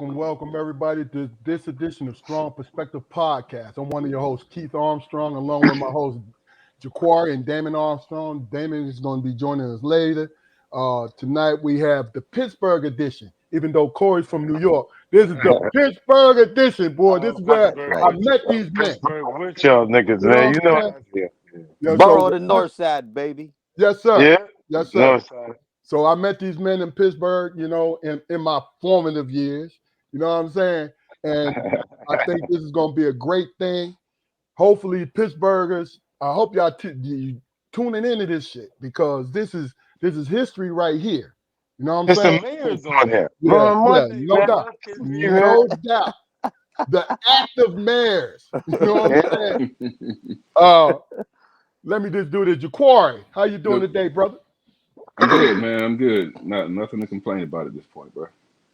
welcome everybody to this edition of Strong Perspective Podcast. I'm one of your hosts, Keith Armstrong, along with my hosts, Jaquari and Damon Armstrong. Damon is going to be joining us later. Tonight we have the Pittsburgh edition. Even though Corey's from New York, this is the Pittsburgh edition, boy. This is where I met these men. With y'all niggas, man. You know. Borough of the North Side, baby. Yes, sir. Yeah. Yes, sir. North Side. So I met these men in Pittsburgh, in my formative years. You know what I'm saying? And I think this is going to be a great thing. Hopefully, Pittsburghers, I hope y'all tuning into this shit because this is history right here. You know what I'm saying? There's some mayors on here. No doubt. No doubt. The active mayors. You know what I'm saying? Let me just do this. Jaquari, how you doing today, brother? I'm good, man. I'm good. Nothing to complain about at this point, bro.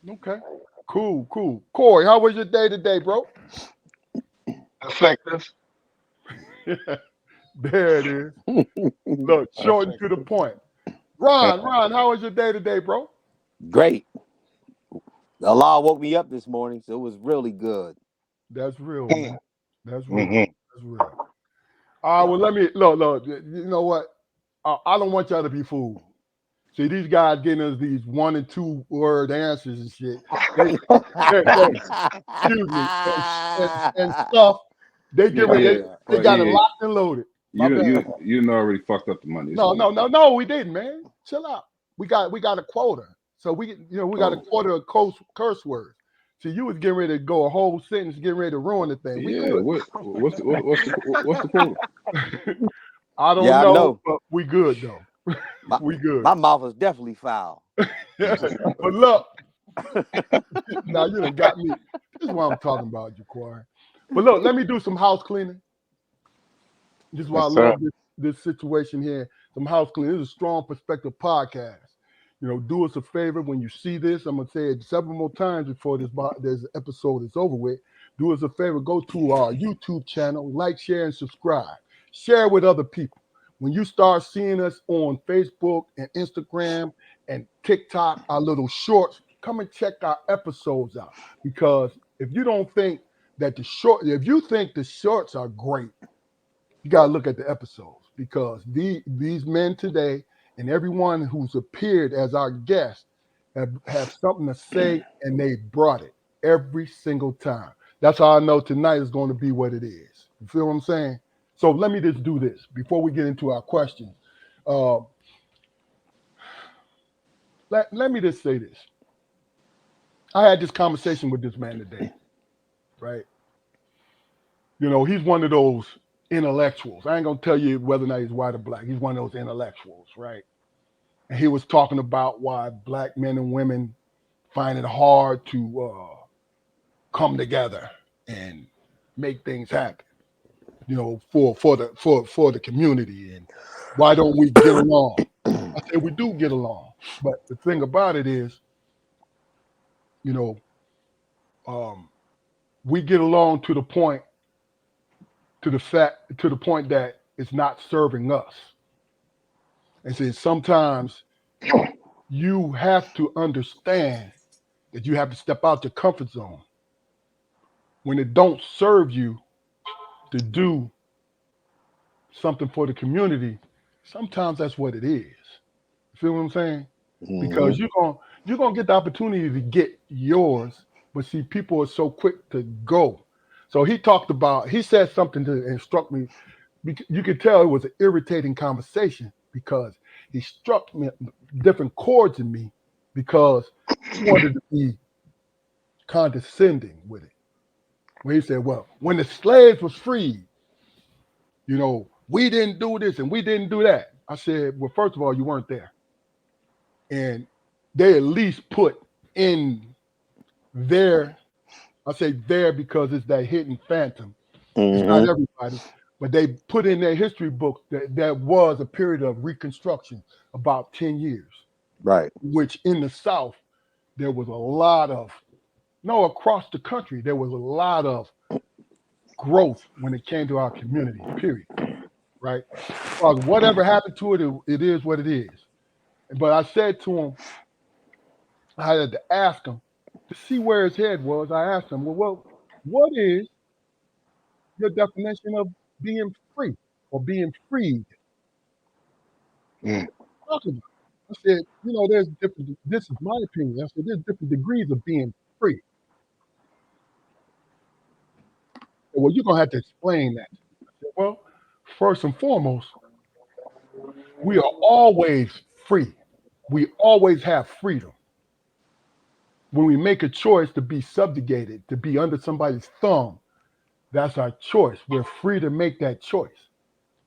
Okay. Cool. Corey, how was your day today, bro? Effective. There it is. Look, short and to the point. Ron, how was your day today, bro? Great. Allah woke me up this morning, so it was really good. That's real, man. That's real. That's real. All right, well, let me look. You know what? I don't want y'all to be fooled. See, these guys getting us these 1 and 2 word answers and shit. Excuse me, and stuff. They got it locked and loaded. You already fucked up the money. No, we didn't, man. Chill out. We got a quota, so we got a quota of curse words. So you was getting ready to go a whole sentence, getting ready to ruin the thing. What's the quota? I don't know, but we good though. We good. My mouth is definitely foul. But look, now you done got me. This is what I'm talking about, Jaquari. But look, let me do some house cleaning. This is why I love this situation here. Some house cleaning. This is a Strong Perspective Podcast. Do us a favor when you see this. I'm gonna say it several more times before this episode is over with. Do us a favor. Go to our YouTube channel, like, share, and subscribe. Share with other people. When you start seeing us on Facebook and Instagram and TikTok, our little shorts, come and check our episodes out. Because if you don't think that if you think the shorts are great, you gotta look at the episodes. Because these men today and everyone who's appeared as our guest have something to say, and they brought it every single time. That's how I know tonight is going to be what it is. You feel what I'm saying? So let me just do this before we get into our questions. Let me just say this. I had this conversation with this man today, right? He's one of those intellectuals. I ain't gonna tell you whether or not he's white or black. He's one of those intellectuals, right? And he was talking about why black men and women find it hard to come together and make things happen. For the community, and why don't we get along? I said we do get along, but the thing about it is, we get along to the point that it's not serving us. And so sometimes you have to understand that you have to step out your comfort zone when it don't serve you to do something for the community. Sometimes that's what it is. You feel what I'm saying? Mm-hmm. Because you're gonna get the opportunity to get yours, but see, people are so quick to go. So he said something to instruct me. You could tell it was an irritating conversation because he struck me different chords in me because he wanted to be condescending with it. When he said, well, when the slaves was freed, we didn't do this and we didn't do that. I said, well, first of all, you weren't there. And they at least put in there, I say there because it's that hidden phantom. Mm-hmm. It's not everybody, but they put in their history book that there was a period of Reconstruction, about 10 years. Right. Which in the South, there was across the country, there was a lot of growth when it came to our community, period. Right? Because whatever happened to it, it is what it is. But I said to him, I had to ask him, to see where his head was, I asked him, well, what is your definition of being free or being freed? Mm. Talking about. I said, there's different. This is my opinion. I said, there's different degrees of being free. Well, you're gonna have to explain that. I said, well, first and foremost, we are always free. We always have freedom. When we make a choice to be subjugated, to be under somebody's thumb, that's our choice. We're free to make that choice.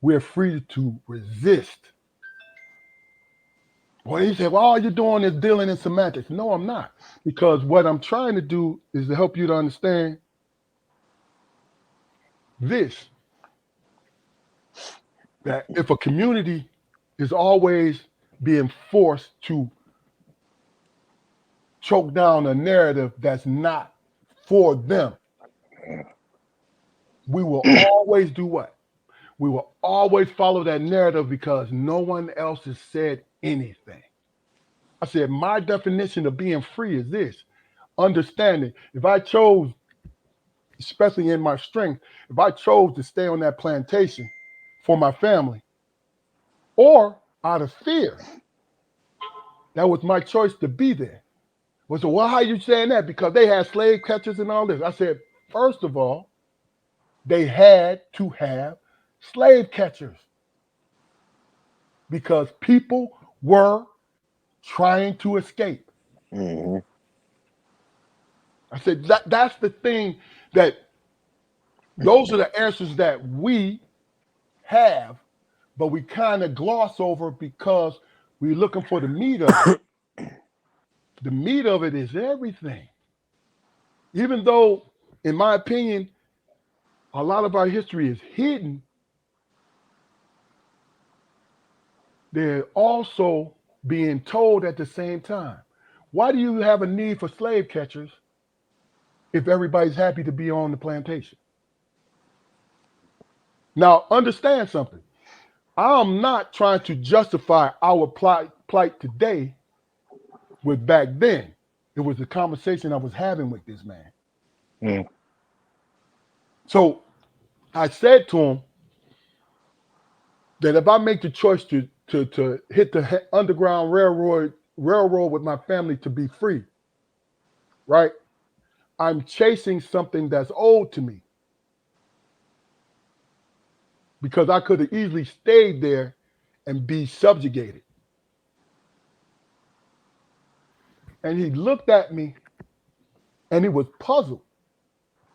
We're free to resist. Well, you say, well, all you're doing is dealing in semantics. No, I'm not. Because what I'm trying to do is to help you to understand this, that if a community is always being forced to choke down a narrative that's not for them, we will always do what? We will always follow that narrative because no one else has said anything. I said, my definition of being free is this: understanding. If I chose, especially in my strength, if I chose to stay on that plantation for my family or out of fear, that was my choice to be there. Well, so, well, how are you saying that? Because they had slave catchers and all this. I said, first of all, they had to have slave catchers because people were trying to escape. Mm-hmm. I said, that's the thing, that those are the answers that we have, but we kind of gloss over because we're looking for the meat of it. The meat of it is everything. Even though, in my opinion, a lot of our history is hidden, they're also being told at the same time. Why do you have a need for slave catchers if everybody's happy to be on the plantation? Now, understand something. I'm not trying to justify our plight today with back then. It was the conversation I was having with this man. Mm. So I said to him that if I make the choice to hit the Underground Railroad with my family to be free, right? I'm chasing something that's owed to me because I could have easily stayed there and be subjugated. And he looked at me and he was puzzled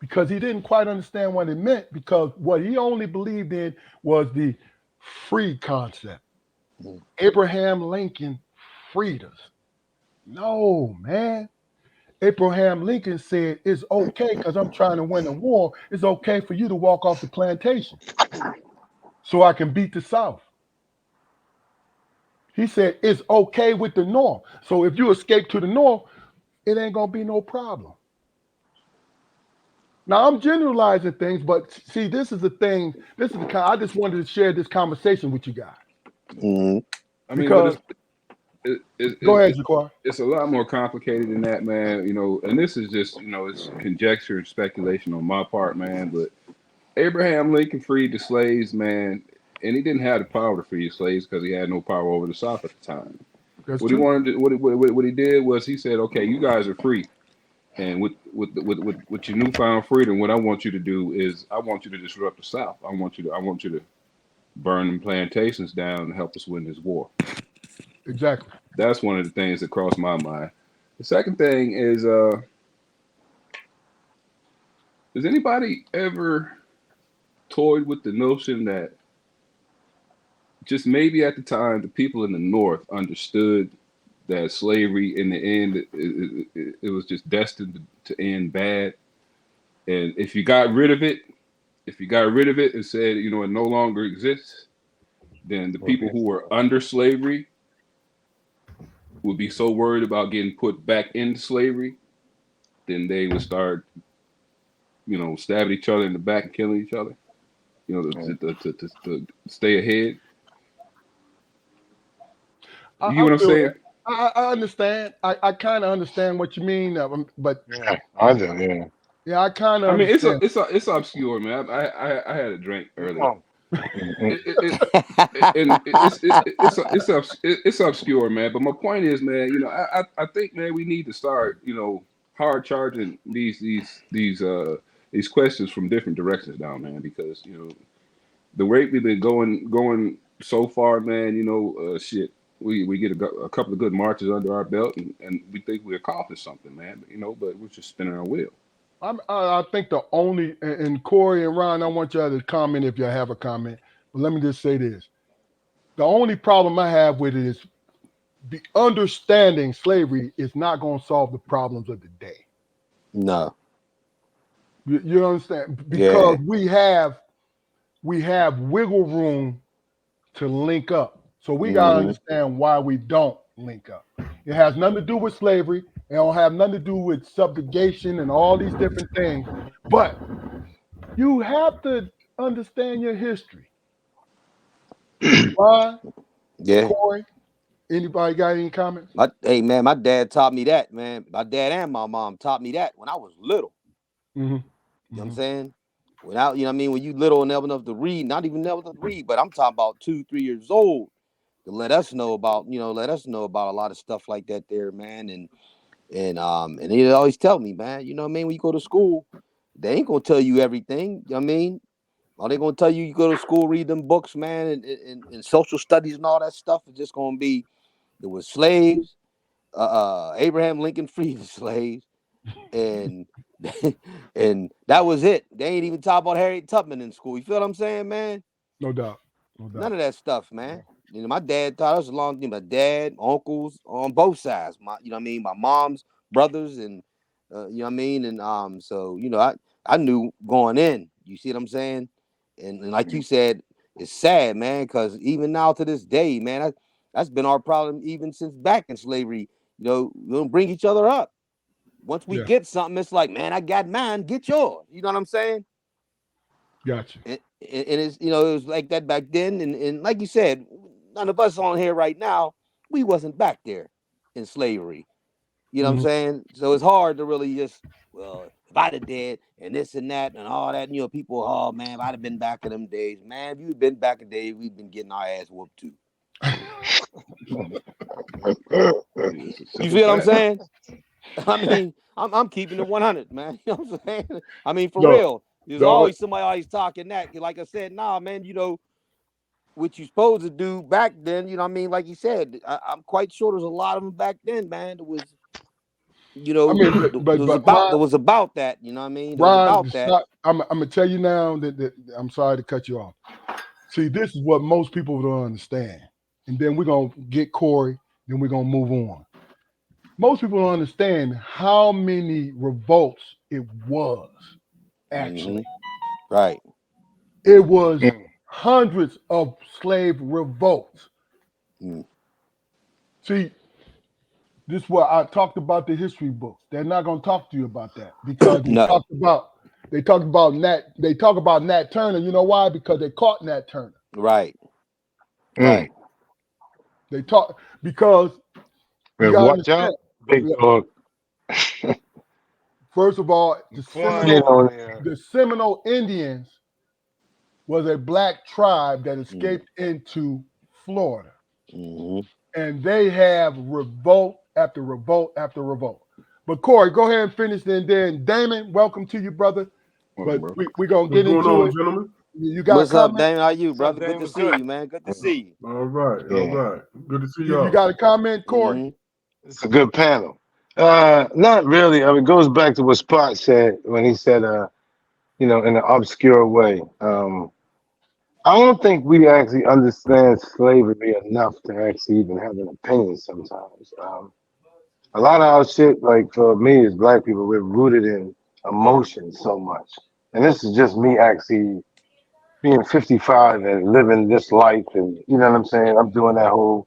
because he didn't quite understand what it meant, because what he only believed in was the free concept. Mm. Abraham Lincoln freed us. No, man. Abraham Lincoln said, it's okay because I'm trying to win a war. It's okay for you to walk off the plantation so I can beat the South. He said, it's okay with the North. So if you escape to the North, it ain't going to be no problem. Now, I'm generalizing things, but see, this is the thing. This is the kind. I just wanted to share this conversation with you guys. Mm-hmm. I mean, but Because, it's go ahead, Jaquar. it's a lot more complicated than that, man. And this is just, it's conjecture and speculation on my part, man. But Abraham Lincoln freed the slaves, man, and he didn't have the power to free the slaves because he had no power over the South at the time. That's What he true. wanted, what he did was he said, okay, you guys are free, and with your newfound freedom, what I want you to do is I want you to disrupt the South. I want you to burn them plantations down and help us win this war. Exactly. That's one of the things that crossed my mind. The second thing is, has anybody ever toyed with the notion that just maybe at the time the people in the North understood that slavery in the end it was just destined to end bad, and if you got rid of it, and said it no longer exists, then the people who were under slavery would be so worried about getting put back into slavery, then they would start stabbing each other in the back and killing each other, to stay ahead. I, You get I what I'm feel saying? I understand. I kind of understand what you mean, but Yeah, I do. Yeah. yeah, I kind of I mean, understand. it's obscure, man. I had a drink earlier. Oh. Mm, It, and it's obscure, man. But my point is, man, I think, man, we need to start, hard charging these questions from different directions now, man, because the rate we've been going so far, man, shit. We get a couple of good marches under our belt, and we think we accomplished something, man. But we're just spinning our wheel. I think the only and Corey and Ron, I want y'all to comment if you have a comment. But let me just say this: the only problem I have with it is the understanding slavery is not going to solve the problems of the day. No. You understand? Yeah. Because we have wiggle room to link up. So we got to Hmm. understand why we don't link up. It has nothing to do with slavery. It don't have nothing to do with subjugation and all these different things. But you have to understand your history. Ron, Yeah. Corey, anybody got any comments? Hey, man, my dad taught me that, man. My dad and my mom taught me that when I was little. Mm-hmm. You know what I'm saying? Without, when you little and never enough to read, not even never enough to read, but I'm talking about 2, 3 years old to let us know about a lot of stuff like that there, man. And he always tell me, man, when you go to school, they ain't gonna tell you everything. You know what I mean? Are they gonna tell you go to school, read them books, man, and social studies and all that stuff is just gonna be there was slaves, Abraham Lincoln freed the slaves, and and that was it. They ain't even talk about Harriet Tubman in school. You feel what I'm saying, man? No doubt. No doubt. None of that stuff, man. My dad taught us along. My dad, uncles on both sides. My mom's brothers, and so I knew going in. You see what I'm saying? And like you said, it's sad, man, because even now to this day, man, that's been our problem even since back in slavery. We don't bring each other up. Once we Yeah. get something, it's like, man, I got mine, get yours. You know what I'm saying? Gotcha. And it's it was like that back then, and like you said, none of us on here right now, we wasn't back there in slavery. You know what I'm Mhm. saying? So it's hard to really just, well, if I'd have dead and this and that and all that, people, oh man, if I'd have been back in them days, man, if you'd been back in the days, we'd been getting our ass whooped too. It's a You simple feel what I'm fact. saying? I mean, I'm keeping it 100, man. You know what I'm saying? I mean, for No, real. There's no, always somebody always talking that. Like I said, nah, man, what you supposed to do back then, like you said, I'm quite sure there's a lot of them back then, man. There was, I mean, there was about that, you know what I mean? There was Ron, about it's that. not. I'm gonna tell you now that I'm sorry to cut you off. See, this is what most people don't understand, and then we're gonna get Corey, then we're gonna move on. Most people don't understand how many revolts it was. Hmm. Actually, Right. it was mm. hundreds of slave revolts. Mm. See, this is what I talked about the history books. They're not going to talk to you about that because No. they talk about Nat Turner. You know why? Because they caught Nat Turner. Right. Mm. Right. They talk because you And got to watch out, understand. big Yeah, dog. first of all, Quiet on there. the Seminole Indians was a black tribe that Mm. escaped into Florida, Hmm. and they have revolt after revolt after revolt. But Corey, go ahead and finish. Then Damon, welcome to you, brother. Welcome, But bro. we're gonna What's get going into on, it. gentlemen? You got a What's up, comment? Damon? How you, What's up, brother? Good Dame? to Was see good. you, man. Good to see you. All right, all Yeah, right. Good to see You y'all. got a comment, Corey? Hmm. it's a good panel. Not really. I mean, it goes back to what Spot said when he said, in an obscure way. I don't think we actually understand slavery enough to actually even have an opinion sometimes. A lot of our shit, like for me as black people, we're rooted in emotion so much. And this is just me actually being 55 and living this life. And you know what I'm saying? I'm doing that whole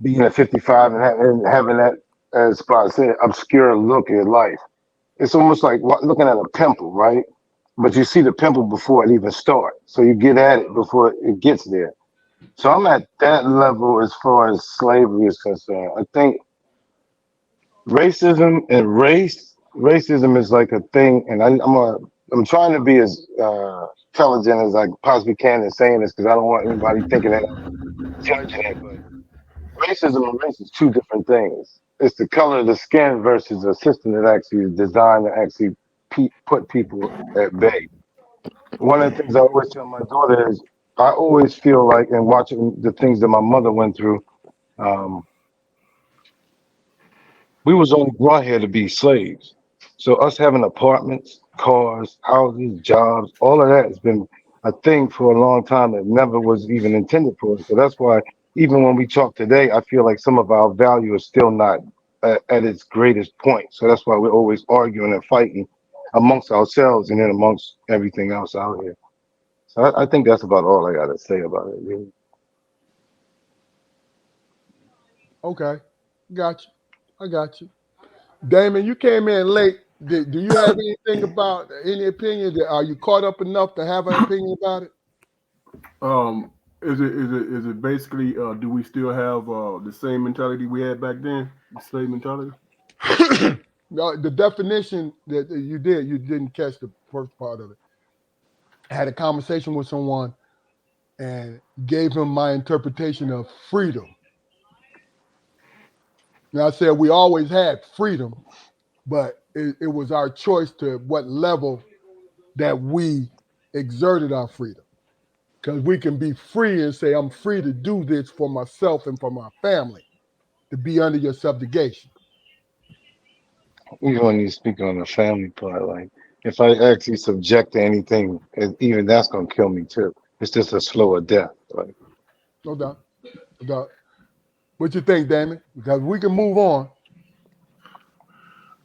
being at 55 and having that, as Spot said, obscure look at life. It's almost like looking at a pimple, right? But you see the pimple before it even starts. So you get at it before it gets there. So I'm at that level as far as slavery is concerned. I think racism is like a thing, and I'm trying to be as intelligent as I possibly can in saying this because I don't want anybody thinking that I'm judging it. But racism and race is two different things. It's the color of the skin versus a system that actually is designed to actually put people at bay. One of the things I always tell my daughter is I always feel like, and watching the things that my mother went through, um, we was only brought here to be slaves. So us having apartments, cars, houses, jobs, all of that has been a thing for a long time that never was even intended for us. So that's why even when we talk today, I feel like some of our value is still not at its greatest point. So that's why we're always arguing and fighting amongst ourselves and then amongst everything else out here. So I think that's about all I got to say about it. Really. Okay, got you. I got you. Damon, you came in late. Do you have anything about any opinion? Are you caught up enough to have an opinion about it? Is it basically? Do we still have the same mentality we had back then? The slave mentality. No, the definition that you didn't catch the first part of it. I had a conversation with someone and gave him my interpretation of freedom. Now I said we always had freedom, but it was our choice to what level that we exerted our freedom. Because we can be free and say, I'm free to do this for myself and for my family, to be under your subjugation. Even when you speak on the family part, like if I actually subject to anything, even that's gonna kill me too. It's just a slower death. Like No doubt. No doubt. What you think, Damon? Because we can move on.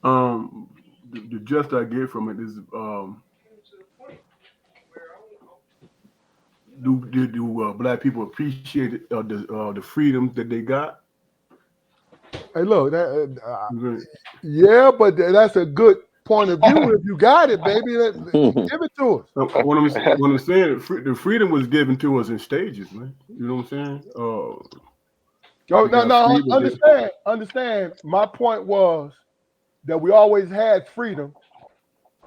The gist I get from it is do black people appreciate the freedoms that they got? Hey, look, yeah, but that's a good point of view. If you got it, baby, give it to us. What I'm saying, the freedom was given to us in stages, man. You know what I'm saying? No, understand. My point was that we always had freedom.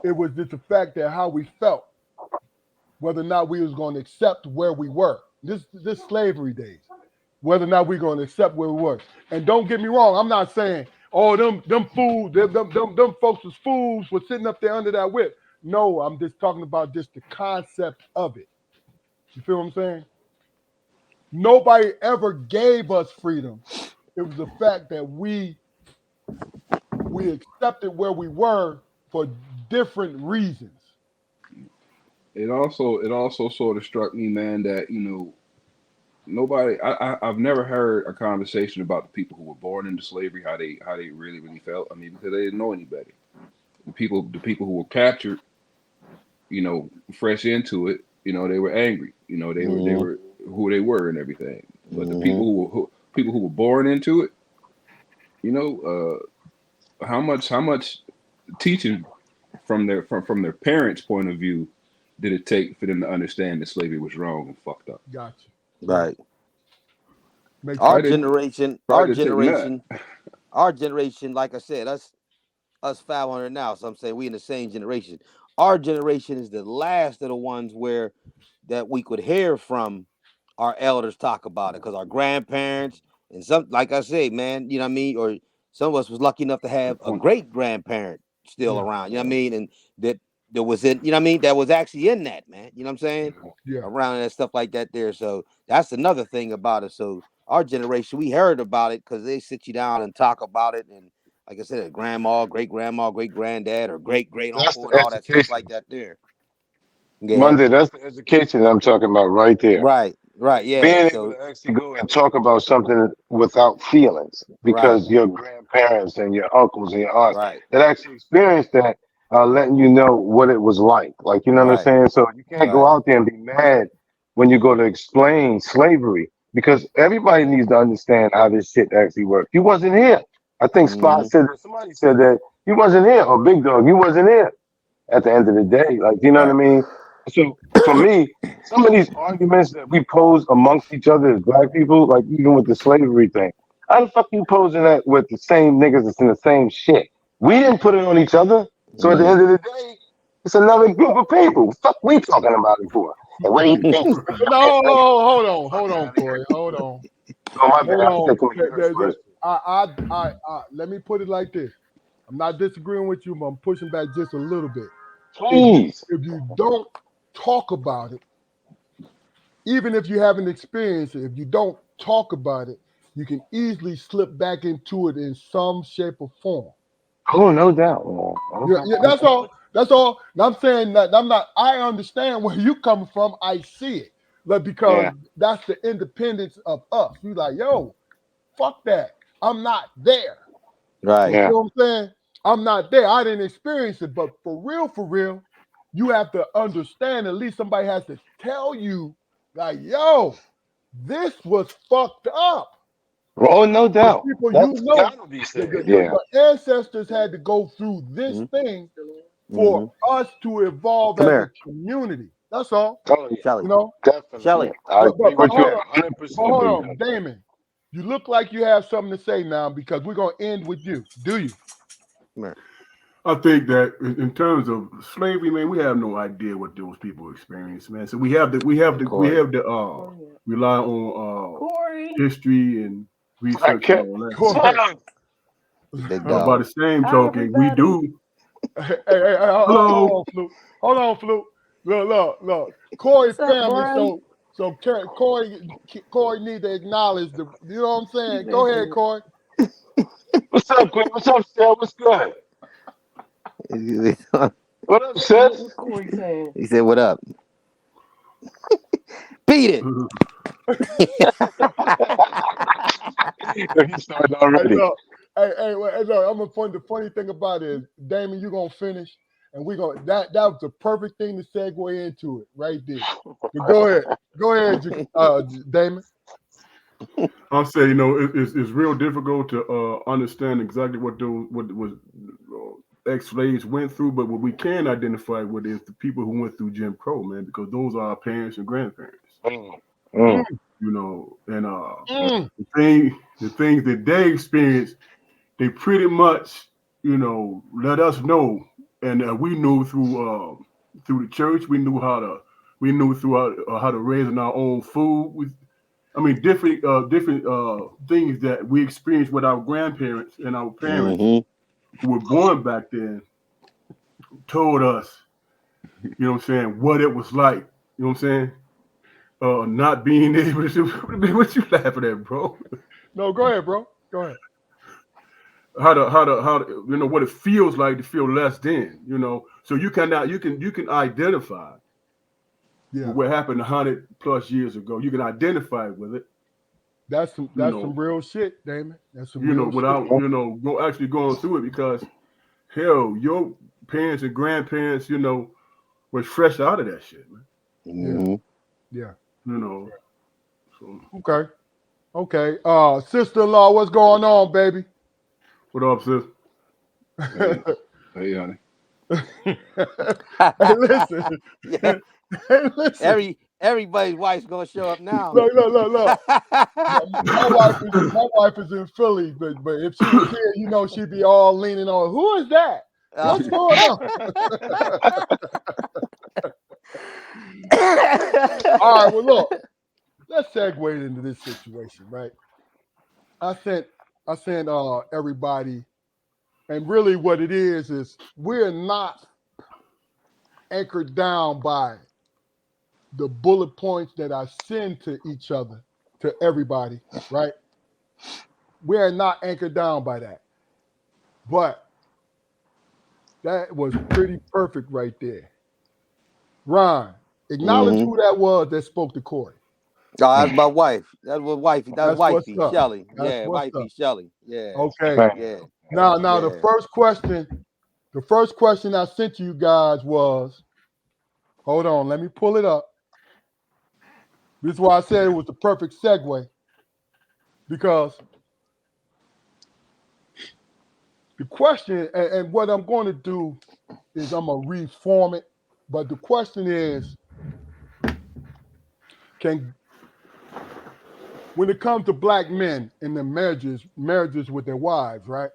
It was just the fact that how we felt, whether or not we was going to accept where we were. This slavery days, whether or not we're going to accept where we were. And don't get me wrong, I'm not saying, oh, them fools, them folks was fools for sitting up there under that whip. No, I'm just talking about just the concept of it. You feel what I'm saying? Nobody ever gave us freedom. It was the fact that we accepted where we were for different reasons. It also sort of struck me, man, that nobody. I've never heard a conversation about the people who were born into slavery, how they really felt. I mean, because they didn't know any better. The people who were captured, fresh into it, they were angry. They were who they were and everything. But the people who were born into it, how much teaching from their parents' point of view did it take for them to understand that slavery was wrong and fucked up? Gotcha. Right. Our generation, like I said, us 500 now. So I'm saying we in the same generation. Our generation is the last of the ones where that we could hear from our elders talk about it, because our grandparents and some, like I say, man, you know what I mean, or some of us was lucky enough to have a great grandparent still around, you know what I mean, and that was in, you know what I mean, that was actually in that, man, you know what I'm saying, around that stuff like that there. So that's another thing about it. So our generation, we heard about it because they sit you down and talk about it, and like I said, grandma, great granddad, or great that's uncle, the and all that stuff education. like that there. Yeah. Monday, that's the education that I'm talking about right there. Right, yeah. Being able So to actually go and talk about something without feelings because your grandparents and your uncles and your aunts that actually experienced that are letting you know what it was like. Like, you know what I'm saying? So you can't go out there and be mad when you go to explain slavery because everybody needs to understand how this shit actually works. You wasn't here. I think Spot said that, somebody said that you wasn't here, or Big Dog, you wasn't here at the end of the day. Like, you know what I mean? So for me, some of these arguments that we pose amongst each other as black people, like even with the slavery thing, how the fuck you posing that with the same niggas that's in the same shit? We didn't put it on each other. So at the end of the day, it's another group of people. Fuck we talking about it for? And what do you think? No, hold on, Corey. Hold on. Oh, my bad. Hold I said on. Let me put it like this. I'm not disagreeing with you, but I'm pushing back just a little bit. Please. If you don't talk about it, even if you haven't experienced it, if you don't talk about it, you can easily slip back into it in some shape or form. Oh, no doubt. Yeah, that's all. That's all. And I'm saying that I understand where you coming from. I see it. But because that's the independence of us. You like, yo, fuck that. I'm not there. Right. You know what I'm saying? I'm not there. I didn't experience it. But for real, you have to understand, at least somebody has to tell you, like, yo, this was fucked up. Oh, no doubt. People, That's gotta be said. the ancestors had to go through this thing for us to evolve as a community. That's all. Oh, yeah. Shelly. You know? Definitely. Shelly. I agree with you hold 100%. hold on, Damon. You look like you have something to say now because we're gonna end with you. Do you? I think that in terms of slavery, man, we have no idea what those people experienced, man. So we have to rely on history and research and all that. Big By dog. the same token, we do. Hey, Hello. hold on, Fluke. Look. Corey family, so Corey need to acknowledge the. You know what I'm saying? Go ahead, Corey. What's up, Quinn? What's up, Sal? What's good? What up, sis? What's Corey saying? He said, "What up?" Beat it. He started already. Hey, look, the funny thing about it is, Damon, you're gonna finish, and we're gonna that was the perfect thing to segue into it right there. But go ahead, Damon. I'll say, it's real difficult to understand exactly what was ex-slaves went through, but what we can identify with is the people who went through Jim Crow, man, because those are our parents and grandparents. And the things that they experienced, they pretty much, let us know, and we knew through the church. We knew how to raise our own food. Different things that we experienced with our grandparents and our parents who were born back then told us, what it was like. You know what I'm saying? Not being able to. What you laughing at, bro? No, go ahead, bro. Go ahead. How to what it feels like to feel less than, so you can identify with what happened 100+ years ago. You can identify with it. That's some real shit, Damon. That's some real without shit. actually going through it, because hell, your parents and grandparents, was fresh out of that shit, man. Yeah. So. Okay. Sister-in-law, what's going on, baby? What up, sis? Hey, honey. Hey, listen. Yeah. Hey, listen. Everybody's wife's gonna show up now. Look. My wife is in Philly, but if she was here, she'd be all leaning on. Who is that? What's going on? All right. Well, look. Let's segue into this situation, right? I sent everybody, and really what it is we're not anchored down by the bullet points that I send to each other, to everybody, right? We are not anchored down by that. But that was pretty perfect right there. Ron, acknowledge who that was that spoke to Corey. Oh, that's my wife. That's what wifey. That's wifey. Shelly. Yeah, wifey Shelly. Yeah. Okay. Yeah. Now the first question I sent to you guys was, hold on, let me pull it up. This is why I said it was the perfect segue. Because the question, and what I'm going to do is I'm going to reform it, But the question is, when it comes to black men in their marriages with their wives, right?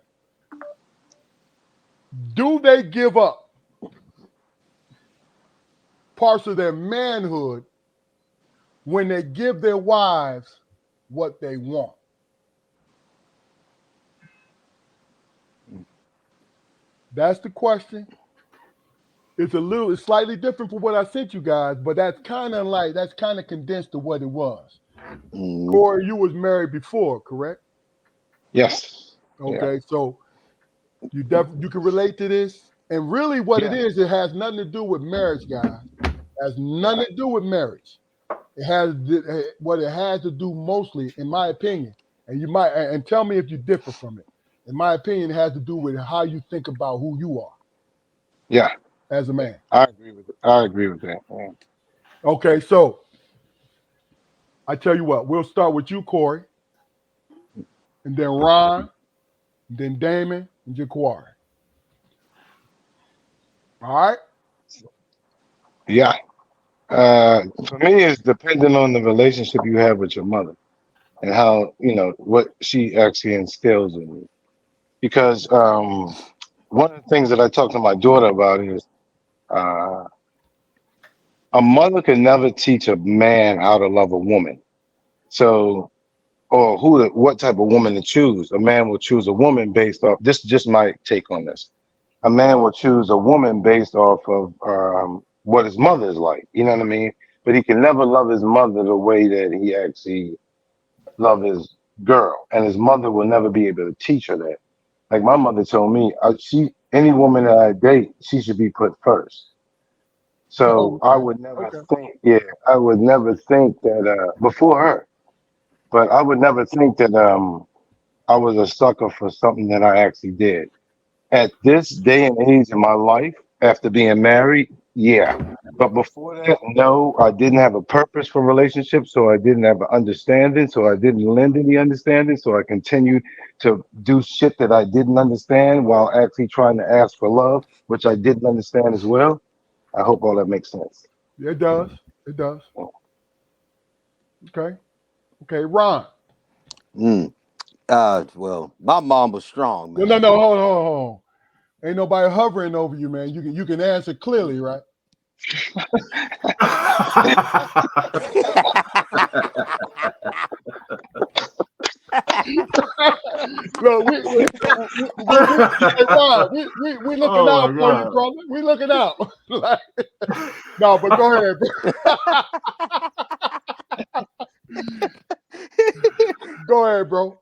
Do they give up parts of their manhood when they give their wives what they want? That's the question. It's slightly different from what I sent you guys, but that's kind of condensed to what it was. Mm. Corey, you was married before, correct? Yes. Okay, so you can relate to this, and really, what it is, it has nothing to do with marriage, guys. It has nothing to do with marriage. It has what it has to do mostly, in my opinion, and you might and tell me if you differ from it. In my opinion, it has to do with how you think about who you are. Yeah. As a man. I agree with that. Yeah. Okay, so I tell you what, we'll start with you, Corey, and then Ron, and then Damon, and Jaquari. All right? Yeah. For me, it's dependent on the relationship you have with your mother and how, what she actually instills in you. Because one of the things that I talk to my daughter about is uh, a mother can never teach a man how to love a woman. So, or what type of woman to choose. A man will choose a woman based off, this is just my take on this. A man will choose a woman based off of what his mother is like. You know what I mean? But he can never love his mother the way that he actually love his girl, and his mother will never be able to teach her that. Like my mother told me, any woman that I date, she should be put first. So Oh, I okay. would never Okay. think, I would never think that before her, but I would never think that I was a sucker for something that I actually did. At this day and age in my life, after being married, yeah. But before that, no, I didn't have a purpose for relationships, so I didn't have an understanding, so I didn't lend any understanding, so I continued to do shit that I didn't understand while actually trying to ask for love, which I didn't understand as well. I hope all that makes sense. It does. It does. Okay. Okay, Ron. Mm. Well, my mom was strong, man. No. Hold on. Ain't nobody hovering over you, man. You can answer clearly, right? Look, hey, Ron, we looking Oh out my for you, God. brother. We looking out. No, but go ahead. Go ahead, bro.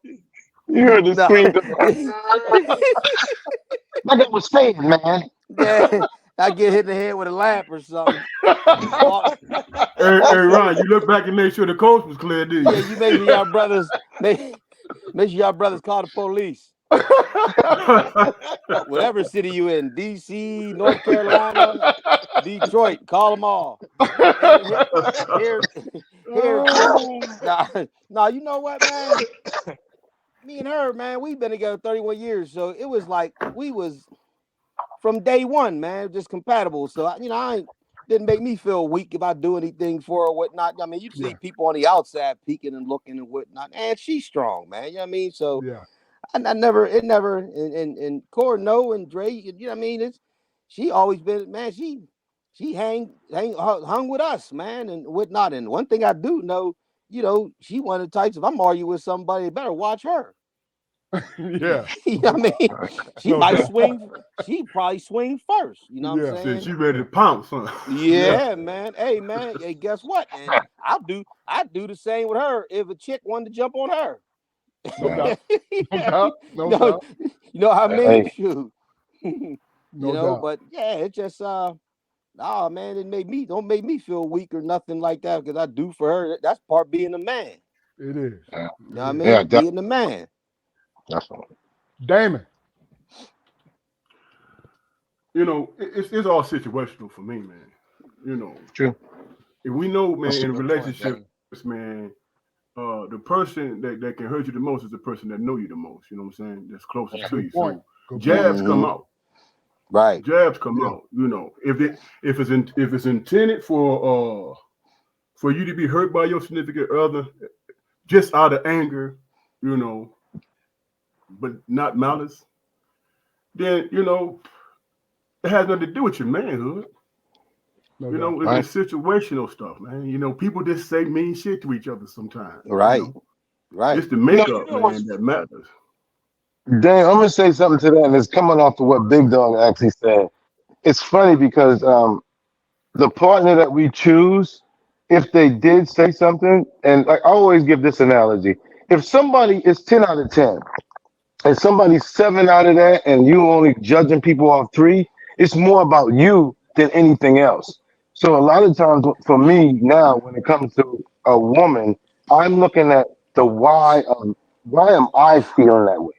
You heard the No. scream. Like I was saying, man. Yeah, I get hit in the head with a lamp or something. Hey, Ron, you look back and make sure the coast was clear, did Yeah, you? you make sure y'all brothers make sure y'all brothers call the police. Whatever city you in, DC, North Carolina, Detroit, call them all. Hey, here, nah, you know what, man? Me and her, man, we've been together 31 years, so it was like we was from day one, man, just compatible. So I didn't make me feel weak if I do anything for her or whatnot. I mean, you see people on the outside peeking and looking and whatnot, and she's strong, man. You know what I mean? So Yeah. I never, and Core, no, and Dre, you know what I mean? She always been, man, she hung with us, man, and whatnot. And one thing I do know, she one of the types, if I'm arguing with somebody, better watch her. Yeah. You know what I mean? She No might doubt. swing, she probably swing first. You know what I'm Yeah. Said saying? she ready to pounce, huh? Yeah, man. Hey, man. Hey, guess what? And I do the same with her if a chick wanted to jump on her. No doubt. No Yeah, doubt. No no, doubt. you know what I mean? Hey, Shoot. No doubt. But yeah, it just nah, man, don't make me feel weak or nothing like that because I do for her. That's part being a man. It is. yeah, You know what I It is. mean? Being a man. definitely. Damon. It's all situational for me, man. True. If we know, man, That's a in a good point, relationship, Danny. man, the person that can hurt you the most is the person that know you the most. You know what I'm saying? That's closest Yeah. to Good you. point. So Good point. jabs come Mm-hmm. out. Right. Jabs come Yeah. out. You know, if it's intended for you to be hurt by your significant other, just out of anger, you know, but not malice, then you know it has nothing to do with your manhood. No You doubt. know, Right. it's situational stuff, man. You know, people just say mean shit to each other sometimes. You Right. know, Right. it's the You makeup, know what's man, that matters. Dang, I'm gonna say something to that, and it's coming off of what Big Dog actually said. It's funny because the partner that we choose, if they did say something, and like I always give this analogy, if somebody is 10 out of 10 and somebody's 7 out of that, and you only judging people off 3, it's more about you than anything else. So a lot of times for me now, when it comes to a woman, I'm looking at the why am I feeling that way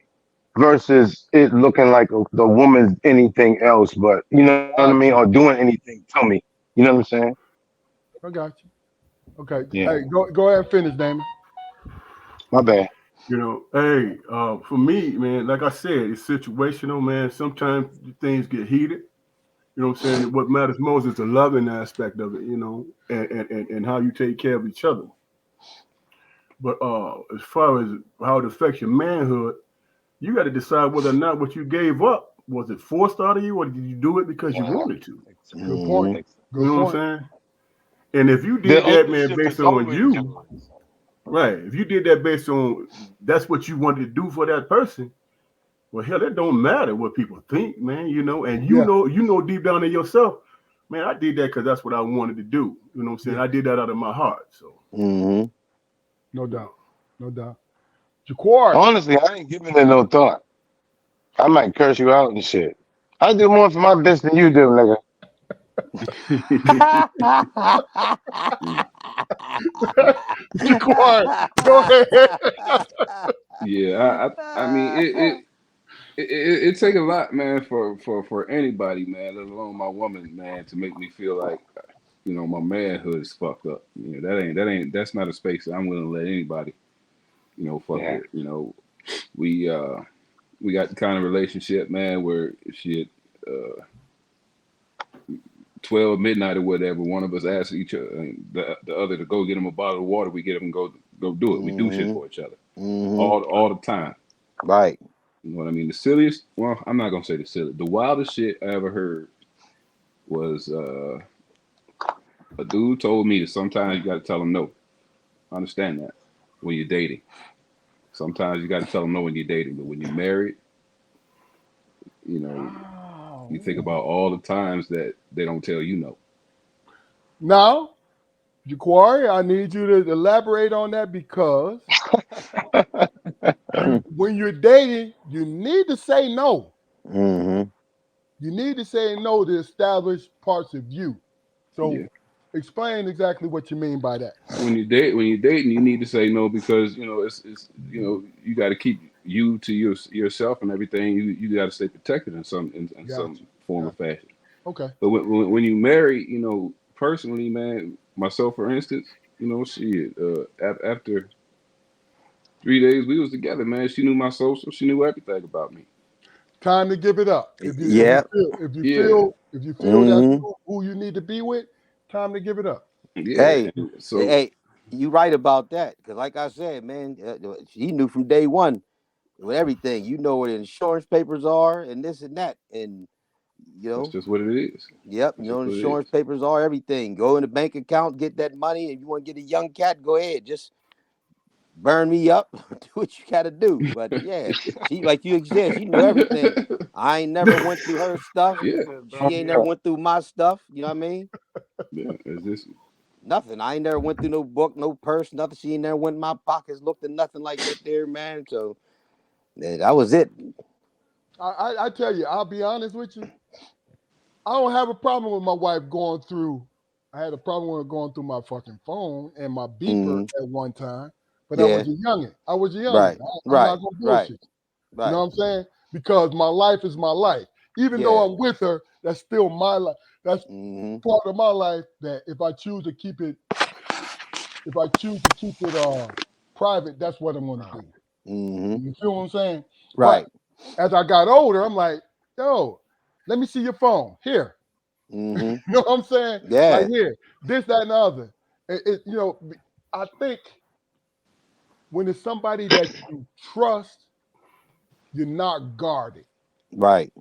versus it looking like the woman's anything else, but you know what I mean, Got or you. doing anything to me. You know what I'm saying? I got you. Okay. Yeah. Hey, go ahead and finish, Damon. My bad. You know, hey, for me, man, like I said, it's situational, man. Sometimes things get heated. You know what I'm saying? What matters most is the loving aspect of it, you know, and how you take care of each other. But as far as how it affects your manhood, you got to decide whether or not what you gave up was it forced out of you, or did you do it because you Wow. wanted to? Good point. Mm-hmm. You Good know what point. I'm saying? And if you The did that, man, ownership based is on always you, yours. right? If you did that based on that's what you wanted to do for that person, well, hell, it don't matter what people think, man. You know, and Yeah. you know deep down in yourself, man, I did that because that's what I wanted to do. You know what I'm saying? Yeah. I did that out of my heart. So, Mm-hmm. No doubt. No doubt. Jaquar. Honestly, I ain't giving it no thought. I might curse you out and shit. I do more for my bitch than you do, nigga. Jaquar, go ahead. Yeah, I mean it take a lot, man, for anybody, man, let alone my woman, man, to make me feel like my manhood is fucked up. That's not a space that I'm willing to let anybody, fuck Yeah. with. We we got the kind of relationship, man, where shit, 12 midnight or whatever, one of us asks each other, the other to go get him a bottle of water. We get up and go do it. We do shit Mm-hmm. for each other Mm-hmm. all the time. Right. You know what I mean? The silliest, well, I'm not gonna say the silly. The wildest shit I ever heard was a dude told me that sometimes you got to tell him no. I understand that when you're dating. Sometimes you got to tell them no when you're dating, but when you're married, you know, you think Oh. about all the times that they don't tell you no. Now, Jaquari, I need you to elaborate on that because when you're dating, you need to say no. Mm-hmm. You need to say no to establish parts of you. Yeah. So explain exactly what you mean by that. When you're dating, you need to say no because it's you got to keep you to yourself and everything. You got to stay protected in Gotcha. some form of Gotcha. fashion. Okay. But when you marry, personally, man, myself for instance, shit, after 3 days we was together, man, she knew my social, she knew everything about me. Time to give it up. Yeah. Yeah, If you feel that's Mm-hmm. who you need to be with, time to give it up. yeah. Hey, And so hey, you right about that. Because, like I said, man, he knew from day one with everything. You know what insurance papers are and this and that. And, you that's know, just what it is. yep, That's you know, just what it insurance is. papers are everything. Go in the bank account, get that money. If you want to get a young cat, go ahead. Just burn me up, do what you got to do. But yeah, she, like you said, she knew everything. I ain't never went through her stuff. He Yeah, said, She "Burn ain't me never up." went through my stuff. You know what I mean? yeah. It's just Nothing. I ain't never went through no book, no purse, nothing. She ain't never went in my pockets, looked at nothing like that there, man. So yeah, that was it. I tell you, I'll be honest with you. I don't have a problem with my wife going through. I had a problem with her going through my fucking phone and my beeper Mm-hmm. at one time, but I was Yeah. a youngin. I was a youngin. Right. I'm not Right. gonna Right. bullshit. You know Right. what I'm saying? Because my life is my life. Even though Yeah. I'm with her, that's still my life. That's Mm-hmm. part of my life that if I choose to keep it private, that's what I'm gonna do. Mm-hmm. You feel what I'm saying? But Right. as I got older, I'm like, yo, Let me see your phone. Here. Mm-hmm. You know what I'm saying? Yeah. Like here, this, that, and the other. I think when it's somebody that you trust, you're not guarded. Right.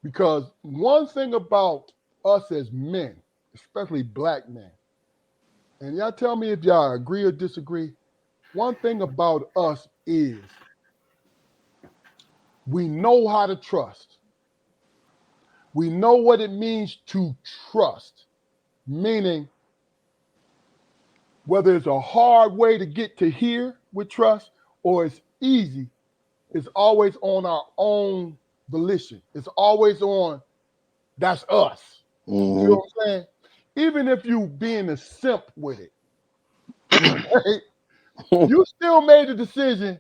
Because one thing about us as men, especially black men, and y'all tell me if y'all agree or disagree, one thing about us is we know how to trust. We know what it means to trust, meaning whether it's a hard way to get to here with trust or it's easy, it's always on our own volition. It's always on, that's us. You Mm-hmm. know what I'm saying? Even if you being a simp with it, right? You still made the decision,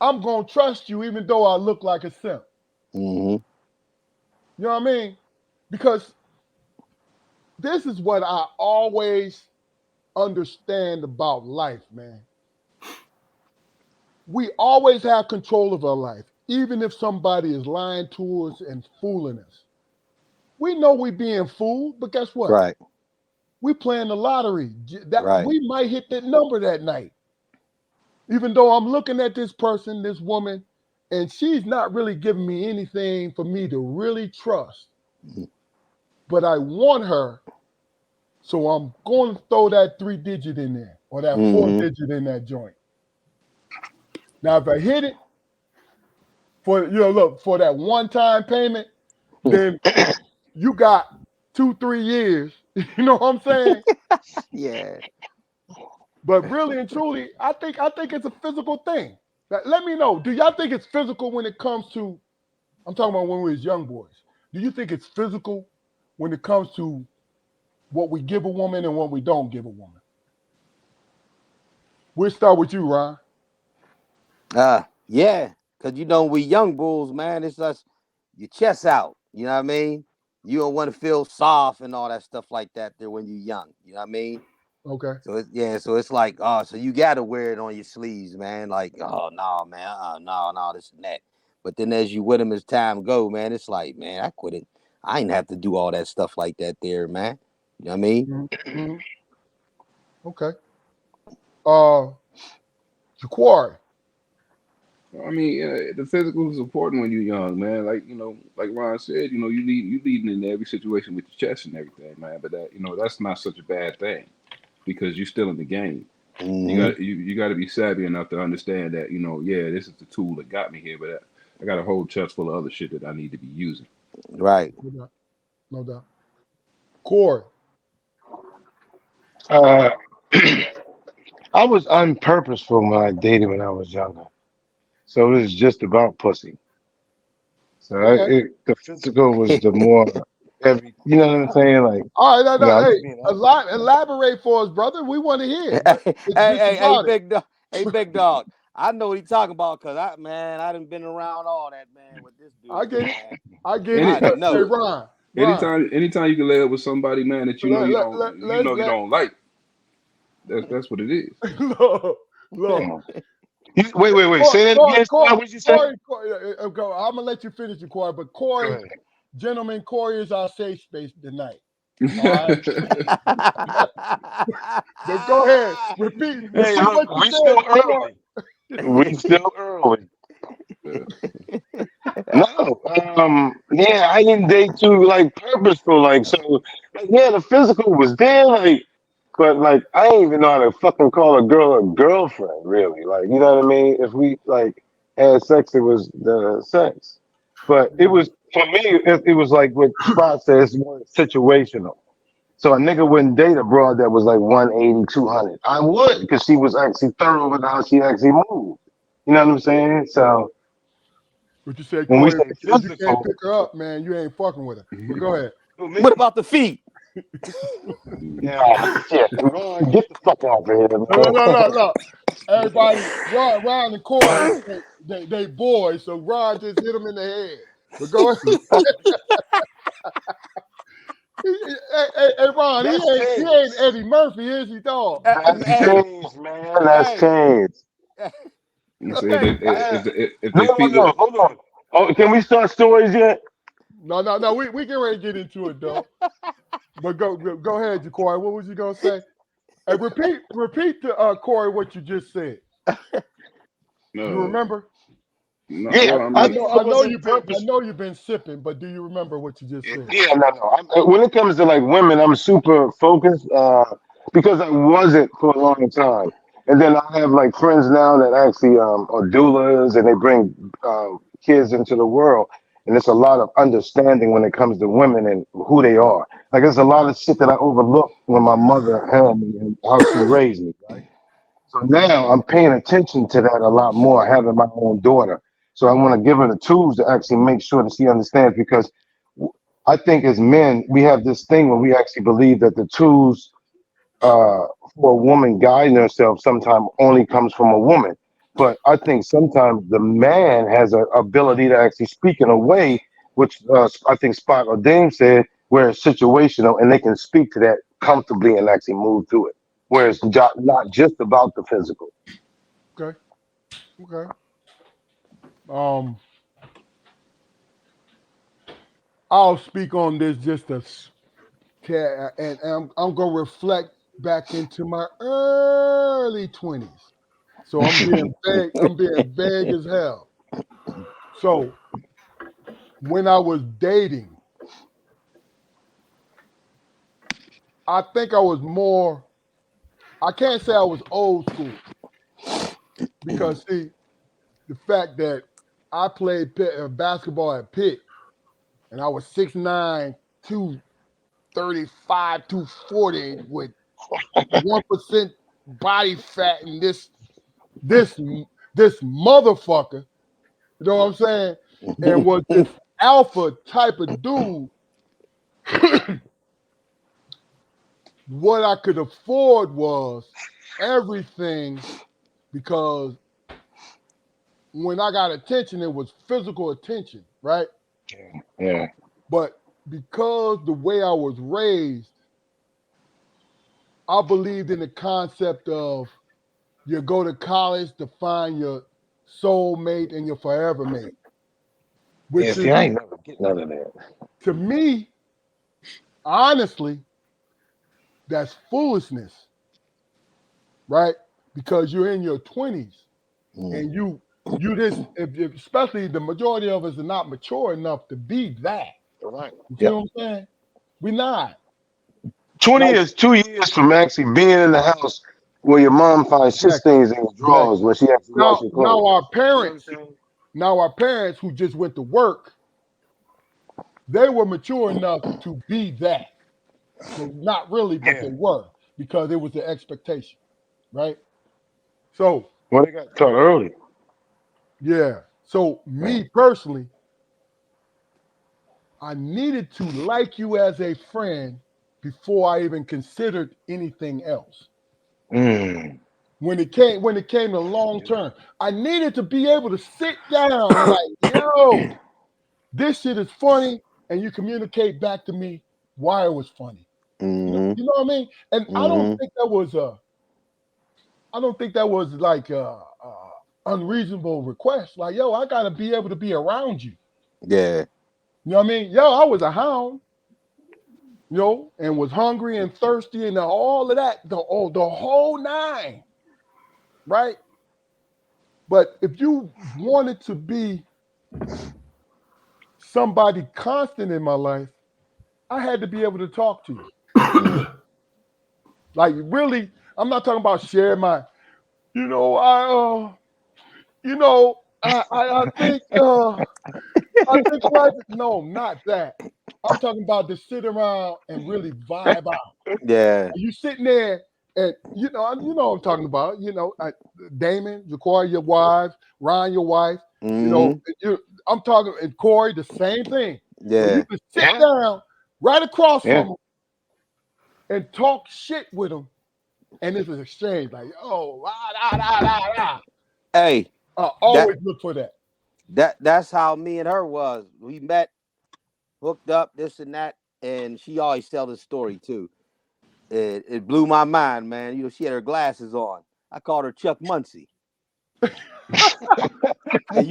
I'm going to trust you even though I look like a simp. Mm-hmm. You know what I mean? Because this is what I always understand about life, man. We always have control of our life, even if somebody is lying to us and fooling us. We know we're being fooled, but guess what? Right. We playing the lottery. That Right. we might hit that number that night. Even though I'm looking at this person, this woman, and she's not really giving me anything for me to really trust. Mhm. But I want her, so I'm going to throw that 3-digit in there or that Mhm. 4-digit in that joint. Now, if I hit it for for that one-time payment, then you got 2-3 years. You know what I'm saying? Yeah. But really and truly, I think it's a physical thing. Now, let me know. Do y'all think it's physical when it comes to? I'm talking about when we was young boys. Do you think it's physical when it comes to what we give a woman and what we don't give a woman? We'll start with you, Ron. Yeah. Cause we young bulls, man. It's just your chest out. You know what I mean? You don't want to feel soft and all that stuff like that there when you're young. You know what I mean? Okay. So it's like, so you gotta wear it on your sleeves, man. Like, oh no, man, no, this and that. But then as you with them as time go, man, it's like, man, I quit it. I ain't have to do all that stuff like that there, man. You know what I mean? Mm-hmm. Okay. Jaquari. I mean, the physical is important when you're young, man. Like Ron said, you leading in every situation with your chest and everything, man. But that's not such a bad thing because you're still in the game. Mm-hmm. You got to be savvy enough to understand that, yeah, this is the tool that got me here, but I got a whole chest full of other shit that I need to be using. Right. No doubt. No doubt. Corey. Uh, I was unpurposeful when I dated when I was younger, so it was just about pussy. So Okay. the physical was the more heavy. You know what I'm saying? Like, All right. No. I'm Hey, just being honest. elaborate for us, brother. We want to hear it, but hey, it's just hey, about it. big dog. Hey, big dog. I know what he's talking about because I done been around all that, man, with this dude, I get it. man. I get it. Any I But hey, know. Ron. anytime you can lay up with somebody, man, that you Let don't like, that's what it is. look. Wait. Say that again. What did you say? Corey, I'm gonna let you finish your Corey, but Go Corey, ahead. gentlemen, Corey is our safe space tonight. All right. But go ahead. Repeat Hey, look, what you we said still before. early. We still early. No, yeah, I didn't date too like purposeful, like so. Like, yeah, the physical was there, like, but like I didn't even know how to fucking call a girl a girlfriend, really. Like, you know what I mean? If we like had sex, it was the sex, but it was for me. It was like what Spot says, it's more situational. So a nigga wouldn't date a broad that was like 180, 200. I would, because she was actually thorough with how she actually moved. You know what I'm saying? So What you said, when we Corey, say if you can't physical, pick her up, man, you ain't fucking with her. But go ahead. who, What me? about the feet? Yeah, shit. Ron, get the fuck out of here, man. No. Everybody, Ron and Corey, they boys, so Ron just hit him in the head. But go ahead. Hey, Ron, That's he ain't changed. Eddie Murphy, is he, dog? That's Hey, changed, man. That's hey, changed. You say Hey, if Man. if No, they feet look, hold on. Oh, can we start stories yet? No. We get ready to get into it, though. But go ahead, Jaquari. What was you gonna say? Hey, repeat to Corey what you just said. No, You remember? no. Yeah, Well, I I mean, think I it was know on you've purpose. been sipping, but do you remember what you just said? Yeah, no. When it comes to like women, I'm super focused because I wasn't for a long time. And then I have like friends now that actually are doulas and they bring kids into the world. And it's a lot of understanding when it comes to women and who they are. Like there's a lot of shit that I overlooked when my mother had me and how she raised me, right? So now I'm paying attention to that a lot more, having my own daughter. So I want to give her the tools to actually make sure that she understands because I think as men, we have this thing where we actually believe that the tools for a woman guiding herself sometimes only comes from a woman. But I think sometimes the man has an ability to actually speak in a way, which I think Spot or Dame said, where it's situational and they can speak to that comfortably and actually move through it. Where it's not just about the physical. Okay. Um, I'll speak on this just a and I'm gonna reflect back into my early 20s. So I'm being vague. I'm being vague as hell. So when I was dating, I think I was more. I can't say I was old school because see the fact that I played basketball at Pitt and I was 6'9", 235, 240 with 1% body fat and this motherfucker. You know what I'm saying? And was this alpha type of dude. What I could afford was everything because when I got attention, it was physical attention, right? Yeah. But because the way I was raised, I believed in the concept of you go to college to find your soulmate and your forever mate, Yeah, which see, is I ain't never get none of that. to me, honestly, that's foolishness, right? Because you're in your 20s and you this especially the majority of us are not mature enough to be that. Right. You see Yep. what I'm saying? We're not. 20 Like years, 2 years from actually being in the house where your mom finds shit exactly, stains in your drawers when she actually wash Now your clothes. now our You know what I'm parents, saying? who just went to work, they were mature enough to be that. Well, not really, but Yeah. they were because it was the expectation, right? So Well, they got taught early. yeah. So Right. me personally, I needed to like you as a friend before I even considered anything else. Mm. When it came to long term, I needed to be able to sit down and like, yo, this shit is funny, and you communicate back to me why it was funny. You know what I mean? And I don't think that was like a unreasonable request. Like, yo, I gotta be able to be around you. Yeah. You know what I mean? Yo, I was a hound, and was hungry and thirsty and all of that, the whole nine, right? But if you wanted to be somebody constant in my life, I had to be able to talk to you. Like really, I'm not talking about share my, you know, I think life. No, not that. I'm talking about to sit around and really vibe out. Yeah. You sitting there and what I'm talking about. Damon, Jaquari, your wife, Ryan, your wife. Mm-hmm. I'm talking, and Corey, the same thing. Where you Yeah. can sit Yeah. down right across Yeah. from them and talk shit with them, and it's an exchange like, oh, la, la, la, la, la. Hey, that Always look for that. that's how me and her was. We met, hooked up, this and that, and she always tell this story too. It blew my mind, man. She had her glasses on. I called her Chuck Muncie. And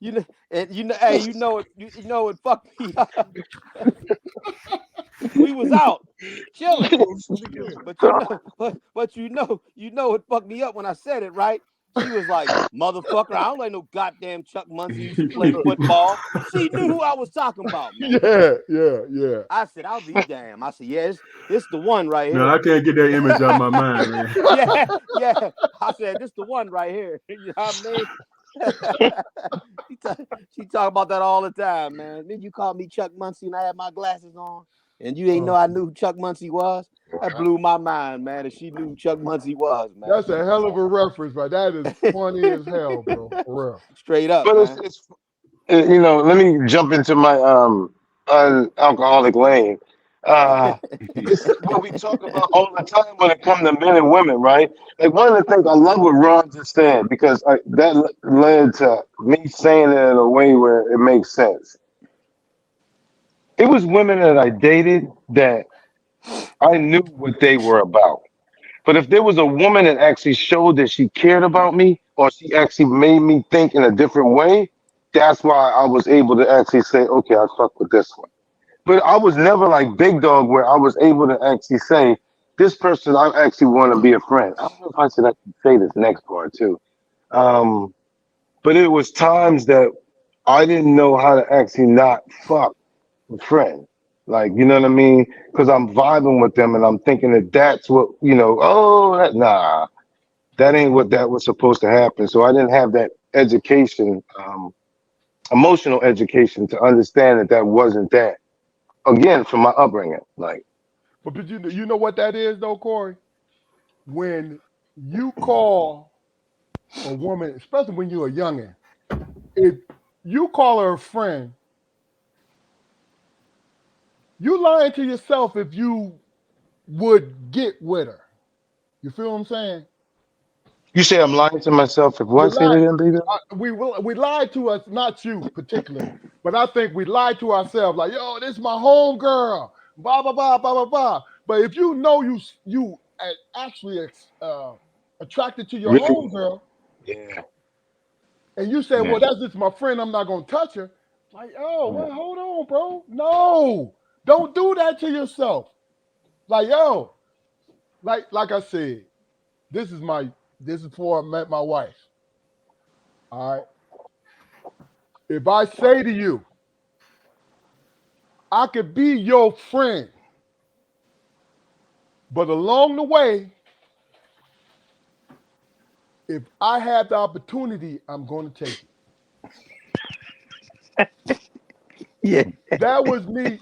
You know, and hey, you know it fucked me up. We was out chilling, but you know it fucked me up when I said it, right? She was like, motherfucker, I don't like no goddamn Chuck Muncy used to play football. She knew who I was talking about, man. Yeah. I said, I'll be damned. I said, yeah, this the one right here. No, I can't get that image out of my mind, man. Yeah. I said, this the one right here. You know what I mean? She talk about that all the time, man. Then you called me Chuck Muncy and I had my glasses on, and you ain't know I knew who Chuck Muncy was. That blew my mind, man. And she knew who Chuck Muncy was, man. That's a hell of a reference, but that is funny as hell, bro. For real. Straight up, But man. it's let me jump into my alcoholic lane. This is what we talk about all the time when it comes to men and women, right? Like one of the things I love what Ron just said because that led to me saying it in a way where it makes sense. It was women that I dated that I knew what they were about. But if there was a woman that actually showed that she cared about me or she actually made me think in a different way, that's why I was able to actually say, okay, I fuck with this one. But I was never like Big Dog where I was able to actually say, this person I actually want to be a friend. I don't know if I should actually say this next part too. But it was times that I didn't know how to actually not fuck a friend. Like, you know what I mean? Because I'm vibing with them and I'm thinking that that's what, nah, that ain't what that was supposed to happen. So I didn't have that education, emotional education to understand that that wasn't that. Again, from my upbringing, like. But you know what that is though, Corey? When you call a woman, especially when you're a youngin', if you call her a friend, you lying to yourself if you would get with her. You feel what I'm saying? You say I'm lying to myself if We what? Say it lie, again, baby. we lied to us, not you particularly, but I think we lied to ourselves. Like, yo, this is my home girl. Blah blah blah blah blah blah. But if you know you actually attracted to your Really? home girl, Yeah. and you say, Yeah. well, that's just my friend. I'm not gonna touch her. Like, oh, well, hold on, bro. No, don't do that to yourself. Like, yo, like I said, this is before I met my wife. All right. If I say to you, I could be your friend, but along the way, if I have the opportunity, I'm going to take it. Yeah. That was me.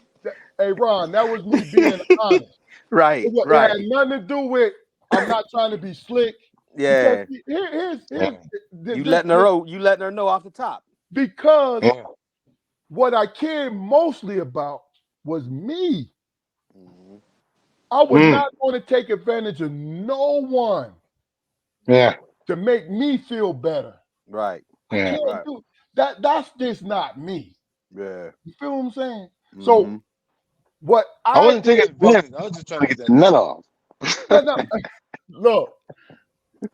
Hey, Ron, that was me being honest. Right. It had nothing to do with I'm not trying to be slick. Yeah. Because here's You letting her know off the top. Because what I cared mostly about was me. Mm-hmm. I was not going to take advantage of no one. Yeah. To make me feel better. Right. I can't do that. That's just not me. Yeah. You feel what I'm saying? Mm-hmm. So what I wasn't taking advantage. I was just trying to get that nut off. No. Look,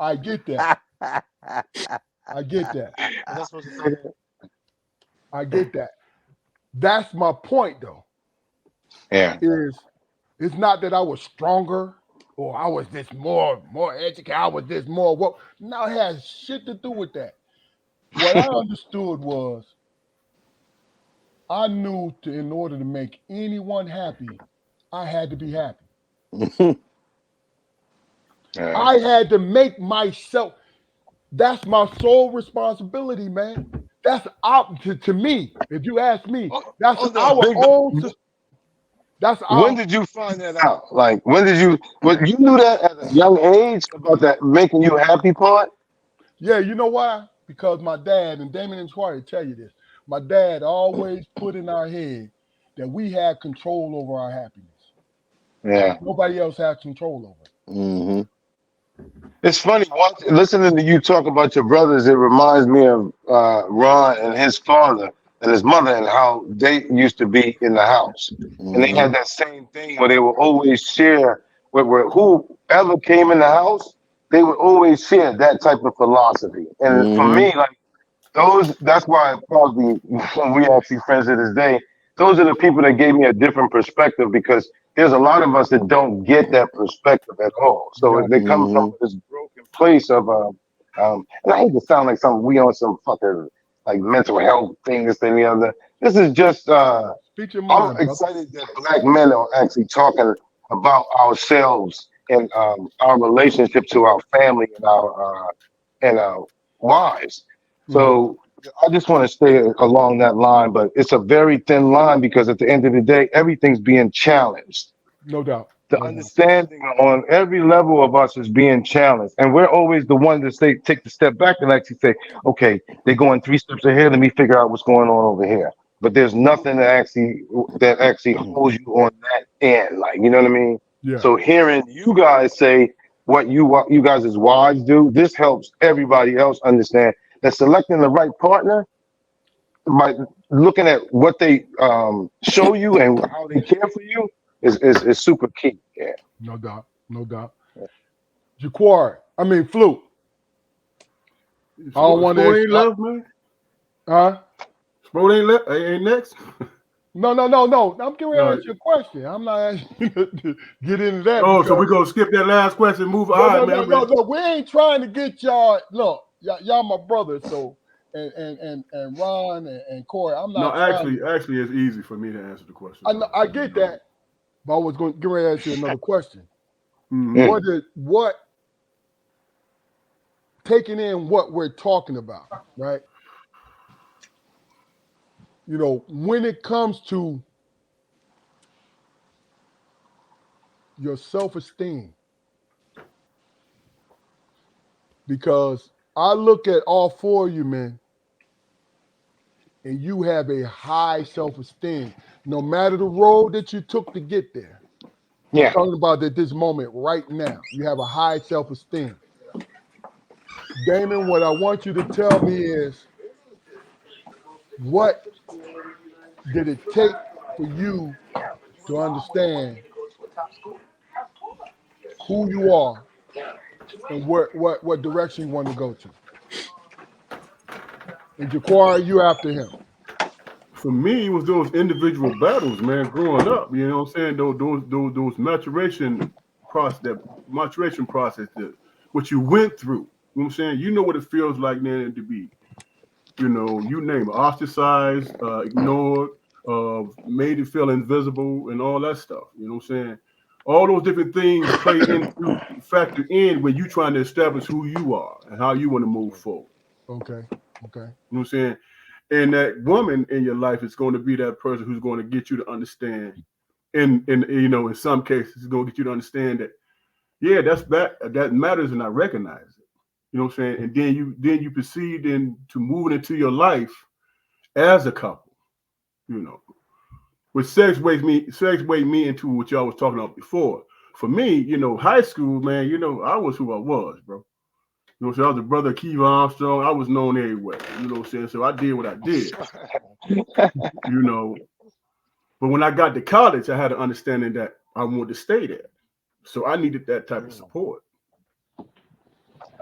I get that. I get that. That's supposed to say that. I get that. That's my point, though. Yeah. It's not that I was stronger or I was this more educated. I was this more what? No, it has shit to do with that. What I understood was I knew in order to make anyone happy, I had to be happy. I had to make myself. That's my sole responsibility, man. That's to me. If you ask me, that's our own. That's our. When did you find that out? Like, when did you? What you knew that at a young age about that making you happy part? Yeah, you know why? Because my dad and Damon and Swire tell you this. My dad always put in our head that we had control over our happiness. Yeah. Nobody else has control over it. Mm-hmm. It's funny listening to you talk about your brothers. It reminds me of Ron and his father and his mother and how they used to be in the house, and they had that same thing where they would always share with whoever came in the house. They would always share that type of philosophy. And for me, like That's why probably when we actually friends to this day, those are the people that gave me a different perspective because there's a lot of us that don't get that perspective at all. So Got they come from Mm-hmm. this broken place of and I hate to sound like some we on some fucking like mental health thing, this and the other. This is just speak your I'm mind, brother. excited that black men are actually talking about ourselves and our relationship to our family and our wives. Mhm. So I just want to stay along that line, but it's a very thin line because at the end of the day, everything's being challenged. No doubt. The No doubt. understanding on every level of us is being challenged, and we're always the one to say, take the step back and actually say, okay, they're going 3 steps ahead. Let me figure out what's going on over here. But there's nothing that actually holds you on that end, like you know what I mean. Yeah. So hearing you guys say what you guys as wives do, this helps everybody else understand that selecting the right partner by looking at what they show you and how they care for you is super key. Yeah. No doubt. No doubt. Jaquar, I mean Fluke. I don't want Sport to. ain't left, man. Huh? Sport ain't left. Ain't next. No. I'm getting ready to ask you a question. I'm not asking you to get into that Oh, so because we're gonna skip that last question and move. All no, right, no, man. no, I'm no, ready. no. We ain't trying to get y'all. Look, y'all my brothers. So and Ron and Corey. I'm No, not trying. actually, it's easy for me to answer the question, I know, brother. I get that, but I was going to get ready to ask you another question. Mm-hmm. Mm. What taking in what we're talking about, right? You know, when it comes to your self-esteem, because I look at all four of you men, and you have a high self-esteem, no matter the road that you took to get there. I'm Yeah. talking about at this moment right now. You have a high self-esteem. Damon, what I want you to tell me is what did it take for you to understand who you are and what direction you want to go to? And Jaquari, you after him. For me, it was those individual battles, man. Growing up, you know what I'm saying? Those maturation process, what you went through. You know what I'm saying? You know what it feels like, man, to be, you name it, ostracized, ignored, made to feel invisible, and all that stuff. You know what I'm saying? All those different things factor in when you trying to establish who you are and how you want to move forward. Okay. You know what I'm saying? And that woman in your life is going to be that person who's going to get you to understand. And in some cases, it's going to get you to understand that, yeah, that matters, and I recognize it. You know what I'm saying? And then you proceed into moving into your life as a couple. You know, which segue me into what y'all was talking about before. For me, high school, man, I was who I was, bro. You know, so I was the brother of Keith Armstrong. I was known everywhere. You know what I'm saying? So I did what I did. You know, but when I got to college, I had an understanding that I wanted to stay there. So I needed that type of support.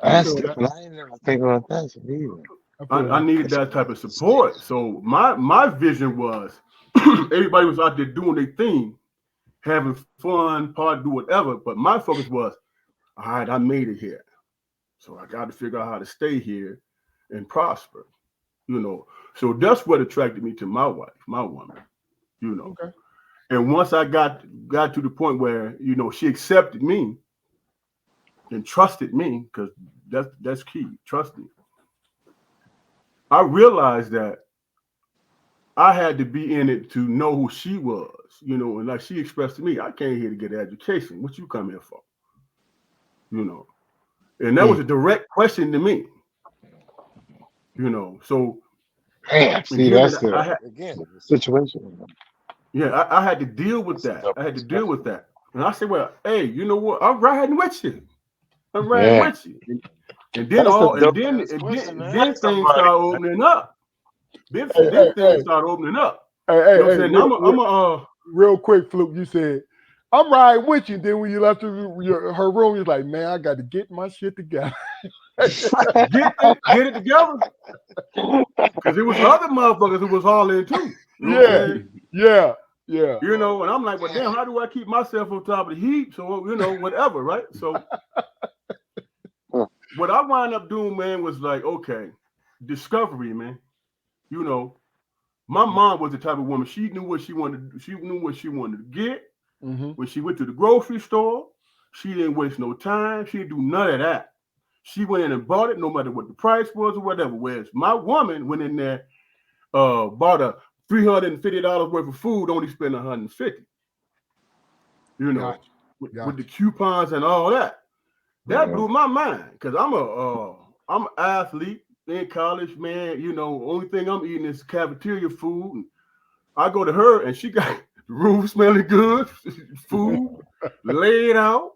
I That's feel that. different. I ain't never think about that shit either. I feel I that. needed that type of support. So my vision was everybody was out there doing their thing, having fun, party, do whatever. But my focus was, all right, I made it here. So I got to figure out how to stay here and prosper. You know. So that's what attracted me to my wife, my woman. You know. Okay. And once I got to the point where, she accepted me and trusted me, because that's key, trust me. I realized that I had to be in it to know who she was, and like she expressed to me, I came here to get an education. What you come here for? And that was a direct question to me, So Damn. See, again, that's the situation. I had to deal with That's a that. double I had to deal with perspective. that. And I said, well, hey, you know what? I'm riding with you. I'm riding Yeah. with you. And then That's a all and double then ass and question, then, man. then things Somebody. start opening up. Then, Hey, then hey, things hey, start opening up. hey, You hey, know what I'm hey, saying? Now real quick, Fluke, you said, I'm riding with you. Then when you left her room, you're like, man, I got to get my shit together. Get it together. Because there was other motherfuckers who was hollering too. You know what I'm saying? Yeah. You know, and I'm like, well, damn, how do I keep myself on top of the heap? So, you know, whatever, right? So what I wound up doing, man, was like, okay, discovery, man. You know, my mom was the type of woman, she knew what she wanted. She knew what she wanted to get. Mm-hmm. When she went to the grocery store, she didn't waste no time. She didn't do none of that. She went in and bought it, no matter what the price was or whatever. Whereas my woman went in there, bought a $350 worth of food, only spent $150. You know, with the coupons and all that. That blew my mind because I'm an athlete in college, man. You know, only thing I'm eating is cafeteria food. And I go to her and she got the room smelling good, food laid out.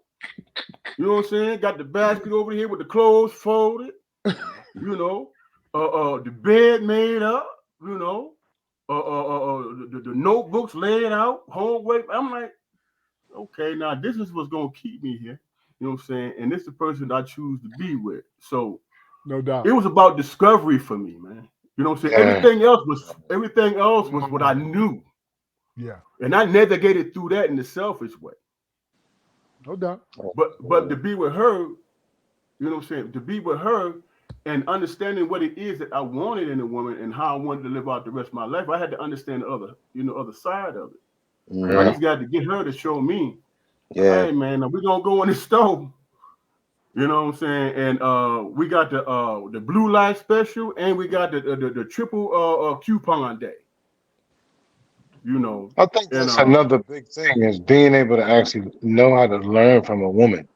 You know what I'm saying? Got the basket over here with the clothes folded. You know, the bed made up. You know, the notebooks laid out, homework. I'm like, okay, now this is what's gonna keep me here. You know what I'm saying? And this is the person I choose to be with. So no doubt. It was about discovery for me, man. You know what I'm saying? Everything else was what I knew. Yeah. And I navigated through that in the selfish way. No doubt. But to be with her, you know what I'm saying? To be with her and understanding what it is that I wanted in a woman and how I wanted to live out the rest of my life, I had to understand the other side of it. Mm-hmm. I just got to get her to show me, hey man, we're gonna go in the store. You know what I'm saying? And we got the blue light special and we got the triple coupon day. You know, I think that's another big thing is being able to actually know how to learn from a woman.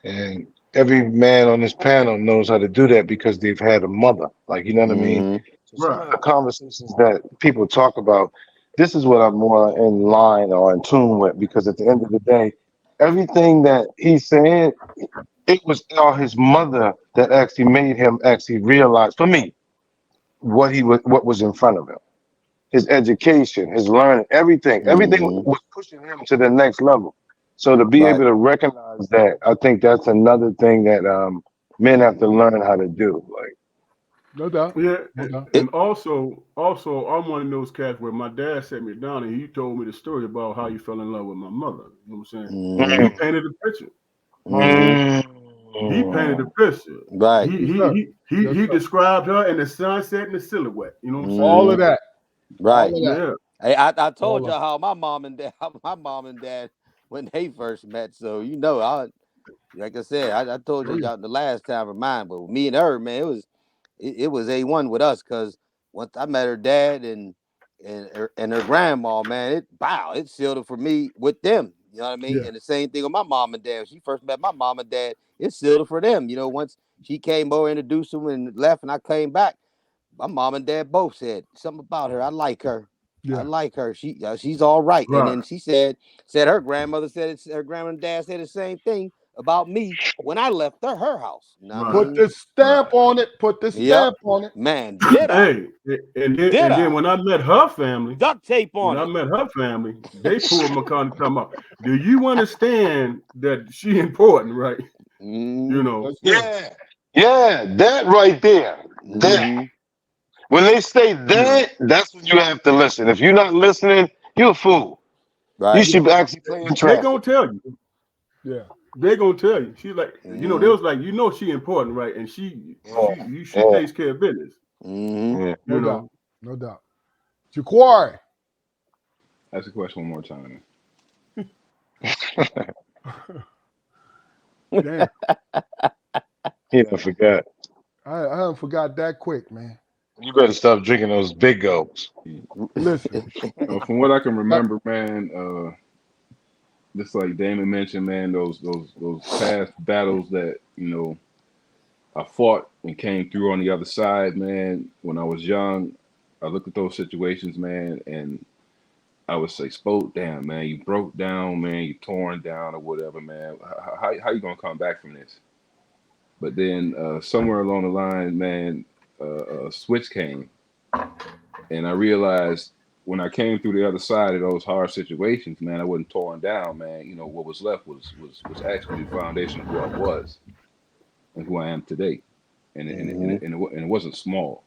And every man on this panel knows how to do that because they've had a mother. Like, you know what I mean? So some of the conversations that people talk about, this is what I'm more in line or in tune with, because at the end of the day, everything that he's saying, it was his mother that actually made him actually realize, for me, what was in front of him. His education, his learning, everything was pushing him to the next level. So to be able to recognize that, I think that's another thing that men have to learn how to do. Like, no doubt. Yeah, and also, I'm one of those cats where my dad sat me down and he told me the story about how he fell in love with my mother. You know what I'm saying? He painted a picture. He painted a picture. Right. He described her in the sunset and the silhouette. You know what I'm saying? All of that. Right. All of that. Yeah. Hey, I told you how my mom and dad when they first met. So like I said, I told you the last time of mine, but me and her, man, it was A1 with us because once I met her dad and her grandma, man, it sealed it for me with them. You know what I mean? Yeah. And the same thing with my mom and dad. When she first met my mom and dad, it sealed it for them. You know, once she came over, introduced them, and left, and I came back, my mom and dad both said something about her. I like her. Yeah. I like her. She's all right. And then she said her grandmother her grandma and dad said the same thing about me when I left her house. You know what I mean? Put the stamp on it. Put the stamp on it. Man, did I? Hey, and then when I met her family, duct tape on when I met her family, they pulled my car and talking about, do you understand that she important, right? You know. Yeah, that right there. That. When they say that, that's when you have to listen. If you're not listening, you're a fool. Right. You should be actually playing traffic. They're gonna tell you. Yeah. They're gonna tell you. She's like, you know, they was like, you know, she important, right? And she takes care of business. No doubt. No doubt. Jaquari. Ask the question one more time. Damn. I forgot. I haven't forgot that quick, man. You better stop drinking those big gulps. Listen. From what I can remember, man, just like Damon mentioned, man, those past battles that, you know, I fought and came through on the other side, man. When I was young, I looked at those situations, man, and I would say, "Spoke down, man. You broke down, man. You torn down, or whatever, man. How you gonna come back from this?" But then somewhere along the line, man, a switch came, and I realized when I came through the other side of those hard situations, man, I wasn't torn down, man. You know, what was left was actually the foundation of who I was and who I am today. and it wasn't small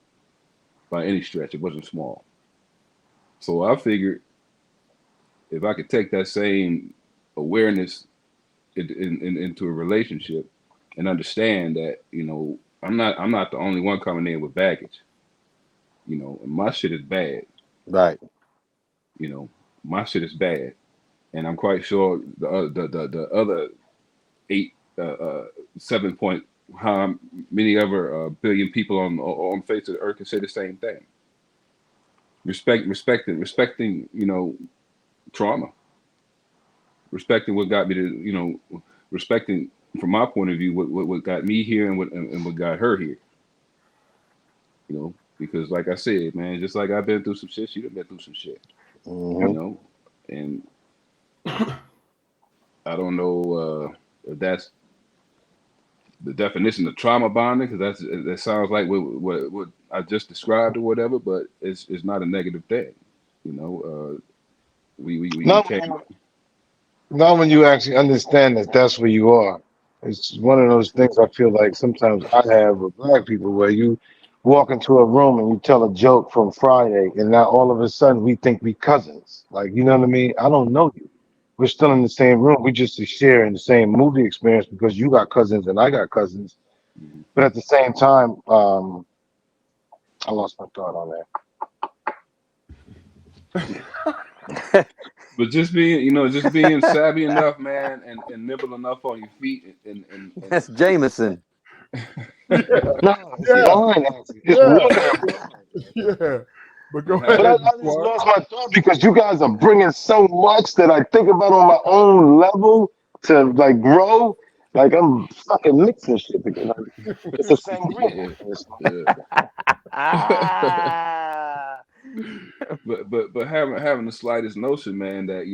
by any stretch. It wasn't small. So I figured if I could take that same awareness into a relationship and understand that, I'm not the only one coming in with baggage. And my shit is bad. Right. My shit is bad, and I'm quite sure the other 7 point how many other billion people on face of the earth can say the same thing. Respecting, trauma, respecting what got me to, respecting from my point of view what got me here and what got her here. Because like I said, man, just like I've been through some shit, she done been through some shit. And I don't know if that's the definition of trauma bonding, because that sounds like what I just described or whatever, but it's not a negative thing. Not when you actually understand that that's where you are. It's one of those things I feel like sometimes I have with black people where you walk into a room and you tell a joke from Friday, and now all of a sudden we think we cousins. Like, you know what I mean? I don't know you. We're still in the same room. We just sharing the same movie experience because you got cousins and I got cousins. But at the same time, I lost my thought on that. But just being savvy enough, man, and nimble enough on your feet, and That's Jameson. No, it's wine, actually. It's water. Yeah. But go But ahead. I just lost my thought because you guys are bringing so much that I think about on my own level to like grow. Like I'm fucking mixing shit because it's the same thing. But having the slightest notion, man, that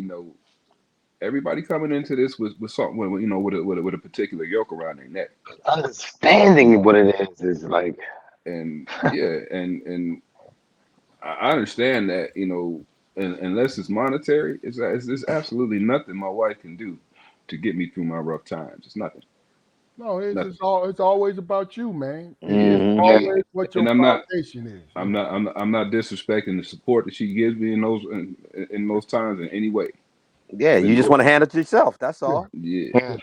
everybody coming into this with something with a particular yoke around their neck. Understanding what it is like, and yeah, and I understand that unless it's monetary, it's absolutely nothing my wife can do to get me through my rough times. It's nothing. No, it's always about you, man. Mm-hmm. It's always what your And foundation is. I'm not disrespecting the support that she gives me in those times in any way. Yeah, you just want to handle it yourself. That's all. Yeah.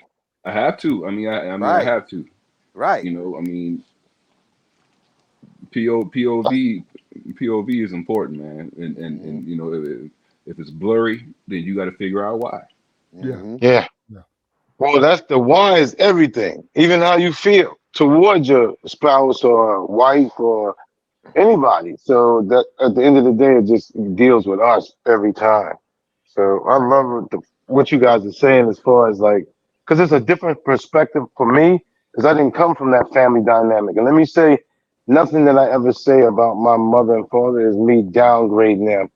I have to. I mean, I have to. Right. I mean, POV is important, man. And if it's blurry, then you got to figure out why. Yeah. Well, that's the why is everything. Even how you feel towards your spouse or wife or anybody. So that at the end of the day, it just deals with us every time. So I love what you guys are saying as far as like, because it's a different perspective for me, because I didn't come from that family dynamic. And let me say, nothing that I ever say about my mother and father is me downgrading them.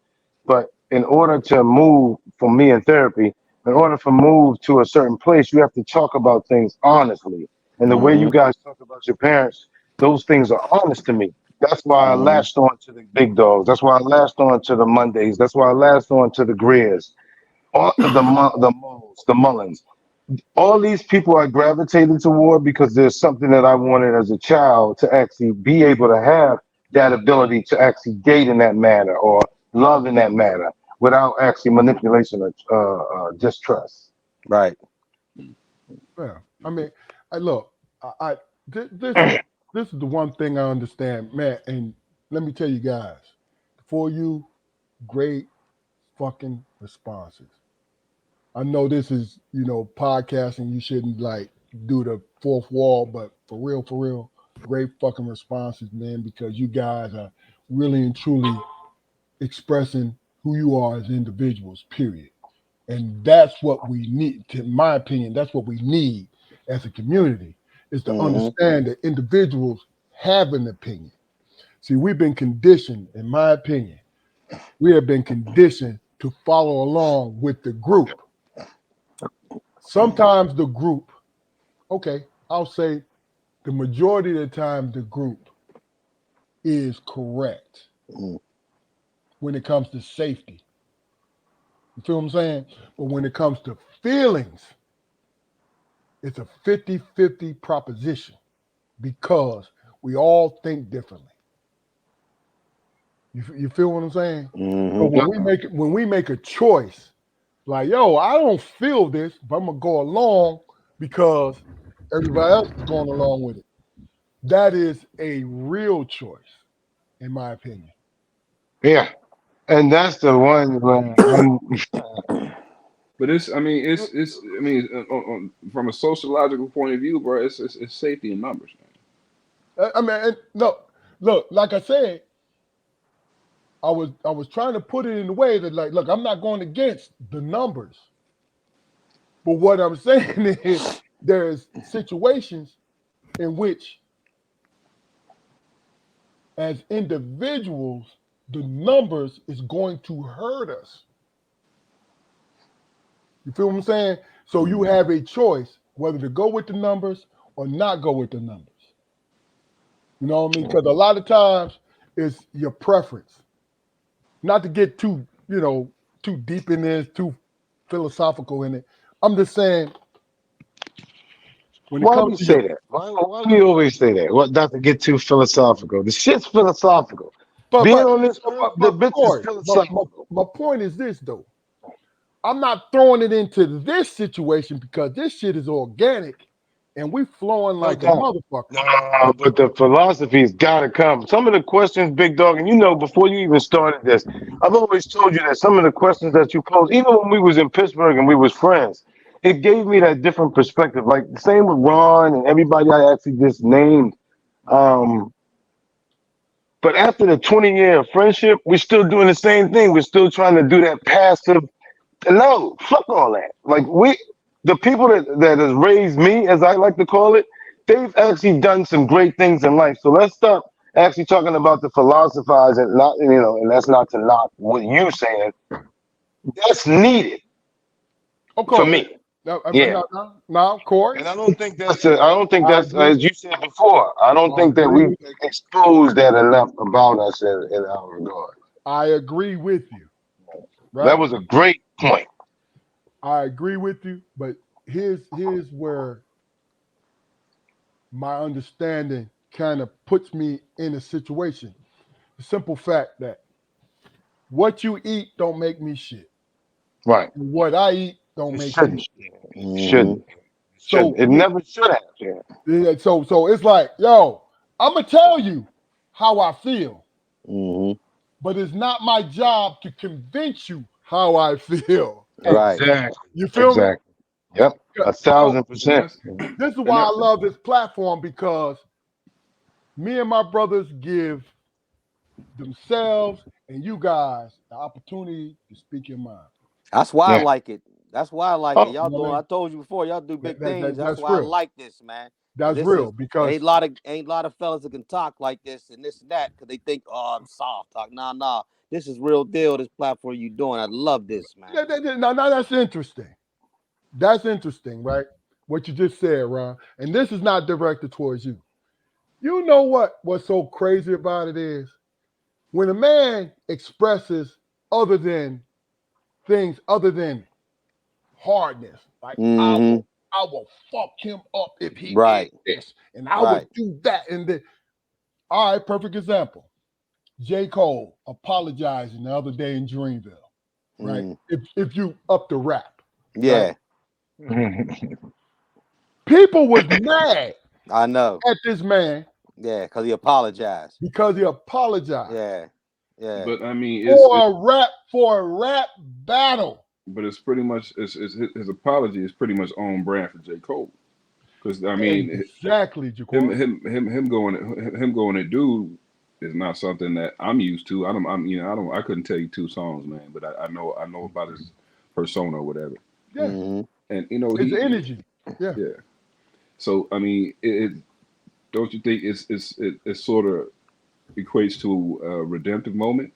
But in order to move for me in therapy, in order to move to a certain place, you have to talk about things honestly. And the way you guys talk about your parents, those things are honest to me. That's why I latched on to the big dogs. That's why I latched on to the Mondays. That's why I latched on to the Greers, all the Moles, the Mullins. All these people I gravitated toward because there's something that I wanted as a child to actually be able to have that ability to actually date in that manner or love in that manner without actually manipulation or distrust. Right. Yeah. I mean, this is the one thing I understand, man. And let me tell you guys, for you, great fucking responses. I know this is, podcasting. You shouldn't like do the fourth wall, but for real, great fucking responses, man, because you guys are really and truly expressing who you are as individuals, period. And that's what we need, in my opinion, that's what we need as a community, is to understand that individuals have an opinion. See, we've been conditioned, in my opinion, we have been conditioned to follow along with the group. Sometimes the group, I'll say the majority of the time the group is correct when it comes to safety. You feel what I'm saying? But when it comes to feelings, it's a 50-50 proposition because we all think differently. You feel what I'm saying? Mm-hmm. So when we make a choice, like, yo, I don't feel this, but I'm gonna go along because everybody else is going along with it. That is a real choice, in my opinion. Yeah, and that's the one when But it's, I mean, from a sociological point of view, bro, it's safety in numbers, man. I mean, no, look, like I said, I was trying to put it in a way that, like, look, I'm not going against the numbers, but what I'm saying is there's situations in which, as individuals, the numbers is going to hurt us. You feel what I'm saying? So you have a choice whether to go with the numbers or not go with the numbers. You know what I mean? Because a lot of times it's your preference. Not to get too, too deep in this, too philosophical in it. I'm just saying when it why do comes you to your say that? Why do you always say that? What, not to get too philosophical? The shit's philosophical. but Being but on this earth, the but bitch is Corey, philosophical. my point is this though. I'm not throwing it into this situation because this shit is organic and we flowing No like a doubt. motherfucker. No, but the philosophy's got to come. Some of the questions, Big Dog, and you know, before you even started this, I've always told you that some of the questions that you posed, even when we was in Pittsburgh and we was friends, it gave me that different perspective. Like the same with Ron and everybody I actually just named. Um, but after the 20-year friendship, we're still doing the same thing. We're still trying to do that passive. No, fuck all that. Like the people that has raised me, as I like to call it, they've actually done some great things in life. So let's stop actually talking about the philosophizing, and not, and that's not to knock what you saying. That's needed Of for course. me. No, Yeah. no, Corey. And I don't think I don't think I that's, agree. as you said before, I don't I think that agree we with expose that enough about us in our regard. I agree with you. That Right? was a great point. I agree with you, but here's where my understanding kind of puts me in a situation. The simple fact that what you eat don't make me shit. Right. What I eat don't It make me shouldn't. shit. It Mm-hmm. shouldn't. So It never should have. Yeah. so it's like, yo, I'm gonna tell you how I feel, Mm-hmm. but it's not my job to convince you how I feel. Right. Exactly. You feel me? Exactly. Yep. So 1,000%. this is And why I love this platform because me and my brothers give themselves and you guys the opportunity to speak your mind. That's why I Yeah. like it. That's why I like it. Oh, Y'all You know what I doing. I mean? told you before. Y'all do big things. That's That's why I real. like this, man. Cause That's this real is because ain't a lot of fellas that can talk like this and this and that because they think, oh, I'm soft talk. Nah. This is real deal. This platform you doing. I love this, man. now that's interesting. That's interesting, right? What you just said, Ron. And this is not directed towards you. You know what's so crazy about it is when a man expresses other than things other than hardness, like Mm-hmm. I will fuck him up if he did Right. this, and I would Right. do that. And then, all right, perfect example. J. Cole apologizing the other day in Dreamville, right? Mm. If you up the rap, right? Yeah. People was mad I know. at this man Yeah. Because he apologized. because he apologized Yeah. Yeah. but I mean, for a rap battle. but it's pretty much his apology is pretty much on brand for J. Cole. Because I mean, Exactly, Jaquan. him going to dude is not something that I'm used to. I couldn't tell you two songs, man, but I know about his persona or whatever. Yeah, Mm-hmm. And it's the energy. Yeah, yeah. So I mean, don't you think it sort of equates to a redemptive moment?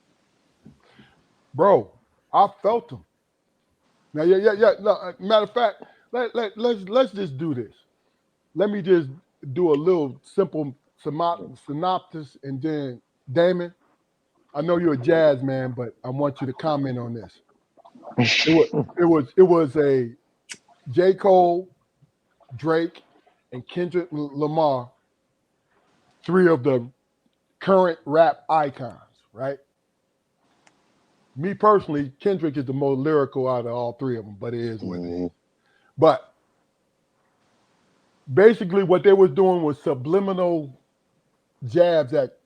bro, I felt him. Now, yeah. No, matter of fact, let's just do this. Let me just do a little simple synopsis, and then Damon, I know you're a jazz man, but I want you to comment on this. It was a J. Cole, Drake, and Kendrick Lamar three of the current rap icons, right? Me personally, Kendrick is the most lyrical out of all three of them, but it is what it is. But basically, what they was doing was subliminal jabs at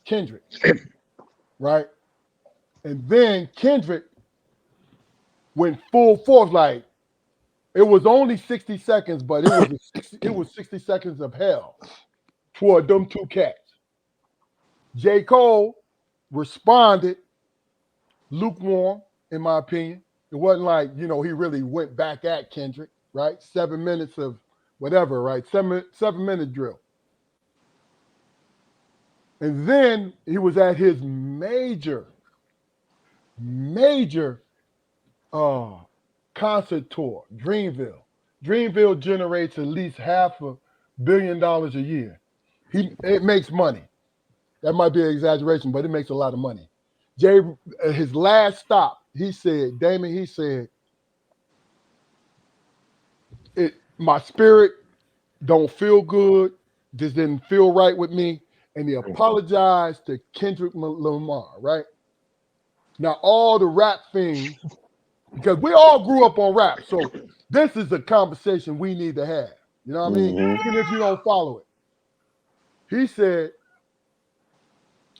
Kendrick, right? And then Kendrick went full force, like it was only 60 seconds, but it was 60 seconds of hell toward them two cats. J. Cole responded lukewarm, in my opinion. It wasn't like, he really went back at Kendrick, right? 7 minutes of whatever, right? 7-minute drill. And then he was at his major concert tour, Dreamville. Dreamville generates at least $500 million a year. It makes money. That might be an exaggeration, but it makes a lot of money. His last stop, he said, my spirit don't feel good. This didn't feel right with me. And he apologized to Kendrick Lamar, right? Now, all the rap things, because we all grew up on rap, so this is a conversation we need to have. You know what I mean? Even if you don't follow it. He said,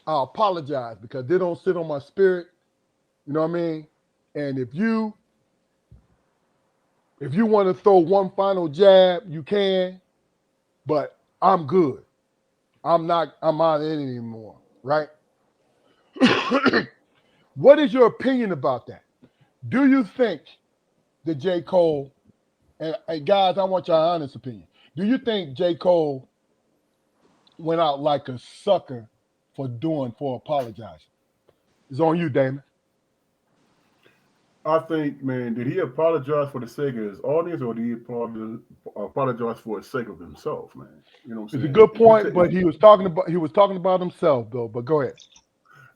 I apologize because they don't sit on my spirit. You know what I mean? And if you want to throw one final jab, you can, but I'm good. I'm not in it anymore, right? What is your opinion about that? Do you think that J. Cole, and guys, I want your honest opinion. Do you think J. Cole went out like a sucker for apologizing? It's on you, Damon. I think, man, did he apologize for the sake of his audience, or did he apologize for the sake of himself, man? You know what I'm saying? It's a good point, but he was talking about himself, though. But go ahead.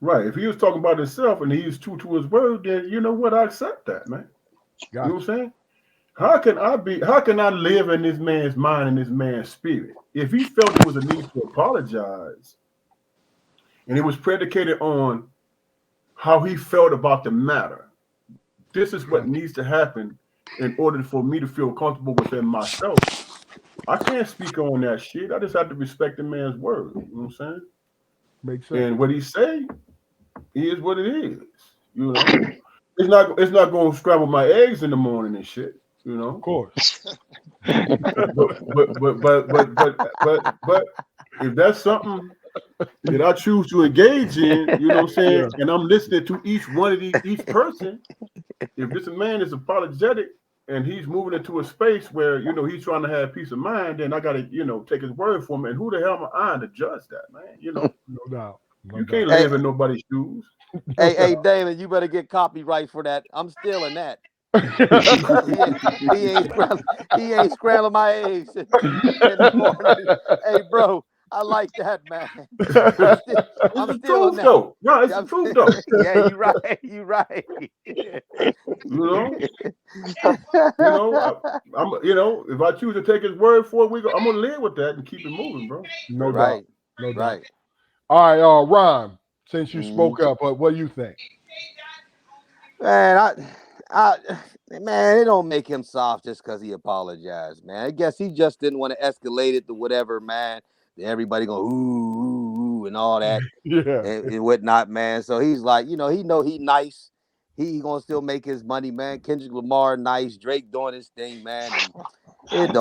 Right. If he was talking about himself and he's true to his word, then you know what? I accept that, man. Gotcha. You know what I'm saying? How can I live in this man's mind and this man's spirit? If he felt there was a need to apologize, and it was predicated on how he felt about the matter, this is what needs to happen in order for me to feel comfortable within myself. I can't speak on that shit. I just have to respect the man's word. You know what I'm saying? Makes sense. And what he say is what it is. You know, it's not going to scramble my eggs in the morning and shit. You know, of course. but if that's something that I choose to engage in, you know what I'm saying, yeah. And I'm listening to each person. If this man is apologetic and he's moving into a space where he's trying to have peace of mind, then I got to take his word for him. And who the hell am I to judge that, man? No doubt. You can't live in nobody's shoes. Hey, Damon, you better get copyright for that. I'm stealing that. he ain't scrambling my eggs in the morning. Hey, bro, I like that, man. I'm stealing that. No, it's the truth, though. Yeah, you right. If I choose to take his word for it, I'm gonna live with that and keep it moving, bro. No doubt. All right, Ron, since you spoke up, what do you think? Man, man, it don't make him soft just because he apologized, man. I guess he just didn't want to escalate it to whatever, man. Everybody go ooh and all that, and whatnot, man. So he's like, he know he nice. He gonna still make his money, man. Kendrick Lamar nice, Drake doing his thing, man. And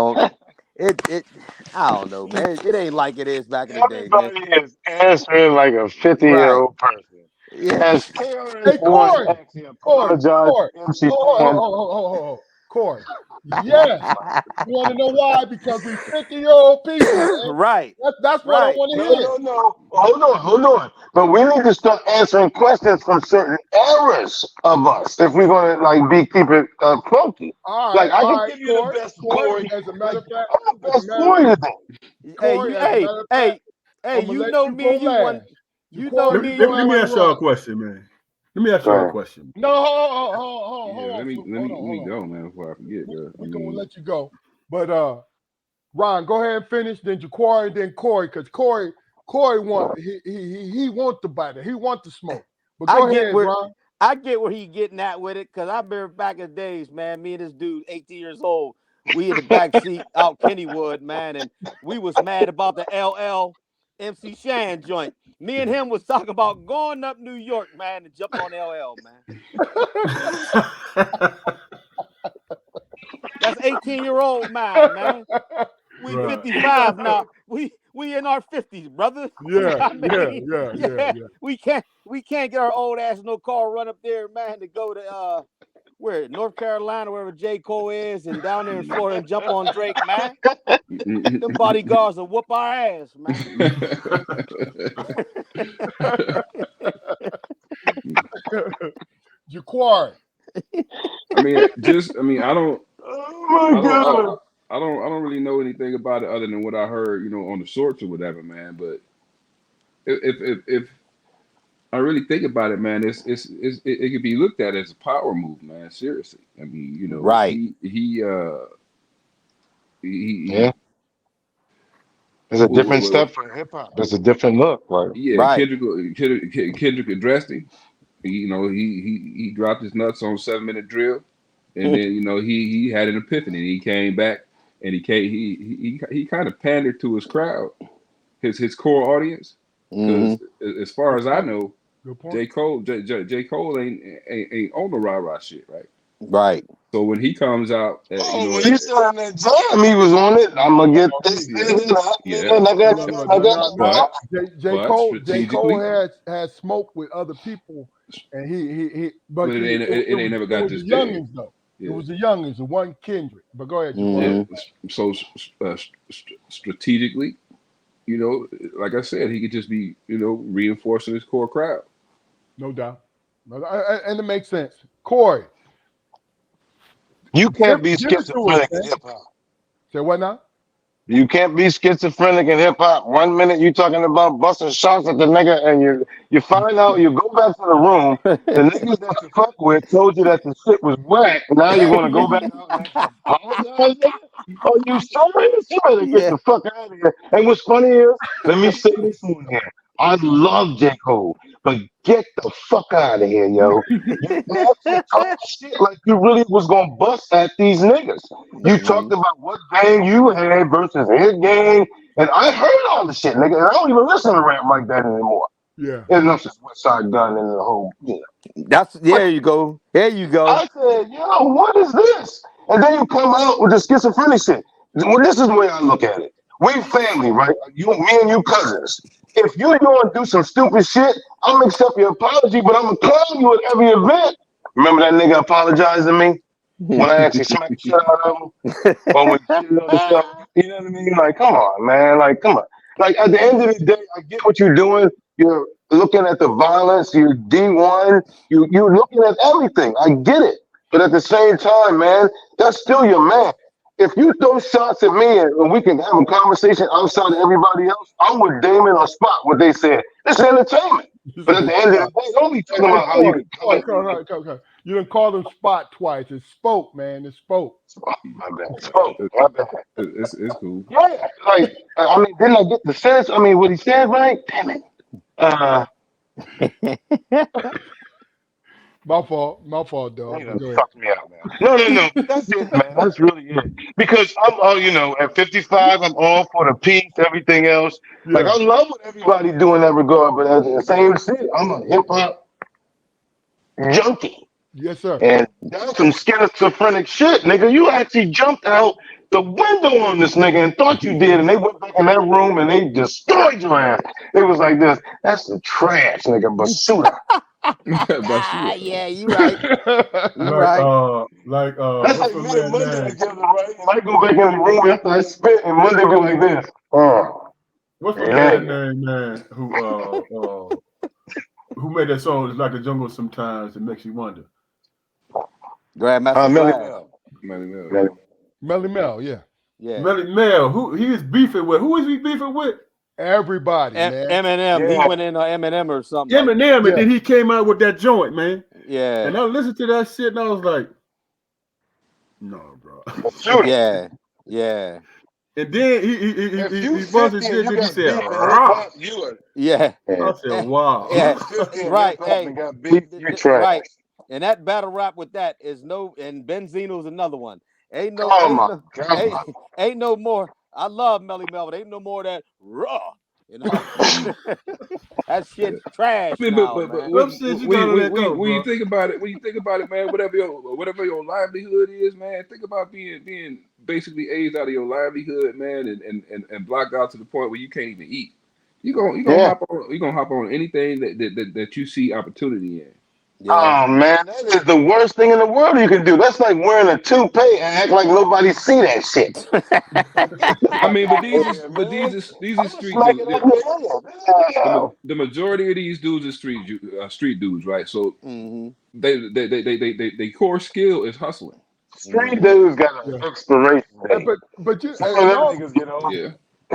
I don't know, man. It ain't like it is back in the day, man. Everybody is answering like a 50-year-old person. Yeah. As hey, Corey. Corey. Yes. You want to know why? Because we 50-year-old people. Man. Right. That's what I want to hear. No. Hold on. But we need to start answering questions from certain eras of us if we're going to keep it funky. All right. I can give you the best Corey. As a matter of fact, I'm the best Corey today. Hey, you know me. Let me ask y'all a question, man. Let me ask y'all a question. No, hold on. Let me go, man, before I forget. We're going to let you go. But, Ron, go ahead and finish. Then Ja'Quari, then Corey. Because Corey, Corey want he want the bite. He want the smoke. But go ahead, Ron. I get where he getting at with it, because I remember back in the days, man, me and this dude, 18 years old, we in the back seat out Kennywood, man, and we was mad about the LL MC Shan joint. Me and him was talking about going up New York, man, to jump on LL, man. That's 18-year-old man. We 55 now. We in our 50s, brother. Yeah, I mean, yeah. We can't get our old ass in no car, run up there, man, to go to where, North Carolina, wherever J. Cole is, and down there in Florida and jump on Drake, man. Them bodyguards will whoop our ass, man. Jaquari. I mean, I don't. Oh my God. I don't really know anything about it other than what I heard, on the shorts or whatever, man. But if I really think about it, man, it could be looked at as a power move, man. Seriously, I mean, right? Yeah. It's a different step for hip hop. It's a different look, like right. Kendrick addressed him. He dropped his nuts on 7-minute drill, and then he had an epiphany. And he came back, and he kind of pandered to his crowd, his core audience. Because as far as I know, J. Cole ain't on the rah-rah shit, right? Right. So when he comes out, when you said on that jam, he was on it. I'm gonna get this. J. Cole had smoked with other people, and but it ain't never got this youngins though. Yeah. It was the youngins, it wasn't Kendrick. But go ahead. So strategically, like I said, he could just be, reinforcing his core crowd. No doubt. And it makes sense. Corey. You can't be schizophrenic in hip hop. Say what now? You can't be schizophrenic in hip hop. 1 minute you talking about busting shots at the nigga, and you find out, you go back to the room, the niggas that you fuck with told you that the shit was whack. Now you're gonna go back out and apologize. Are you serious? You better get the fuck out of here. And what's funny is, let me say this in here. I love J. Cole, but get the fuck out of here, yo. You talk shit like you really was gonna bust at these niggas. You talked about what gang you had versus his gang, and I heard all the shit, nigga, and I don't even listen to rap like that anymore. Yeah. Enough just West Side Gun and the whole, There you go. There you go. I said, yo, what is this? And then you come out with the schizophrenic shit. Well, this is the way I look at it. We family, right? Me and you cousins. If you do some stupid shit, I'm gonna accept your apology, but I'm gonna clown you at every event. Remember that nigga apologized to me when I actually smacked the shit out of him? Or when stuff, you know what I mean? Like, come on, man. Like, come on. Like, at the end of the day, I get what you're doing. You're looking at the violence. You're D1. You're looking at everything. I get it. But at the same time, man, that's still your man. If you throw shots at me and we can have a conversation outside of everybody else, I'm with Damon on Spot, what they said. It's entertainment. But at the end of the day, don't be talking about how you can. You done called him Spot twice. It spoke, man. It spoke. My bad. Spoke. My bad. It's cool. Yeah. Like, I mean, didn't I get the sense? I mean, what he said, right? Damn it. My fault, dog. Fuck me out, man. No. That's it, man. That's really it. Because I'm, at 55, I'm all for the peace, everything else. Yeah. Like, I love what everybody do in that regard, but at the same shit, I'm a hip hop junkie. Yes, sir. And that's some schizophrenic shit, nigga. You actually jumped out the window on this nigga and thought you did, and they went back in that room and they destroyed your ass. It was like this. That's the trash, nigga. Basura. Yeah, you right. That's like me and Mundy together, right? I go back in the room after I spit, and Mundy be like this. What's the man name, man? Who made that song? It's like the jungle sometimes. It makes you wonder. Grandmaster Melly Mel, yeah. Melly Mel. Who he is beefing with? Who is he beefing with? Everybody, man. Eminem. Yeah. He went in on Eminem or something. Eminem, and then he came out with that joint, man. Yeah. And I listened to that shit, and I was like, no, bro. Yeah. And then If you he busted 50 and shit you and he got said, beef in hip "Rah." hop, you are. Yeah. I said, wow. Yeah. You 50 in Right. hip hop Hey, and got beef, you trash. right. And that battle rap with that is no, and Benzino's another one. Ain't no, Oh ain't my no, God. ain't no more. I love Melly Mel, but ain't no more of that raw. You know, that shit's trash I mean, now, but man. Some shit you gotta let go, when you bro. think about it, man, whatever your livelihood is, man, think about being basically aged out of your livelihood, man, and blocked out to the point where you can't even eat. You Yeah. gonna hop on anything that you see opportunity in. Yeah. Oh man, that is the worst thing in the world you can do. That's like wearing a toupee and act like nobody see that shit. I mean, but Yeah, man. these I'm are gonna street smack it dudes. out your head. Hell. The majority of these dudes are street dudes, right? So Mm-hmm. they core skill is hustling. Street Mm-hmm. dudes got an Yeah. expiration date. But you Some of and them all, niggas get old. Yeah.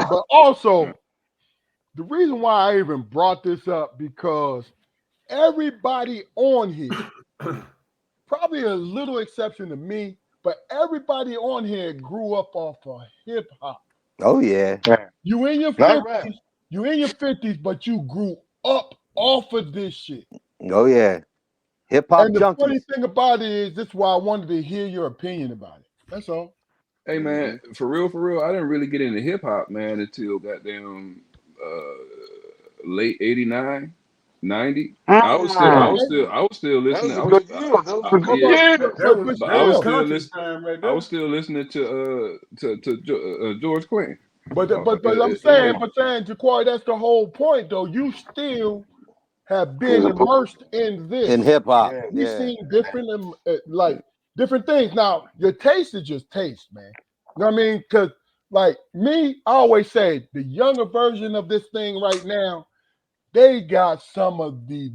but also the reason why I even brought this up because everybody on here, probably a little exception to me, but everybody on here grew up off of hip hop. Oh yeah. Yeah. You in your Not rap. 50s, you in your 50s, but you grew up off of this shit. Oh yeah. Hip hop And the funny junkies. thing about it is, this is why I wanted to hear your opinion about it. That's all. Hey Mm-hmm. man, for real, I didn't really get into hip hop, man, until goddamn late 89, 90. I was still I Okay. was still I was still That was listening. a good year. That was a good Yeah, year. but That I was was Still, still country listening. time right I was there. still listening to George Clinton. but I'm saying, Jaquari, that's the whole point, though. You still have He was been a poet. immersed in this. In hip hop. Yeah. We've Yeah. seen different, different things. Now, your taste is just taste, man. You know what I mean? Because, like me, I always say the younger version of this thing right now, they got some of the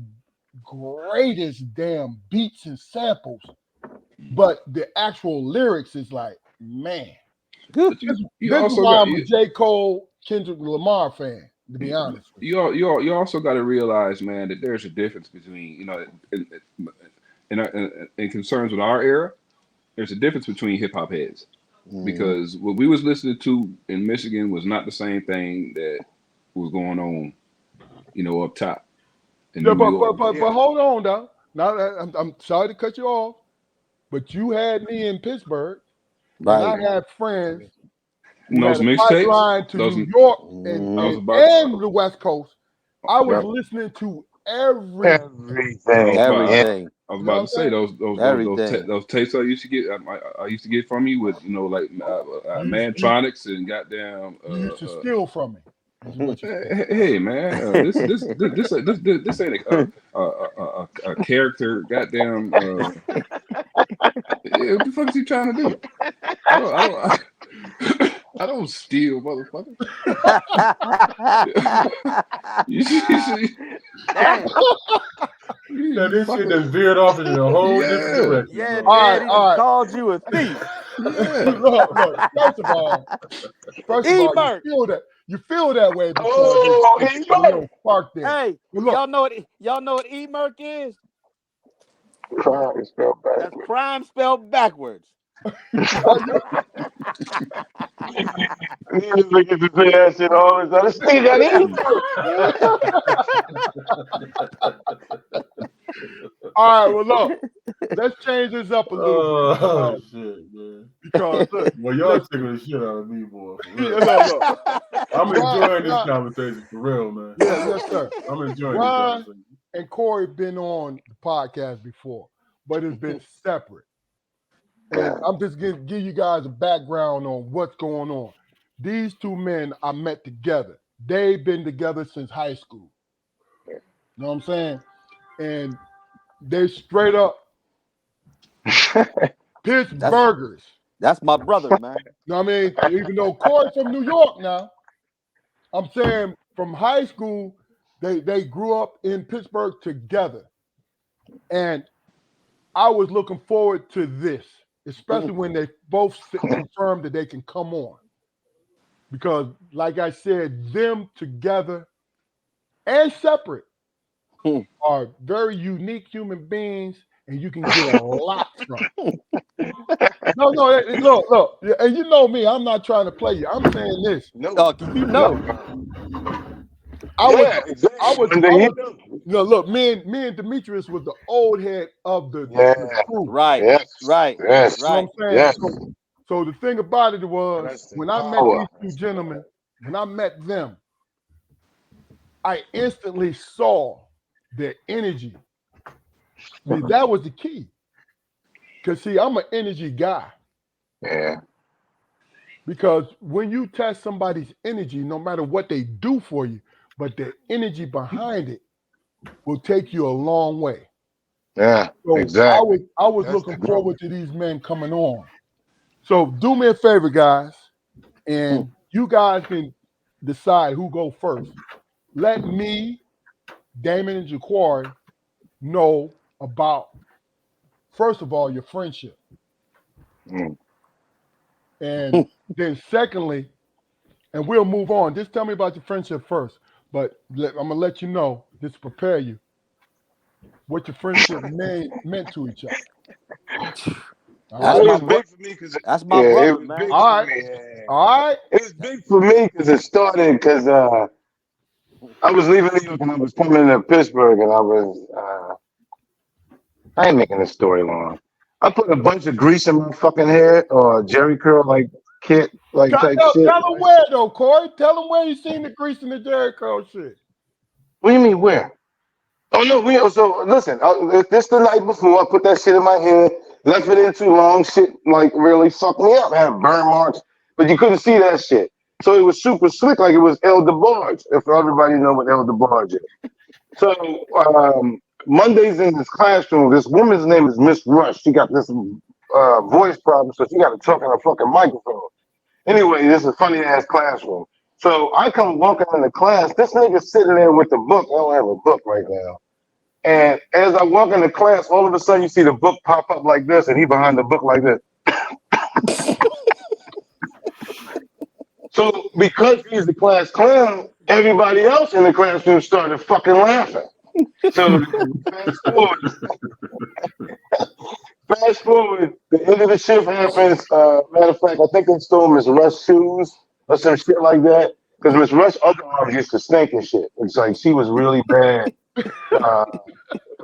greatest damn beats and samples, but the actual lyrics is like, man. But you This is also why got I'm a J. Cole, Kendrick Lamar fan, to be honest with you also got to realize, man, that there's a difference between in concerns with our era. There's a difference between hip hop heads Mm-hmm. because what we was listening to in Michigan was not the same thing that was going on, up top in you. Yeah, New York. but hold on, though. Now, I'm sorry to cut you off, but you had me in Pittsburgh, and I Right. had friends And who those had a mixtapes, pipeline to those New York and, Mm-hmm. I was and, about and the West Coast. I was Yep. listening to every, Everything. Yeah. Everything. I was you know about what I'm to say saying? Everything. those tapes I used to get. I used to get from you with like You, Mantronics and goddamn. you used to steal from me. This is what you said. Hey man, this ain't a character. Goddamn. Yeah, what the fuck is he trying to do? I don't steal, motherfucker. You see, Damn. Now this shit just veered off in a whole different yeah, direction, Yeah, bro. Daddy done All right. called you a thief. yeah. Look, first of all, E-Merc. you feel that way because Oh, it's here you a go. little spark there. Hey, But look, y'all know what E-Merc is? Crime spelled That's backwards. crime spelled backwards. These niggas to say that shit all the time. This nigga got all right, well, look, let's change this up a little bit. Oh shit, man. Because look, Well, y'all tickling the shit out of me, boy. For real. look. I'm enjoying this Ron- conversation for real, man. yes, sir. I'm enjoying this Ron conversation. and Corey been on the podcast before, but it's been separate. And I'm just going to give you guys a background on what's going on. These two men I met together. They've been together since high school. You know what I'm saying? And they straight up Pittsburghers. That's my brother, man. You know what I mean? Even though Corey's from New York now, I'm saying from high school, they grew up in Pittsburgh together. And I was looking forward to this, especially when they both confirmed that they can come on. Because, like I said, them together and separate are very unique human beings and you can get a lot from it. No, look, and you know me, I'm not trying to play you. I'm saying this. You know. I was, exactly. look, me and Demetrius was the old head of the crew. Right. Yes. Right. Yes. You know what I'm saying? Yes. So the thing about it was, when I met these two gentlemen, when I met them, I instantly saw their energy. See, that was the key. Because, see, I'm an energy guy. Yeah. Because when you test somebody's energy, no matter what they do for you, but the energy behind it will take you a long way. Yeah, So exactly. I was looking forward to these men coming on. So do me a favor, guys, and you guys can decide who go first. Let me, Damon, and Jaquari know about, first of all, your friendship. And then secondly, and we'll move on. Just tell me about your friendship first. But I'm going to let you know, just prepare you, what your friendship meant to each other. That's my brother, man. All right. All right. It was big for me because it started because I was leaving New York and I was coming to Pittsburgh and I ain't making this story long. I put a bunch of grease in my fucking hair or Jerry curl like kit like type shit. Tell them where though, Corey. Tell them where you seen the grease in the Jerry curl shit. What do you mean where? Oh no, so listen. This the night before I put that shit in my hair. Left it in too long. Shit like really fucked me up. I had burn marks, but you couldn't see that shit. So it was super slick, like it was El DeBarge. If everybody know what El DeBarge is. So Mondays in this classroom, this woman's name is Miss Rush. She got this voice problem, so she got to talk in a fucking microphone. Anyway, this is a funny ass classroom. So I come walking into class. This nigga's sitting there with the book. I don't have a book right now. And as I walk into class, all of a sudden you see the book pop up like this, and he behind the book like this. So because he's the class clown, everybody else in the classroom started fucking laughing. So fast forward, the end of the shift happens. Matter of fact, I think they stole Miss Rush's shoes or some shit like that. Because Miss Rush's other arms used to stink and shit. It's like she was really bad.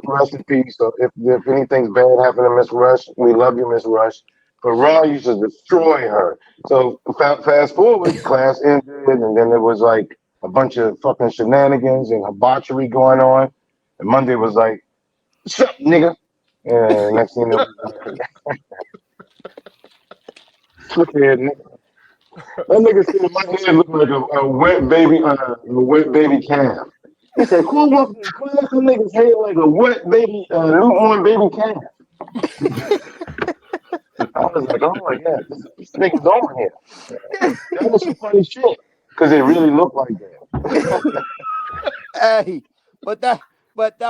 Rest in peace. So if anything's bad happened to Miss Rush, we love you, Miss Rush. But Ron used to destroy her. So fast forward, class ended, and then there was like a bunch of fucking shenanigans and debauchery going on. And Monday was like, "What's up, nigga?" And next thing you know, look here, nigga. That nigga said my head looked like a wet baby calf. He said, "Who walks in class? Some niggas head like a wet baby, newborn baby calf." I was like, "Oh my god, this nigga's on here." That was some funny shit because it really looked like that. Hey, but that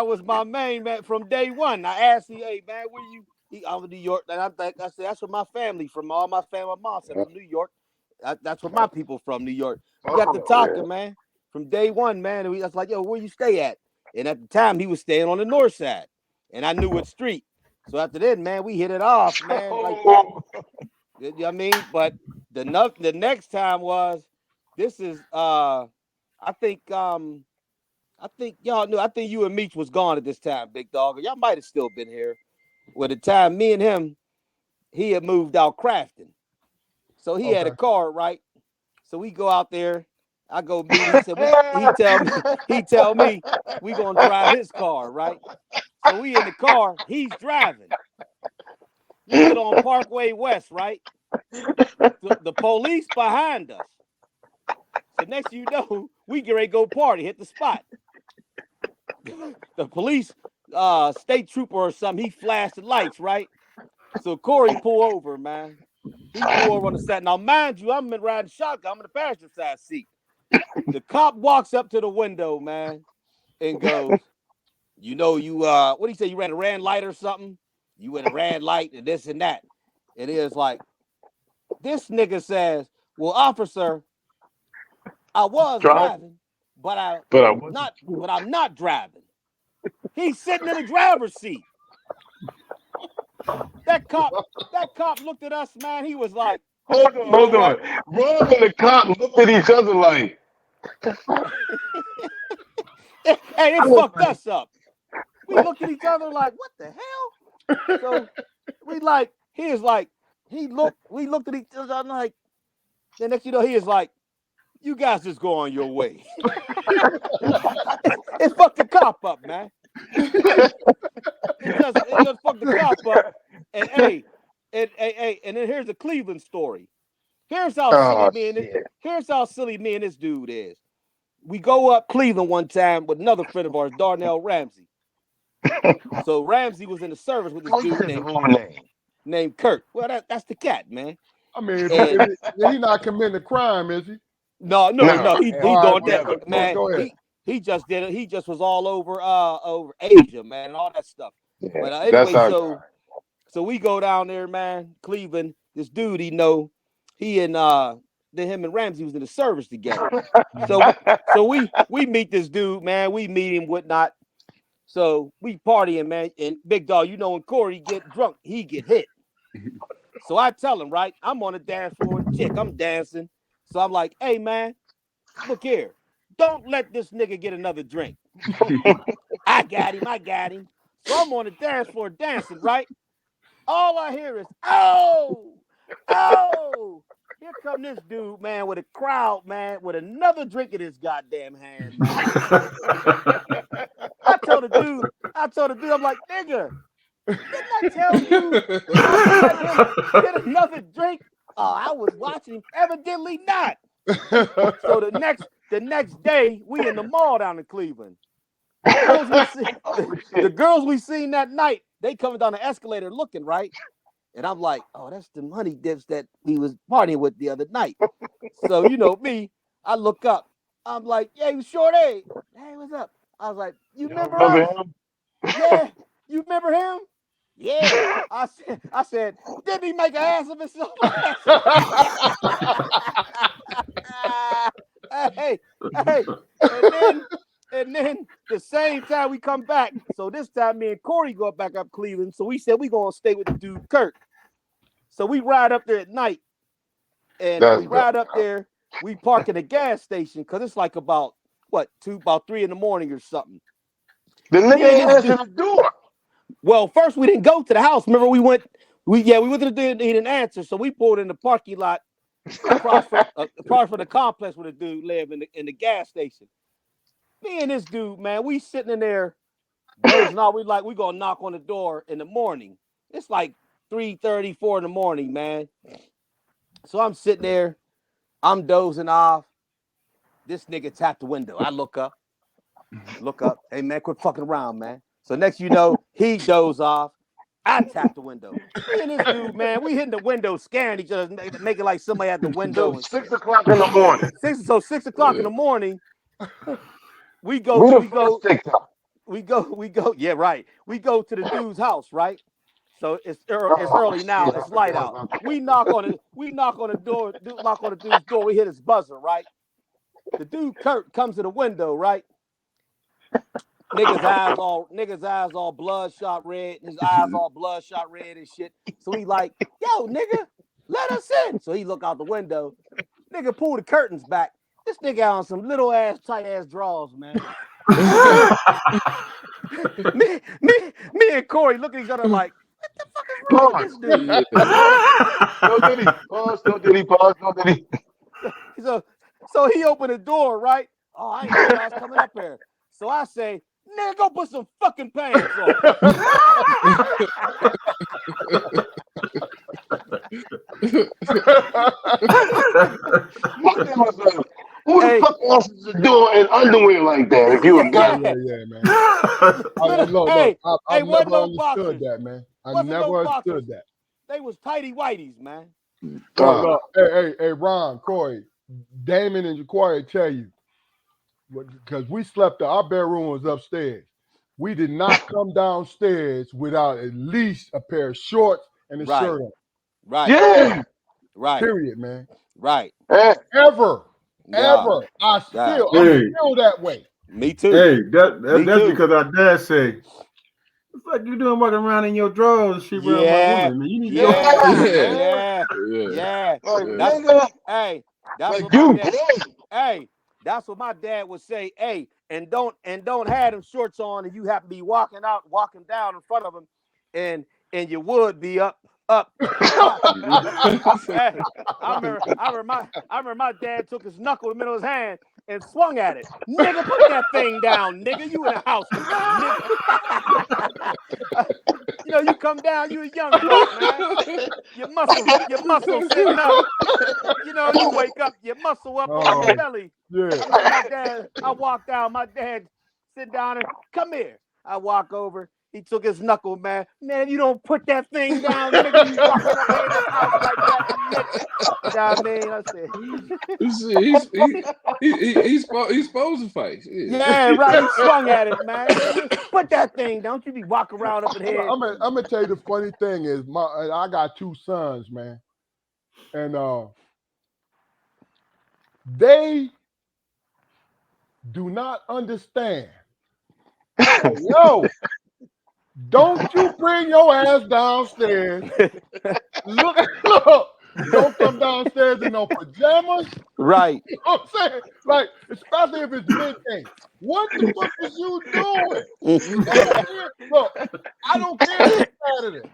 was my main man from day one. I asked him, "Hey man, where you?" I'm in New York, and I said, "That's where my family from. All my family, my mom said from New York. That's where my people from, New York." We got to talking, man, from day one, man. And I was like, "Yo, where you stay at?" And at the time, he was staying on the north side, and I knew what street. So after that, man, we hit it off, man, like that. You know what I mean? But the next time was, this is I think y'all knew. I think you and Meech was gone at this time, big dog. Y'all might have still been here. Well, the time me and him, he had moved out crafting. So he had a car, right? So we go out there. I go meet him. He said, he tell me we gonna drive his car, right? So we in the car, he's driving. We get on Parkway West, right? The police behind us. So next you know, we get ready to go party, hit the spot. The police state trooper or something, he flashed the lights, right? So Corey pull over, man. He pull over on the side. Now, mind you, I'm riding shotgun. I'm in the passenger side seat. The cop walks up to the window, man, and goes, "You know, what do you say? You ran a red light or something? You went a red light and this and that." It is like, this nigga says, "Well, officer, I was driving, but I'm not driving." He's sitting in the driver's seat. That cop looked at us, man. He was like, Hold on. Ron and the cop looked at each other like, hey, it fucked us up. We looked at each other like, what the hell? So we like, we looked at each other like, the next you know, he is like, you guys just go on your way. It fucked the cop up, man. It just fucked the cop up. And hey, and then here's the Cleveland story. Here's how silly me and this dude is. We go up Cleveland one time with another friend of ours, Darnell Ramsey. So Ramsey was in the service with this dude named Kurt. Well, that's the cat, man. I mean, he's not committing a crime, is he? No. He doing that, man. Go ahead. He just did it. He just was all over Asia, man, and all that stuff. Yeah, but anyway, so we go down there, man, Cleveland. This dude, he and him and Ramsey was in the service together. So we meet this dude, man. We meet him, whatnot. So we partying, man. And Big Dog, you know, when Corey get drunk, he get hit. So I tell him, right, I'm on the dance floor, chick, I'm dancing. So I'm like, hey, man, look here. Don't let this nigga get another drink. I got him. So I'm on the dance floor dancing, right? All I hear is, oh. Here come this dude, man, with a crowd, man, with another drink in his goddamn hand, man. I told the dude, I'm like, nigga, didn't I tell you let him get another drink? Oh, I was watching him. Evidently not. So the next day, we in the mall down in Cleveland. The girls we seen that night, they coming down the escalator looking, right? And I'm like, oh, that's the money dips that he was partying with the other night. So, you know me, I look up. I'm like, yeah, you Short A. Hey, what's up? I was like, you remember him? Yeah, you remember him? Yeah. I said, didn't he make an ass of himself? Hey. And then the same time we come back. So this time me and Corey go back up Cleveland. So we said we gonna stay with the dude Kurt. So we ride up there at night. And up there, we park in a gas station because it's like about 3 in the morning or something. The nigga answered the door. Well, first we didn't go to the house. Remember we went to the dude, he didn't answer. So we pulled in the parking lot across from the complex where the dude lived in the gas station. Me and this dude, man, we sitting in there. We gonna knock on the door in the morning. It's like 3:30, 4 in the morning, man. So I'm sitting there, I'm dozing off. This nigga tapped the window. I look up. Hey man, quit fucking around, man. So next you know, he dozed off. I tapped the window. Me and this dude, man, we hitting the window, scaring each other, making like somebody at the window. 6 o'clock in the morning. 6 o'clock in the morning. We go. Yeah, right. We go to the dude's house, right? So it's early now. It's light out. We knock on the door. Knock on the dude's door. We hit his buzzer, right? The dude Kurt comes to the window, right? Nigga's eyes all bloodshot red. His eyes all bloodshot red and shit. So he like, yo, nigga, let us in. So he look out the window. Nigga pull the curtains back. This nigga on some little ass tight ass drawers, man. me and Corey look at each other like, what the fuck is wrong with this dude? No diddy. So he opened the door, right? Oh, I ain't know I was coming up here. So I say, nigga, go put some fucking pants on. Who the fuck answers the door in underwear like that? If you a guy, yeah, man. I never understood that, man. I never understood that. They was tighty whities, man. Look, hey, Ron, Corey, Damon, and Jaquari tell you, because we slept. Our bedroom was upstairs. We did not come downstairs without at least a pair of shorts and a shirt on. Right. Yeah. Right. Period, man. Right. Ever. I'm still that way. Me too. Hey, that's because our dad say, It's like you doing walking around in your drawers and shit around my woman. Man. You need to Yeah. Like, Hey, that's like what my you, dad. boy. Hey, that's what my dad would say. Hey, and don't have them shorts on, and you have to be walking down in front of him, and your wood be up. Hey, I remember my dad took his knuckle in the middle of his hand and swung at it. Nigga, put that thing down, nigga. You in the house, nigga. You come down, you a young buck, man. Your muscle sitting up. You wake up, your muscle up on your belly. Yeah. My dad, I walk down, my dad sit down and come here. I walk over. He took his knuckle, man. Man, you don't put that thing down, nigga. You walking up here in the house like that, nigga. You know what I mean? I said, he's supposed to fight. Yeah, right. He swung at it, man. Put that thing. Don't you be walking around up in here. I'm gonna tell you the funny thing is I got 2 sons, man, and they do not understand. Yo, don't you bring your ass downstairs. Look, don't come downstairs in no pajamas. Right. You know what I'm saying? Like, especially if it's midday. What the fuck is you doing? Look, I don't care if it's Saturday.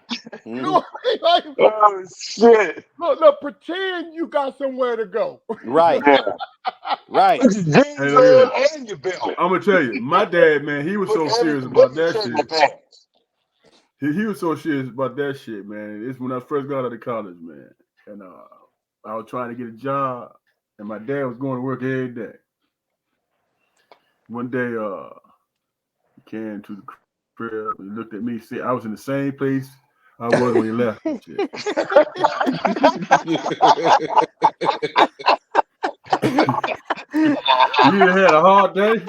You know what I mean? Like, Oh shit! look, pretend you got somewhere to go. Right. Yeah. Right. Put your jeans on and your belt. I'm gonna tell you, my dad, man, he was so serious about that shit. He was so serious about that shit, man. It's when I first got out of college, man, and I was trying to get a job, and my dad was going to work every day. One day, he came to the crib, he looked at me, said I was in the same place I was when he left. And shit. You done had a hard day.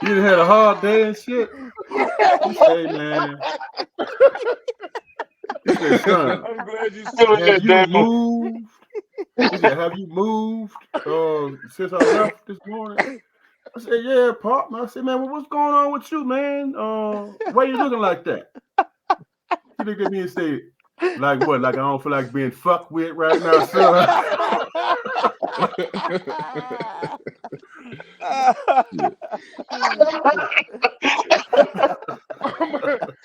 You done had a hard day and shit. He said, man. He said, son, I'm glad you still in have there, you moved? He said, have you moved since I left this morning? I said, yeah, Pop. I said, man, well, what's going on with you, man? Why you looking like that? He looked at me and said, like what? Like I don't feel like being fucked with right now, son.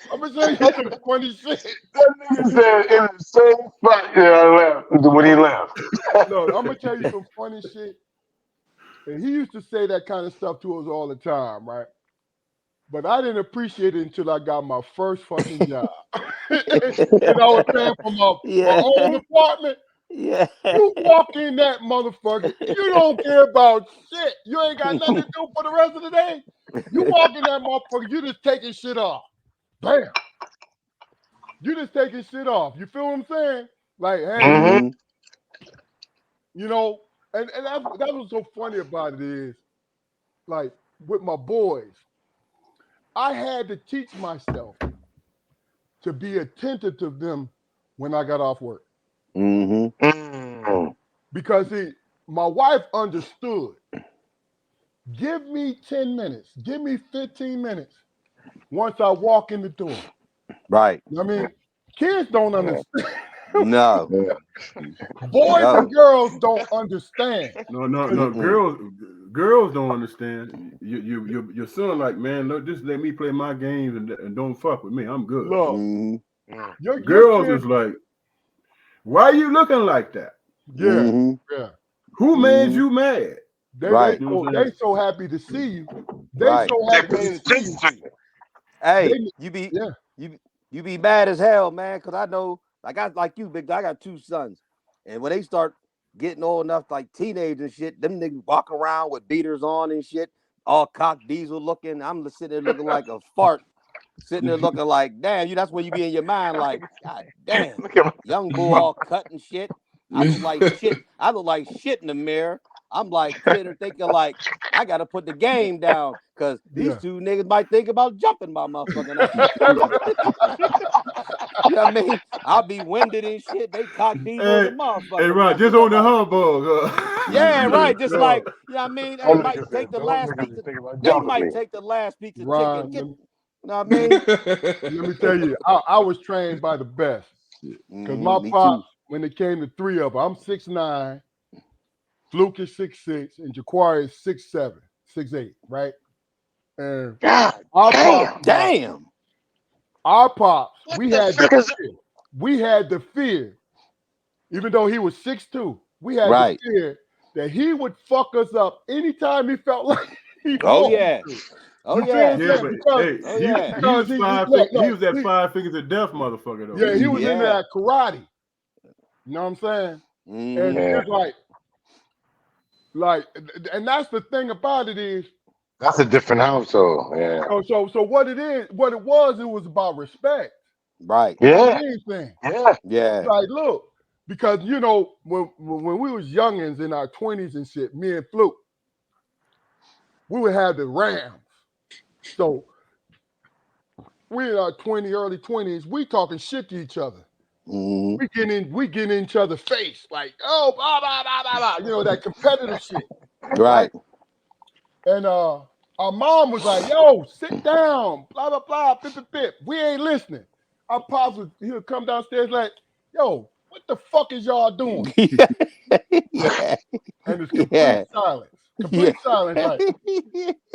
I'm gonna tell you some funny shit. That nigga said in the same spot I left when he left. No, I'm gonna tell you some funny shit. And he used to say that kind of stuff to us all the time, right? But I didn't appreciate it until I got my first fucking job. And I was paying for my own apartment. Yeah. You walk in that motherfucker, you don't care about shit. You ain't got nothing to do for the rest of the day. You walk in that motherfucker, you just taking shit off. Bam. You just taking shit off. You feel what I'm saying? Like, hey, you know, and that was so funny about it is, like, with my boys, I had to teach myself to be attentive to them when I got off work. Because my wife understood. Give me 10 minutes. Give me 15 minutes once I walk in the door. Right. I mean, kids don't understand. No. Boys and girls don't understand. No. Girls don't understand. Your son like, man, look, just let me play my games and don't fuck with me. I'm good. Look, your girls kids, is like, why are you looking like that? Yeah. Who made you mad? They so happy to see you. They so happy to see you. Hey, you be mad as hell, man, because I know, like you, big. I got 2 sons, and when they start getting old enough, like teenagers and shit, them niggas walk around with beaters on and shit, all cock diesel looking. I'm sitting there looking like a fart, sitting there looking like, damn, that's when you be in your mind like, God damn, young bull all cut and shit. I look like shit. I look like shit in the mirror. I'm like sitting there thinking like, I gotta put the game down because these 2 niggas might think about jumping my motherfucking ass. You know what I mean? I'll be winded and shit. They cock diesel as a motherfucker. Hey, right, just on the humbug. Yeah, right. Just like, you know what I mean? They might take the last piece of chicken. know what I mean? Let me tell you, I was trained by the best. Because my Me pops, too. when it came to three of them, I'm 6'9", Fluke is 6'6", and Jaquari is 6'7", 6'8", right? And God our damn. pops, Damn. our pops, What we the had the fuck is fear. We had the fear, even though he was 6'2", we had Right. the fear that he would fuck us up anytime he felt like he Oh wanted yeah. to. Oh You feel yeah. what I'm Yeah, saying? but Because, hey, Oh he, yeah. he because was five. He was that he, 5 fingers of death motherfucker though. yeah, he was into Yeah. that karate. You know what I'm saying? And Mhm. Yeah. it's like, and that's the thing about it is, That's a different household. Yeah. so what it was about respect. Right. Yeah. Anything. Yeah. Yeah. Like, look, because you know, when we was youngins in our 20s and shit, me and Fluke, we would have the Rams. So we in our early 20s, we talking shit to each other. Mhm. We get in each other's face, like, oh, blah, blah, blah, blah, blah. You know, that competitive shit. Right. And our mom was like, yo, sit down, blah, blah, blah, pip, pip, pip. We ain't listening. Our pops he'll come downstairs like, yo, what the fuck is y'all doing? yeah. And it's complete Yeah. silence. Yeah. Complete silence. Like,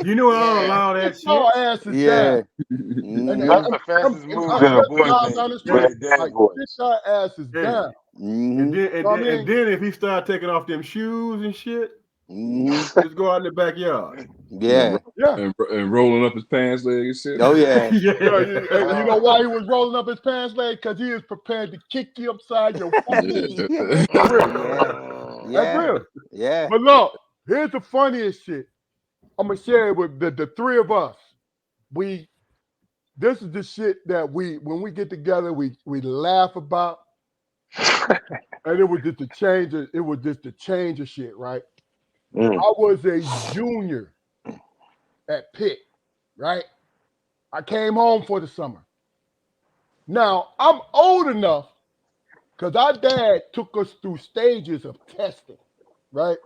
You know I don't Yeah. allow that get shit. your asses Yeah. down. And Mhm. That's the fastest move that a just boy drive makes down the with street. their dad Like, voice. get your asses Hey. down. And Mhm. then You know what I mean? and then if he start taking off them shoes and shit, Mhm. just go out in the backyard. Yeah. Yeah. And rolling up his pants leg and shit. Oh yeah. Yeah, Yeah. you know why he was rolling up his pants leg? Because he is prepared to kick you upside your fucking head. Yeah. That's real. Yeah. That's Yeah. real. Yeah. But look, here's the funniest shit. I'm gonna share it with the three of us. This is the shit that when we get together, we laugh about, and it was just a change. It was just a change of shit, right? Mm. I was a junior at Pitt, right? I came home for the summer. Now I'm old enough because our dad took us through stages of testing, right?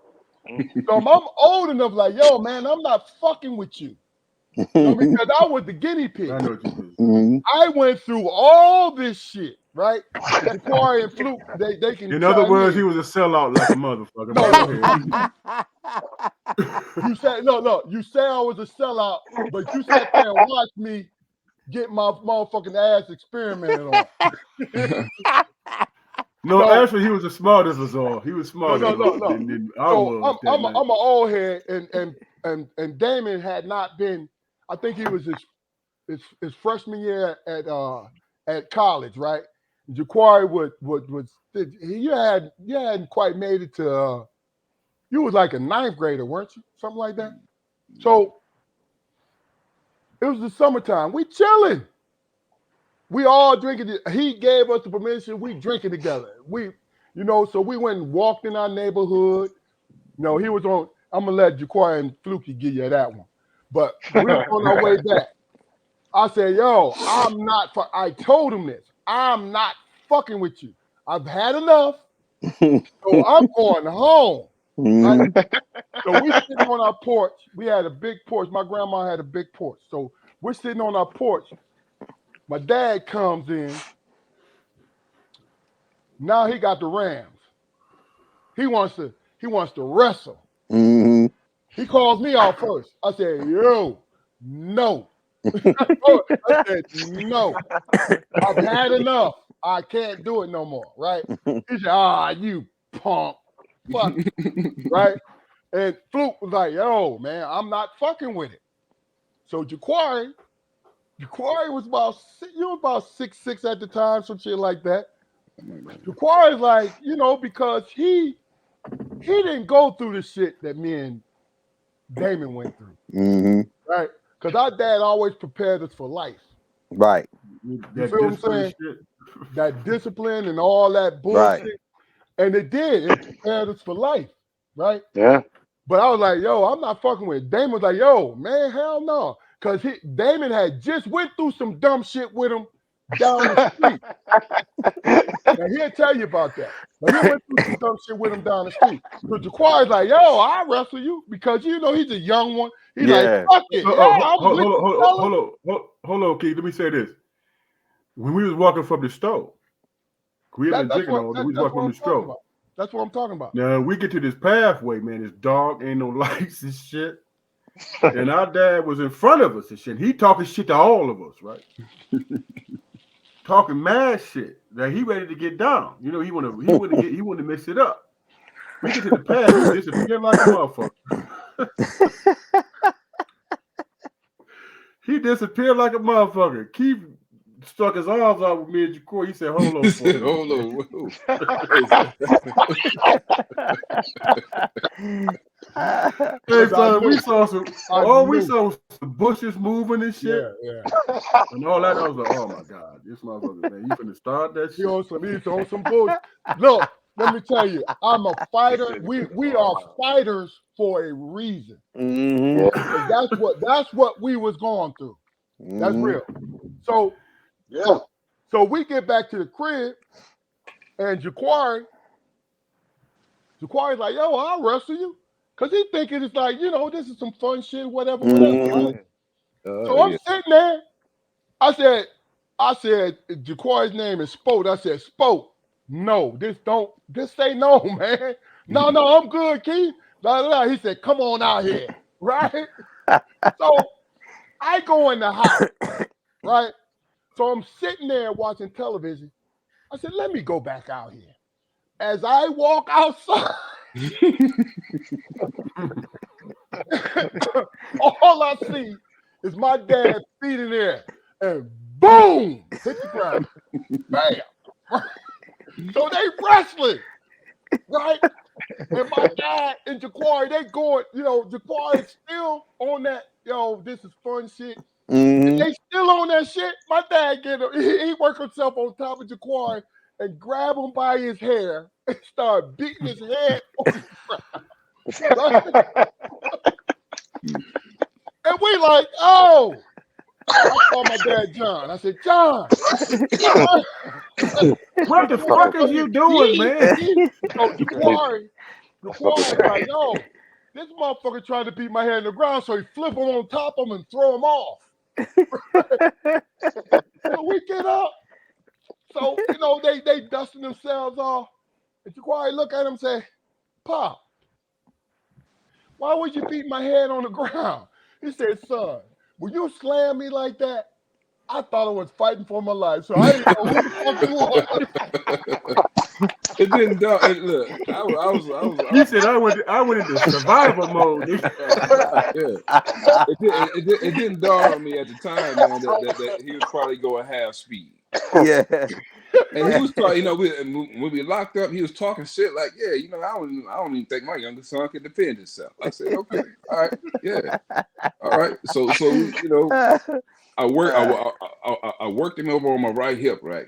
So I'm old enough, like, yo, man, I'm not fucking with you. Because I was the guinea pig. I know what you did. Mhm. I went through all this shit, right? Jaquari and Fluke, they can In other chime words, in. he was a sellout like a motherfucker. No, But go ahead. You said no. You say I was a sellout, but you sat there and watched me get my motherfucking ass experimented on. No, So- actually, he was the smartest of us all. He was smarter No. than I So was. that I'm night. an old head, and Damon had not been. I think he was his freshman year at college, right? Jaquari was you hadn't quite made it to. You was like a ninth grader, weren't you? Something like that. So it was the summertime. We chilling. We all drinking. He gave us the permission. We drinking together. So we went and walked in our neighborhood. No, he was on. I'm gonna let Jaquari and Fluky give you that one. But we were on our way back. I said, yo, I told him this. I'm not fucking with you. I've had enough. So I'm going home. Right? Mhm. So we're sitting on our porch. We had a big porch. My grandma had a big porch. So we're sitting on our porch. My dad comes in. Now he got the Rams. He wants to wrestle. Mhm. He calls me out first. I said, yo, no. I said, no. I've had enough. I can't do it no more. Right? He said, you punk. Fuck. Right? And Fluke was like, yo, man, I'm not fucking with it. So Jaquari was about 6'6" at the time, some shit like that. Jaquari's like, because he didn't go through the shit that me and Damon went through. Mhm. Right? Because our dad always prepared us for life. Right. You That feel what I'm discipline saying? shit. That discipline and all that bullshit. Right. And it did. It prepared us for life. Right? Yeah. But I was like, yo, I'm not fucking with it. Damon was like, yo, man, hell no. Because Damon had just went through some dumb shit with him down the street. Now, he'll tell you about that. But he went through some dumb shit with him down the street. So Jaquari's like, yo, I'll wrestle you. Because, he's a young one. He like, fuck it. Hold on, Keith. Let me say this. When we was walking from the store, we was walking from the store. That's what I'm talking about. Now we get to this pathway, man. It's dark, ain't no lights and shit. And our dad was in front of us and shit. He talking shit to all of us, right? Talking mad shit. That he ready to get down. You know, he wanna mix it up. We get to the path, he disappeared like a motherfucker. He disappeared like a motherfucker. Keith stuck his arms out with me and Jacory. He said, hold on. Hey, son, we saw some bushes moving and shit. Yeah. And all that. I was like, oh my God, this motherfucker, man, you finna start that shit. He's on some bullshit. Look, let me tell you, I'm a fighter. We are fighters for a reason. Mm-hmm. That's what we was going through. That's real. So So we get back to the crib, and Jacory's like, yo, I'll wrestle you. Because he thinking it's like, this is some fun shit, whatever. Right? So I'm sitting there. I said, Jacory's name is Spote. I said, Spote, no, this say no, man. No, I'm good, Keith. Blah, blah, blah. He said, come on out here, right? So I go in the house, right? So I'm sitting there watching television. I said, let me go back out here. As I walk outside, all I see is my dad's feet in there, and boom, hit the ground. Bam. So they wrestling, right? And my dad and Jacory, they going, Jacory's still on that, this is fun shit. Mm-hmm. They still on that shit. My dad he worked himself on top of Jacory and grab him by his hair and start beating his head on the ground. And we like, oh. I called my dad John. I said, John. What the fuck is you doing, man? So Jacory like, yo, this motherfucker trying to beat my head in the ground, so he flip him on top of him and throw him off. So we get up. So, they dusting themselves off. And Jacory look at him and say, Pop, why would you beat my head on the ground? He said, son, when you slam me like that, I thought I was fighting for my life. So I didn't know who the fuck you was. It didn't dawn. Look, I was. He said I went into survival mode. It didn't dawn on me at the time, man, that he was probably going half speed. Yeah. And he was talking, when we locked up, he was talking shit like, I don't even think my youngest son can defend himself. I said, okay, all right, yeah, all right. So I worked him over on my right hip, right,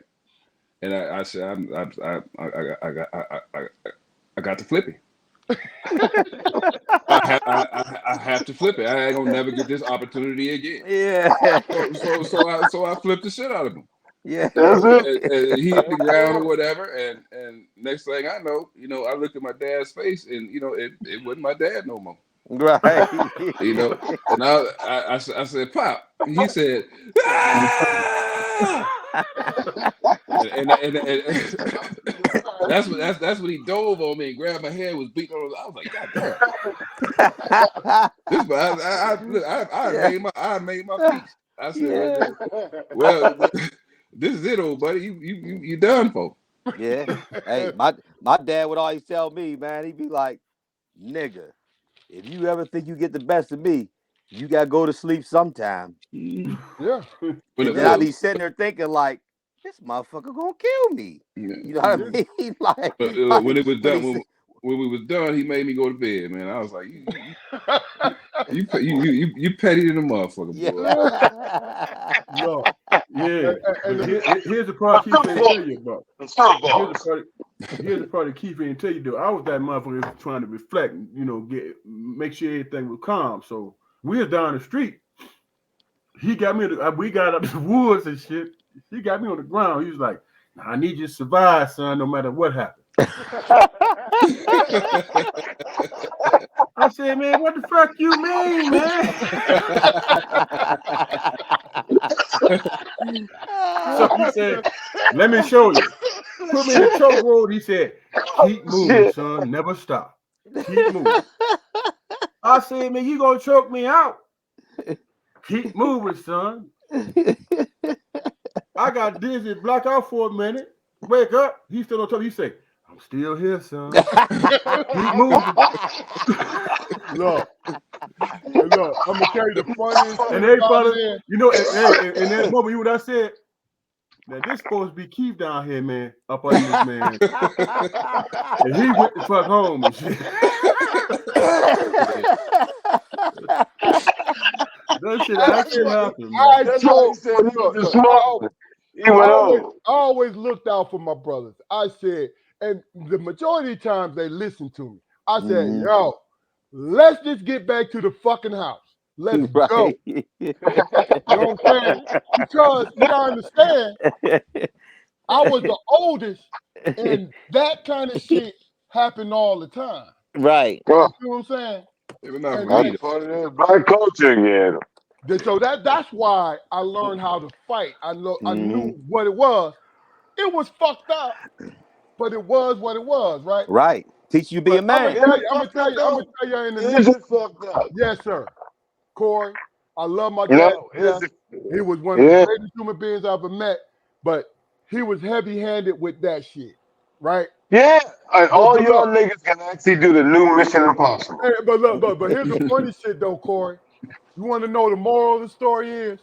and I said, I got to flip it. I have to flip it. I ain't gonna never get this opportunity again. Yeah. So I flipped the shit out of him. Yeah. And he hit the ground or whatever, and next thing I know, I looked at my dad's face, and it wasn't my dad no more. Right. And I said, Pop. He said, ah! and that's when he dove on me and grabbed my head, was beating on. I was like, God damn. I made my peace. I said, well, this is it, old buddy. You done for. Yeah. Hey, my dad would always tell me, man, he'd be like, nigga, if you ever think you get the best of me, you gotta go to sleep sometime. Yeah. And I'd be sitting there thinking like, this motherfucker gonna kill me. Yeah. You know what I mean? Like, when it was done, when we was done, he made me go to bed, man. I was like, you petty than a motherfucker, boy. Here's the part Keith ain't tell you about. Here's the part that Keith ain't tell you though. I was that motherfucker trying to reflect, make sure everything was calm. So we was down the street. He got me. We got up the woods and shit. He got me on the ground. He was like, I need you to survive, son, no matter what happens. I said, man, what the fuck you mean, man? So he said, let me show you. Put me in the choke hold. He said, keep moving, son. Never stop. Keep moving. I said, man, you gonna choke me out. Keep moving, son. I got dizzy, black out for a minute. Wake up. He still on top. He said, I'm still here, son. Keep moving. Look, I'm gonna tell you the funniest thing And they about probably, it. you know, in that moment, you know what I said? Now this supposed to be Keith down here, man, up under this man. And he went the fuck home and shit. That shit actually happened, man. That's why he said he was the smart. He went over. I always looked out for my brothers. I said, and the majority of times they listened to me. I said, yo, let's just get back to the fucking house. Let's go. You know what I'm saying? Because you gotta understand, I was the oldest, and that kind of shit happened all the time. Right. You know what I'm saying? They were not And reading. That's part of this black culture again. So that's why I learned how to fight. I knew what it was. It was fucked up, but it was what it was, right? Right. Teach you to be a man. I'm gonna tell you in the Is it fucked up? Yes, sir. Corey, I love my You dad. know, He was one of the greatest human beings I've ever met, but he was heavy-handed with that shit, right? yeah, and all y'all niggas can actually do the new Mission Impossible. Hey, but look, but here's the funny shit though, Corey. You want to know the moral of the story is?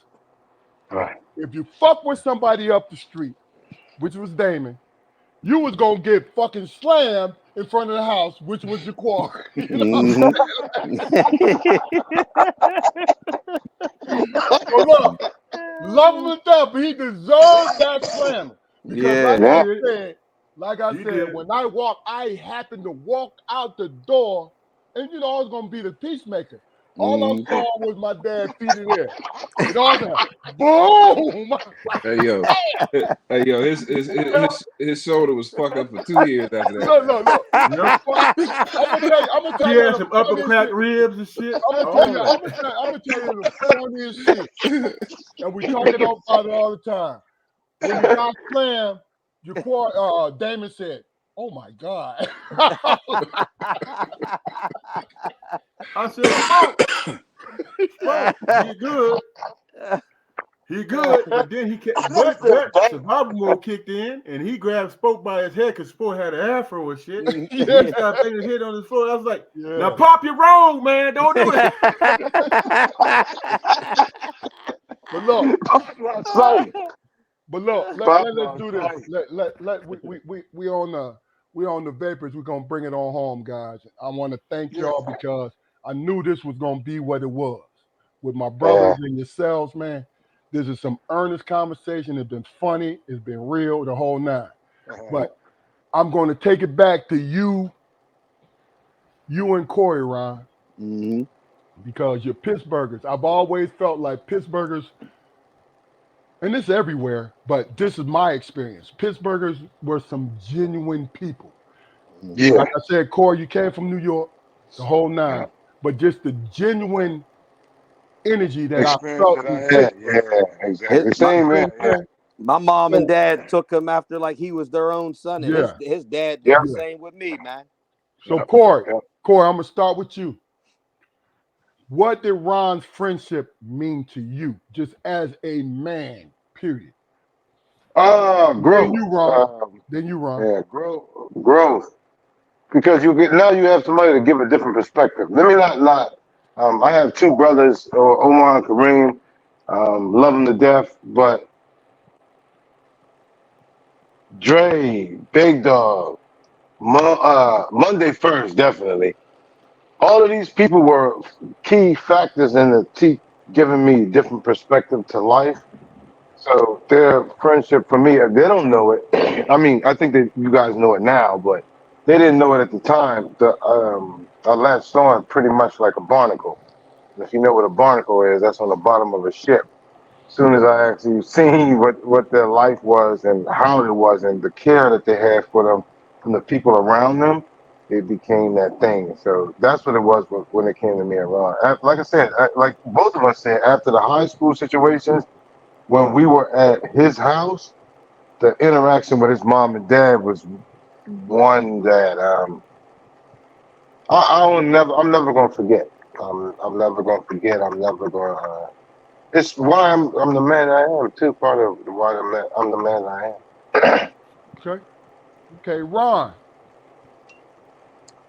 Right. If you fuck with somebody up the street, which was Damon, you was gonna get fucking slammed in front of the house, which was your quarry. So look, love him to death, but he deserved that slamming. Because like I said, when I happened to walk out the door, and you know I was gonna be the peacemaker. All I saw was my dad's feet in there. And all that, boom! Hey yo, his shoulder was fucked up for 2 years after that. Look. I'm gonna tell He you had some upper crack ribs and shit. I'm gonna tell you the funniest shit. And we talk about it all the time. When you got slammed, Damon said, "Oh my God." I said, "Oh, he good. He good." But then that survival mode kicked in, and he grabbed Spoke by his head because Spoke had an afro and shit. And he started putting his head on his floor. I was like, "Now pop your roll, man. Don't do it." But look, let's do this. We on the vapors. We're gonna bring it on home, guys. I want to thank y'all because I knew this was gonna be what it was with my brothers and yourselves, man. This is some earnest conversation. It's been funny. It's been real. The whole nine. But I'm going to take it back to you and Corey, Ron, because you're Pittsburghers. I've always felt like Pittsburghers. And this is everywhere, but this is my experience. Pittsburghers were some genuine people. Yeah. Like I said, Corey, you came from New York, the whole nine, but just the genuine energy that I felt. Yeah, exactly. Same, man. My mom and dad took him after like he was their own son, and his dad did the same with me, man. So Corey, I'm gonna start with you. What did Ron's friendship mean to you, just as a man? Period. Growth. Then you, Ron. Yeah, growth. Because you have somebody to give a different perspective. Let me not. I have two brothers, Omar and Kareem. Love them to death, but Dre, Big Dog, Monday First, definitely. All of these people were key factors in giving me different perspective to life. So their friendship for me, they don't know it. I mean, I think that you guys know it now, but they didn't know it at the time. I latched on pretty much like a barnacle. And if you know what a barnacle is, that's on the bottom of a ship. As soon as I actually seen what their life was and how it was and the care that they had for them from the people around them, it became that thing. So that's what it was when it came to me and Ron. Like I said, like both of us said, after the high school situations, when we were at his house, the interaction with his mom and dad was one that I'm never gonna forget. I'm never gonna forget. I'm never gonna. It's why I'm the man I am too. Part of why I'm the man I am. Okay, Ron.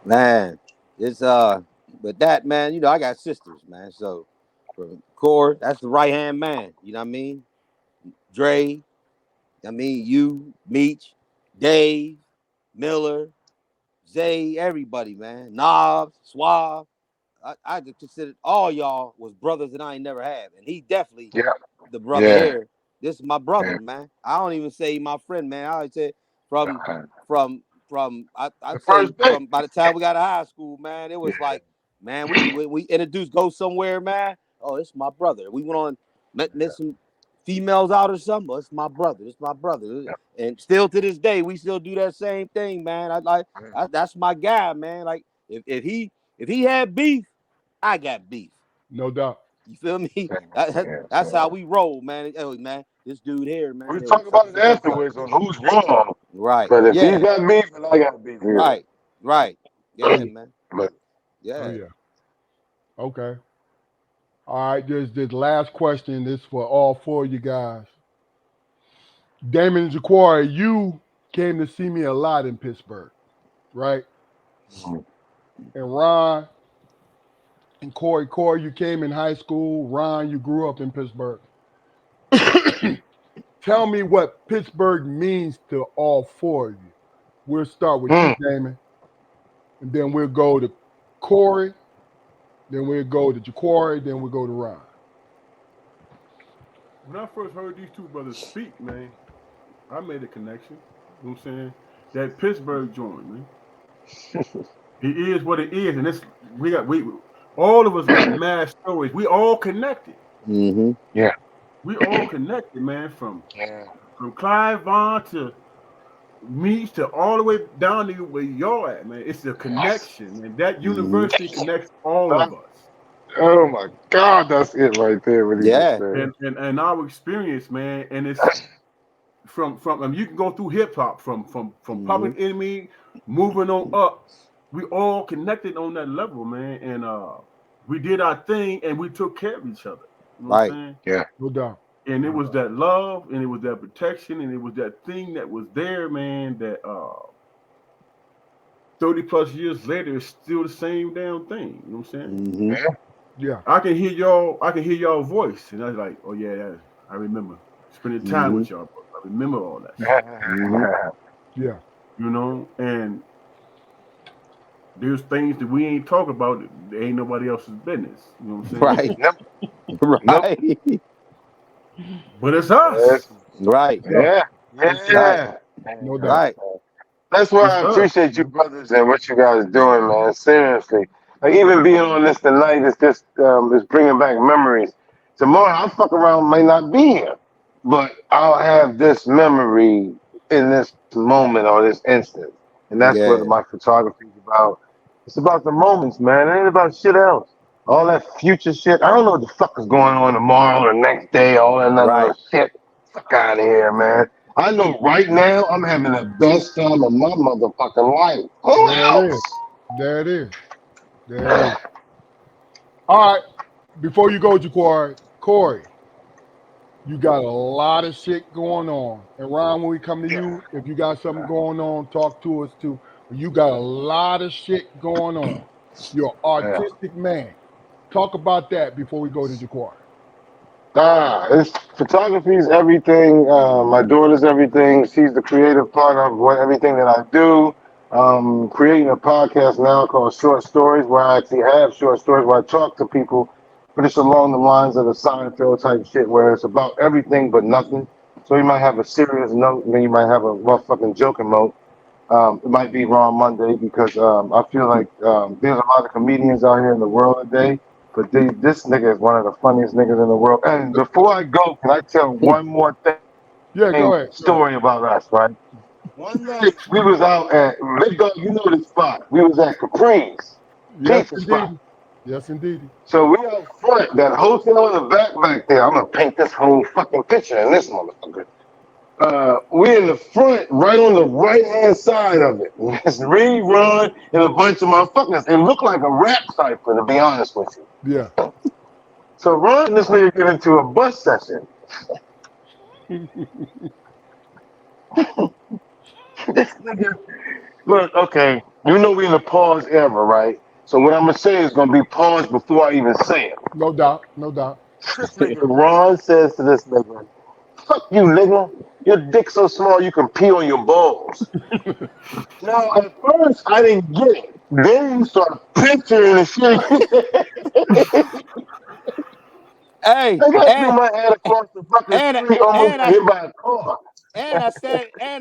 Man, it's but that man, you know, I got sisters, man. So for Core, that's the right hand man. You know what I mean? Dre, I mean you, Meech, Dave, Miller, Zay, everybody, man. Knobs, Suave. I just considered all y'all was brothers that I ain't never had. And he definitely Yeah, the brother yeah, here. This is my brother, yeah. man. I don't even say my friend, man. I always say from I'd The say first day. from by the time we got to high school, man, it was like, man, we introduced go somewhere, man. Oh, it's my brother. We went on met some females out or something. Oh, it's my brother. It's my brother. Yeah, And still to this day, we still do that same thing, man. That's my guy, man. Like if he had beef, I got beef. No doubt. You feel me? yeah, That's how so we roll, man. Oh, man, this dude here, man. we Hey, talk such about and it such, such, such. afterwards on who's wrong. Right. But if he's Yeah. got beef, and I got beef, yeah. Right. Right. Yeah, man. But Oh Yeah. yeah. Okay. All right. There's this last question. This for all four of you guys. Damon and Jaquari, you came to see me a lot in Pittsburgh, right? And Ron and Corey, you came in high school. Ron, you grew up in Pittsburgh. Tell me what Pittsburgh means to all four of you. We'll start with you, Damon, and then we'll go to Corey, then we'll go to Jaquari, then we'll go to Ron. When I first heard these two brothers speak, man, I made a connection. You know what I'm saying? That Pittsburgh joint, man. It is what it is, and it's we all of us got mad stories. We all connected. Mm-hmm. yeah, We all connected, man. From yeah. Clive Vaughn to Meach to all the way down to where y'all at, man. It's a connection, and that university connects all of us. Oh my God, that's it right there. What he just Yeah. said. And our experience, man, and it's from you can go through hip hop from Public Enemy, moving on up. We all connected on that level, man, and we did our thing and we took care of each other. You know what I'm saying? Yeah. No doubt. And it was that love, and it was that protection, and it was that thing that was there, man. That 30+ years later is still the same damn thing. You know what I'm saying? Mm-hmm. Yeah. I can hear y'all voice, and I was like, oh yeah, I remember spending time with y'all. I remember all that shit. Yeah. You know, and there's things that we ain't talk about that ain't nobody else's business. You know what I'm saying? Right. Right. But it's us. Right. Yeah. Right. No doubt. Right. That's why It's I us. appreciate you brothers and what you guys doing, man. Seriously. Like even being on this tonight is just is bringing back memories. Tomorrow I'll fuck around, might not be here, but I'll have this memory in this moment or this instant, and that's Yeah. what my photography is about. It's about the moments, man. It ain't about shit else. All that future shit. I don't know what the fuck is going on tomorrow or next day. All that Right. other shit. Fuck out of here, man. I know right now I'm having the best time of my motherfucking life. Who There it else? is. There it is. There it is. All right. Before you go, Jaquari, Corey, you got a lot of shit going on. And Ron, when we come to you, if you got something going on, talk to us too. You got a lot of shit going on. You're an artistic man. Talk about that before we go to Jaquari. It's photography is everything. My daughter's everything. She's the creative part of everything that I do. Creating a podcast now called Short Stories, where I actually have short stories where I talk to people, but it's along the lines of the Seinfeld type shit, where it's about everything but nothing. So you might have a serious note, and then you might have a motherfucking joking note. It might be Wrong Monday because I feel like there's a lot of comedians out here in the world today. But this nigga is one of the funniest niggas in the world. And before I go, can I tell one more Yeah, go ahead. story about us, right? One night we was out at Big Dog, you know the spot. We was at Capri's Yes, pizza spot. indeed. Yes, indeed. So we out front, that hotel in the back there. I'm gonna paint this whole fucking picture in this motherfucker. We in the front, right on the right hand side of it. It's Rerun and a bunch of motherfuckers. It looked like a rap cipher, to be honest with you. Yeah. So Ron and this nigga get into a bus session. This nigga, look, okay, you know we in the pause era, right? So what I'm gonna say is gonna be paused before I even say it. No doubt. No doubt. This nigga Ron says to this nigga, "Fuck you, nigga. Your dick so small you can pee on your balls." Now, at first, I didn't get it. Then you start picturing the shit. Hey, I got threw my head across the fucking street, almost hit by a car. And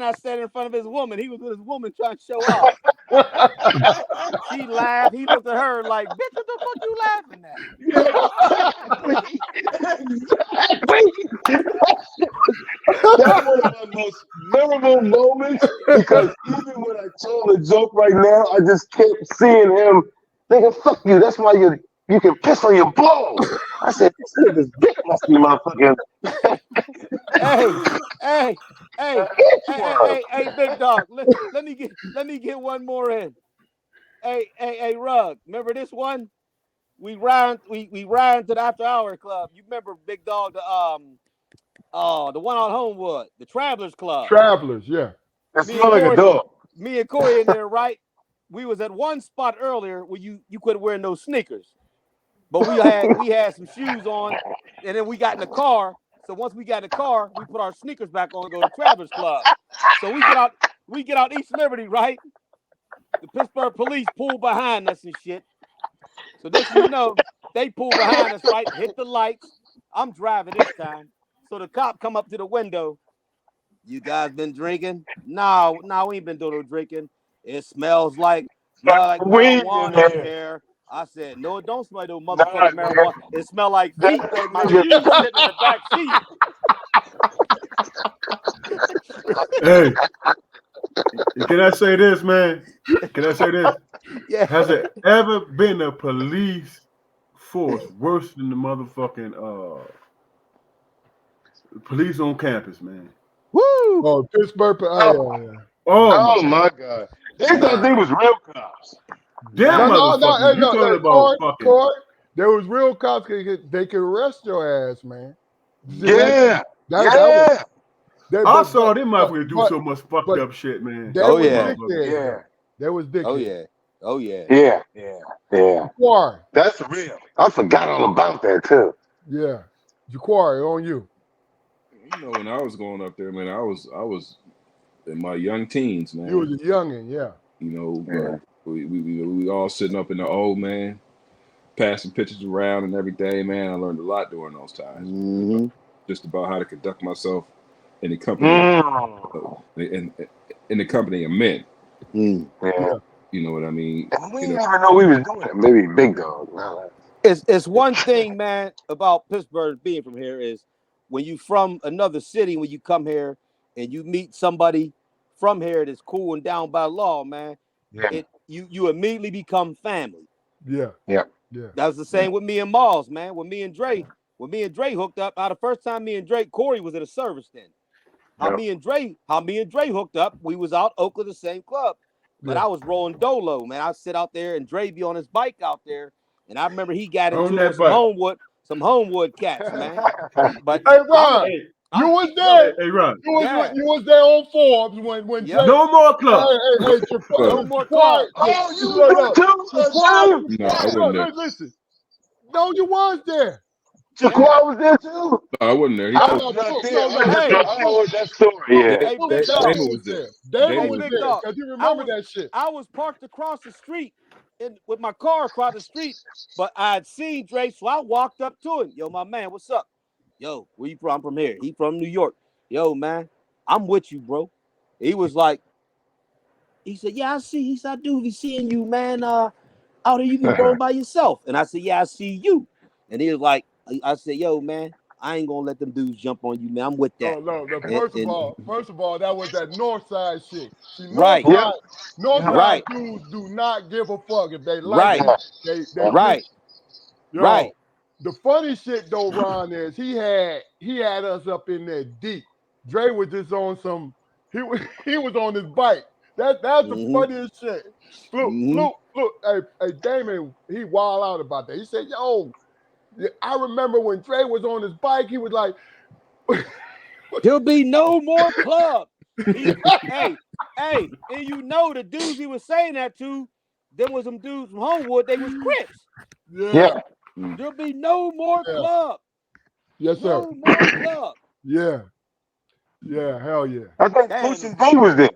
I said in front of his woman. He was with his woman trying to show off. She laughed. He looked at her like, "Bitch, what the fuck you laughing at?" Exactly. That's one of my most memorable moments because even when I told the joke right now, I just kept seeing him. Nigga, fuck you. That's why you can piss on your balls. I said, this nigga's dick must be motherfucking. Hey, big dog. Let me get one more in. Hey, Rug. Remember this one? We ran to the after hour club. You remember Big Dog, the one on Homewood, the Travelers Club. Travelers, yeah. That smell like a dog. Me and Corey in there, right? We was at one spot earlier where you couldn't wear no sneakers. But we had some shoes on, and then we got in the car. So once we got in the car, we put our sneakers back on and go to Travelers Club. So we get out East Liberty, right? The Pittsburgh police pull behind us and shit. So this, you know, they pull behind us, right? Hit the lights. I'm driving this time. So the cop come up to the window. "You guys been drinking?" No, we ain't been doing no drinking. It smells like marijuana in here. I said, "No, it don't smell like no motherfucking marijuana. It smell like feet. My shoes sitting in the back seat." Hey, can I say this, man? Can I say this? Yeah. Has there ever been a police force worse than the motherfucking police on campus, man? Woo! Oh, Pittsburgh. Oh my God. They thought they was real cops. Damn, motherfucker. You talking about fucking... Corey, there was real cops. They could arrest your ass, man. Yeah. I saw them motherfuckers do so much fucked up shit, man. There was dick. Oh yeah. Yeah. Jaquari. That's real. I forgot all about that too. Yeah. Jaquari, on you. You know, when I was going up there, man, I was in my young teens, man. You was a youngin', yeah. You know, we all sitting up in the old man, passing pictures around and everything, man. I learned a lot during those times. Mm-hmm. Just about how to conduct myself in the company, in the company of men. Mm. Yeah. You know what I mean? We didn't even know we was doing it. Maybe Big Dog. It's one thing, man, about Pittsburgh being from here is when you from another city, when you come here and you meet somebody from here that's cool and down by law, man, you immediately become family. Yeah. That was the same with me and Miles, man. When me and Dre hooked up, the first time me and Dre, Corey was at a service then. How me and Dre hooked up, we was out Oakland, the same club. But I was rolling dolo, man. I sit out there and Dre be on his bike out there. And I remember he got into some Homewood cats, man. But hey, Ron, you was there. Hey, Ron. You was there on Forbes when Jay, no more club. No more club. Oh, you were too? No, I wasn't there. Listen. No, you was there. Jaquan was there too? No, I wasn't there. I was not there. I heard that story. Yeah. Hey, Big Dog. David was there. David was there. Because you remember that shit. I was parked across the street with my car across the street, but I had seen Dre, so I walked up to him. Yo, my man, what's up? Yo, where you from? I'm from here. He from New York. Yo, man, I'm with you, bro. He was like, he said, yeah, I see. He said, I do be seeing you, man. Out here, you be going by yourself. And I said, yeah, I see you. And he was like, I said, yo, man, I ain't gonna let them dudes jump on you, man. I'm with that. No. And- First of all, that was that North Side shit. See, Right. North Side Right. dudes do not give a fuck if they like Right. it. They Right. Yo, Right. The funny shit though, Ron, is he had us up in there deep. Dre was just on some. He was on his bike. That's the funniest shit. Look, hey, Damon, he wild out about that. He said, "Yo, I remember when Dre was on his bike. He was like, there'll be no more club." Hey, and you know the dudes he was saying that to, them was some dudes from Homewood. They was Crips. Yeah. There'll be no more club. Yes, sir. No more club. Yeah, hell yeah. I think Pooch and D was there.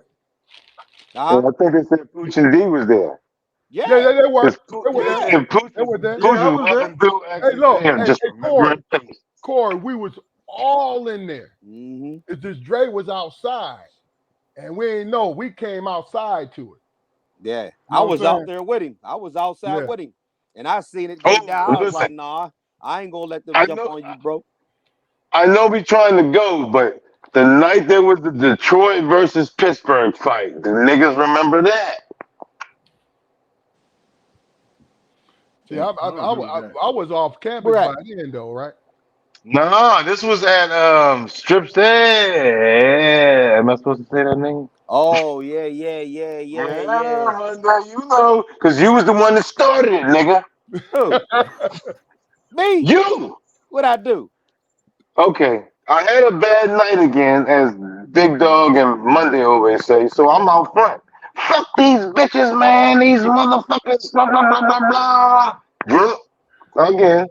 I think they said Pooch and D was there. Yeah. They were. Pooch They were there. was welcome Bill actually there. Just remember it. Corey, we was all in there. Mm-hmm. It's just Dre was outside, and we ain't know. We came outside to it. Yeah, You know I what was I'm out saying? there with him. I was outside Yeah. with him, and I seen it go down. I was listen. like, nah, I ain't gonna let them I jump know- on you, bro. I know we trying to go, but the night there was the Detroit versus Pittsburgh fight, the niggas remember that. See, I was off campus Where by at? then, though, right? No, this was at Strip Stead. Am I supposed to say that name? Oh yeah. Monday, you know, because you was the one that started it, nigga. Who? Me? You. What I do? Okay. I had a bad night again, as Big Dog and Monday always say, so I'm out front. Fuck these bitches, man. These motherfuckers, blah, blah, blah, blah, blah. Drunk again.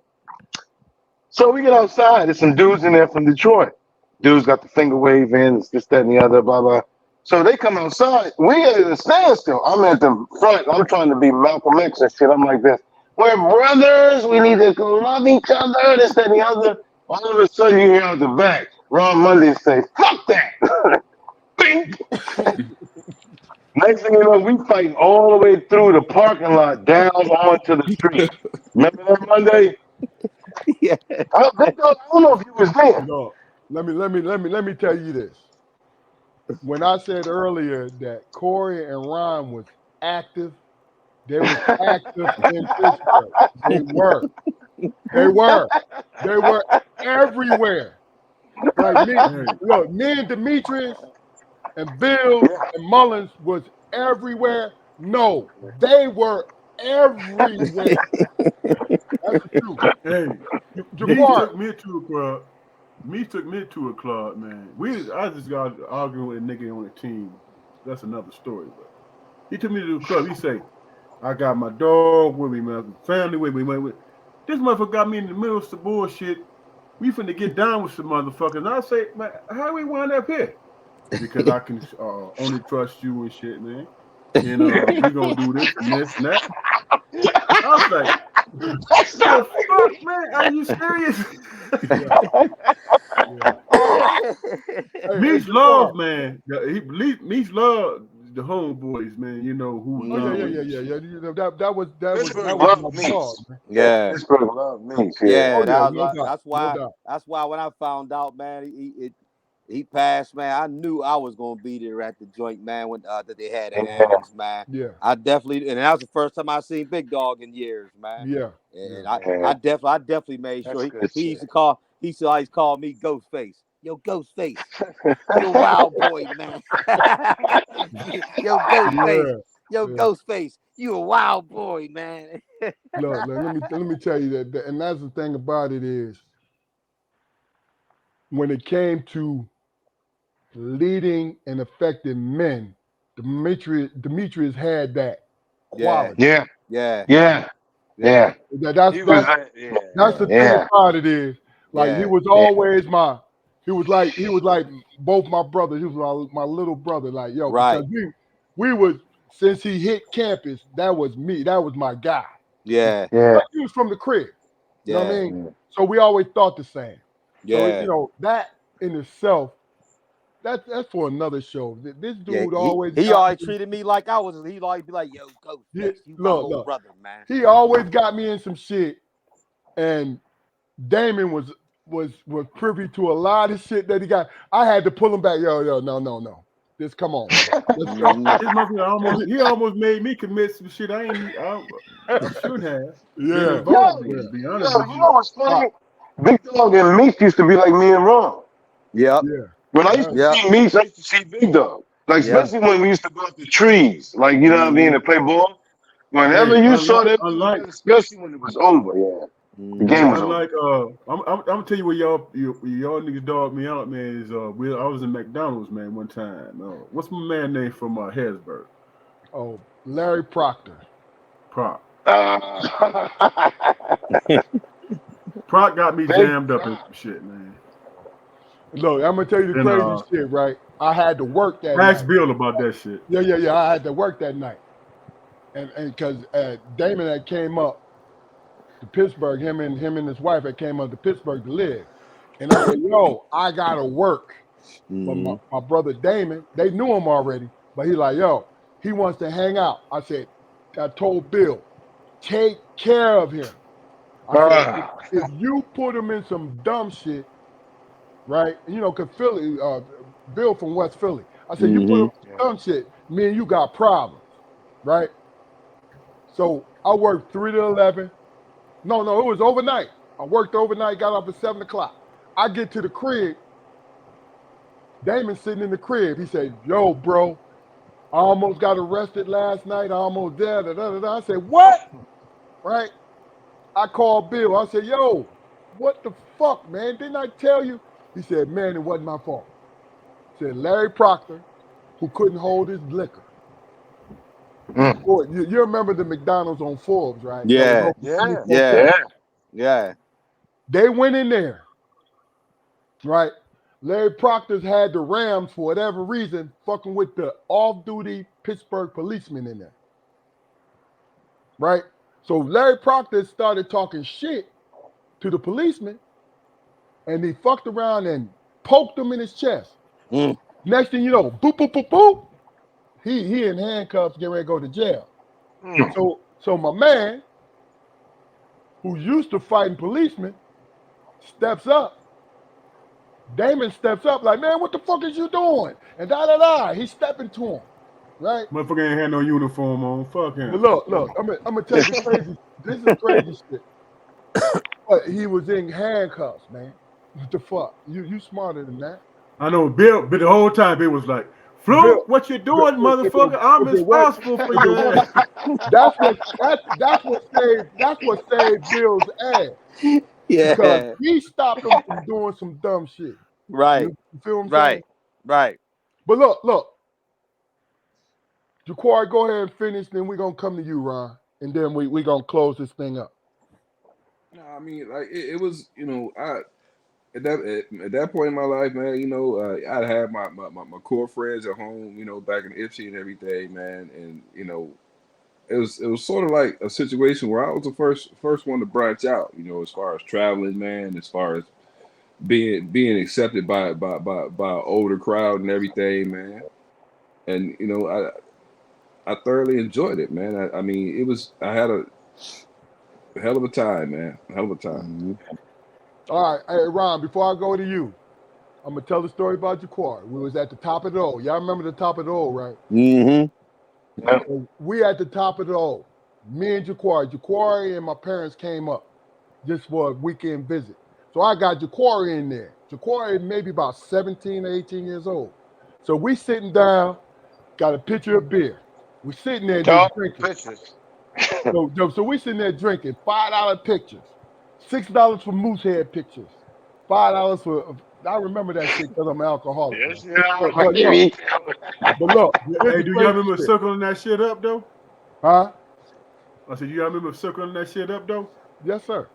So we get outside. There's some dudes in there from Detroit. Dudes got the finger waving, this, that, and the other, blah, blah. So they come outside. We at a standstill. I'm at the front. I'm trying to be Malcolm X and shit. I'm like this. We're brothers. We need to love each other, this, that, and the other. All of a sudden, you hear out the back, Ron Monday say, fuck that. Bing. Next thing you know, we fighting all the way through the parking lot down onto the street. Remember that Monday? Yeah. I don't know if you was there. No, let me tell you this. When I said earlier that Corey and Ron was active, they was active in Pittsburgh. They were everywhere. Like me and Demetrius and Bill and Mullins was everywhere. No, they were everywhere. That's the truth. Hey, Me took me to a club, man. I just got arguing with a nigga on the team. That's another story. But he took me to the club. He say, I got my dog with me, man. Family with me. Man. This motherfucker got me in the middle of some bullshit. We finna get down with some motherfuckers. And I say, man, how we wind up here? Because I can only trust you and shit, man. And we gonna do this and this and that. I was like, the fuck, man? Are you serious? Meech love, man. Meech love the homeboys, man. You know who? Yeah. You know, that was Pittsburgh my loved me. dog, man. Yeah. Pittsburgh loved me. Yeah, Oh, that no was, doubt, that's why when I found out, man, he passed, man. I knew I was gonna be there at the joint, man, when that they had at Evans, man. Yeah. I definitely, and that was the first time I seen Big Dog in years, man. Yeah. And I definitely made sure he used to always call me Ghostface. Yo, Ghostface, you a wild boy, man. Yo, Ghostface, Ghostface, you a wild boy, man. Look, let me tell you that, and that's the thing about it is, when it came to leading and affecting men, Demetrius had that quality. Yeah. That's the thing about it is, like he was always he was like both my brothers. He was my little brother. Like, yo, because we was, since he hit campus, that was me. That was my guy. Yeah. Like, he was from the crib. You know what I mean? So we always thought the same. Yeah. So, you know, that in itself, that's for another show. This dude he always treated me like I was. He always be like, "Yo, Ghostface, you my little brother, man." He always got me in some shit, and Damon was was privy to a lot of shit that he got. I had to pull him back. Yo, no. Just come on, man. Let's go. This motherfucker almost made me commit some shit I should have. Yeah. To be honest with You you. know what's funny? Big Dog and Meek used to be like me and Ron. Yep. Yeah. When I used to see Meek, I used to see Big Dog. Like, especially when we used to go up the trees, like, you know what I mean, to play ball. Whenever you saw them, especially when it was over, the game was over. I'm gonna tell you where y'all niggas dogged me out, man. Is I was in McDonald's, man, one time. What's my man name from Harrisburg? Oh, Larry Proctor. Proc. Proc got me jammed up in some shit, man. Look, I'm gonna tell you the crazy shit, right? I had to work that night. Ask Bill about that shit. Yeah. I had to work that night. And because Damon had came up to Pittsburgh, him and his wife had came up to Pittsburgh to live. And I said, yo, I gotta work. But my brother Damon, they knew him already, but he's like, yo, he wants to hang out. I told Bill, take care of him. I said, if you put him in some dumb shit, right? You know, cause Philly, Bill from West Philly. I said, you put him in some dumb shit, me and you got problems, right? So I worked 3 to 11. No, it was overnight. I worked overnight, got up at 7 o'clock. I get to the crib. Damon's sitting in the crib. He said, yo, bro, I almost got arrested last night. I almost dead. I said, what? Right? I called Bill. I said, yo, what the fuck, man? Didn't I tell you? He said, man, it wasn't my fault. He said, Larry Proctor, who couldn't hold his liquor. Boy, you remember the McDonald's on Forbes, right? Yeah. They went in there, right? Larry Proctor's had the Rams, for whatever reason, fucking with the off-duty Pittsburgh policeman in there, right? So Larry Proctor started talking shit to the policeman, and he fucked around and poked him in his chest. Next thing you know, boop, boop, boop, boop. He in handcuffs, getting ready to go to jail. So my man, who's used to fighting policemen, steps up. Damon steps up like, man, what the fuck is you doing? And He's stepping to him, right? Motherfucker ain't had no uniform on. Fuck him. But look, I'm gonna tell you crazy. This is crazy shit. But he was in handcuffs, man. What the fuck? You smarter than that. I know Bill, but the whole time Bill was like, Flo, what you doing, motherfucker? I'm responsible for your ass. That's what saved Bill's ass. Yeah. Because he stopped him from doing some dumb shit. Right. You feel what I'm saying? Right. But look. Jaquari, go ahead and finish, then we're gonna come to you, Ron. And then we're gonna close this thing up. No, I mean, like it was, you know, at that point in my life, man, you know, I'd have my core friends at home, you know, back in Ipsy and everything, man, and you know, it was sort of like a situation where I was the first one to branch out, you know, as far as traveling, man, as far as being accepted by an older crowd and everything, man, and you know, I thoroughly enjoyed it, man. I mean, I had a hell of a time, man, a hell of a time. All right, hey Ron, before I go to you, I'm gonna tell the story about Jaquari. We was at the top of the O. Y'all remember the top of the O, right? We at the top of the O. Me and Jaquari. Jaquari and my parents came up just for a weekend visit. So I got Jaquari in there. Jaquari maybe about 17 or 18 years old. So we sitting down, got a pitcher of beer. We sitting there just drinking. So we sitting there drinking $5 pictures. $6 for Moosehead pictures. $5 for. I remember that shit because I'm an alcoholic. Yes, but look, hey, do y'all remember circling that shit up though? Huh? I said, do y'all remember circling that shit up though? Yes, sir.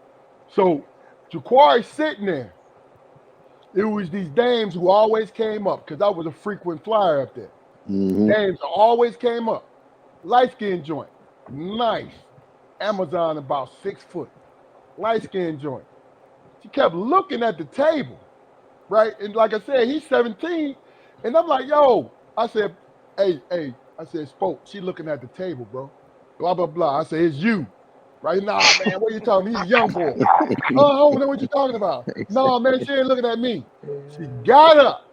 So Jaquari sitting there. It was these dames who always came up because I was a frequent flyer up there. Dames always came up. Light skin joint, nice. Amazon about 6 foot. Light skin joint. She kept looking at the table, right? And like I said, he's 17. And I'm like, yo, I said, hey, I said, Spoke, she looking at the table, bro. Blah, blah, blah. I said, it's you. Right? Nah, man, what you talking about? He's a young boy. Oh, I don't know what you're talking about. No, man, she ain't looking at me. She got up.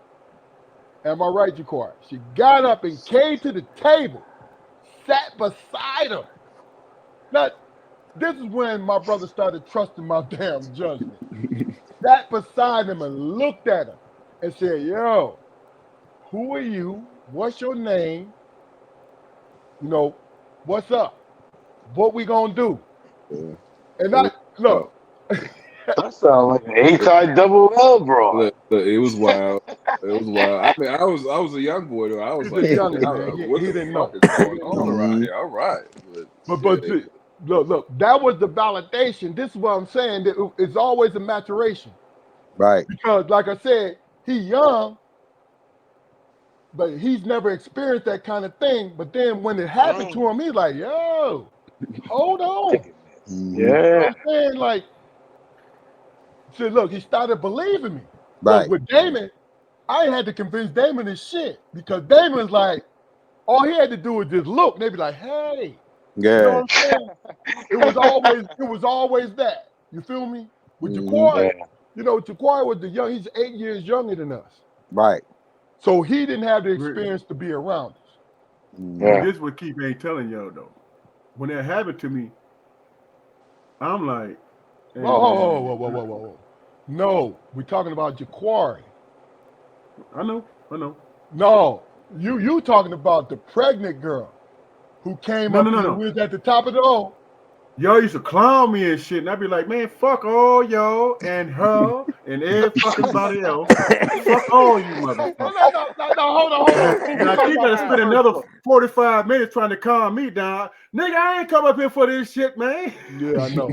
Am I right, Jacquard? She got up and came to the table, sat beside her. Now, this is when my brother started trusting my damn judgment. Sat beside him and looked at him and said, yo, who are you? What's your name? You know, what's up? What we gonna do? Yeah. And I look. That sounds like an A-type double L, bro. Look, it was wild. It was wild. I mean, I was a young boy though. I was He's like, a youngin', man. what He the didn't fuck know. is going on around here? All right, But yeah, look, that was the validation. This is what I'm saying. That it's always a maturation. Right. Because, like I said, he's young, but he's never experienced that kind of thing. But then when it happened to him, he's like, yo, hold on. Mhm. You know Yeah. what I'm saying? Like, so look, he started believing me. Right. Look, with Damon, I had to convince Damon this shit because Damon's like, all he had to do was just look. And they'd be like, hey, you know Yeah. what I'm saying? It was always that. You feel me? With Mhm. Jaquari, Yeah. you know, Jaquari was he's 8 years younger than us. Right. So he didn't have the experience to be around us. Mhm. But Yeah. this is what Keith ain't telling y'all though. When that happened to me, I'm like, hey, Whoa. No, we're talking about Jaquari. I know. No, you talking about the pregnant girl who came up and we was at the top of the O. Y'all used to clown me and shit, and I'd be like, man, fuck all y'all and her and every fucking body else. Fuck all you motherfuckers. No, hold on. Now keep gonna spend another 45 minutes trying to calm me down. Nigga, I ain't come up here for this shit, man. Yeah, I know.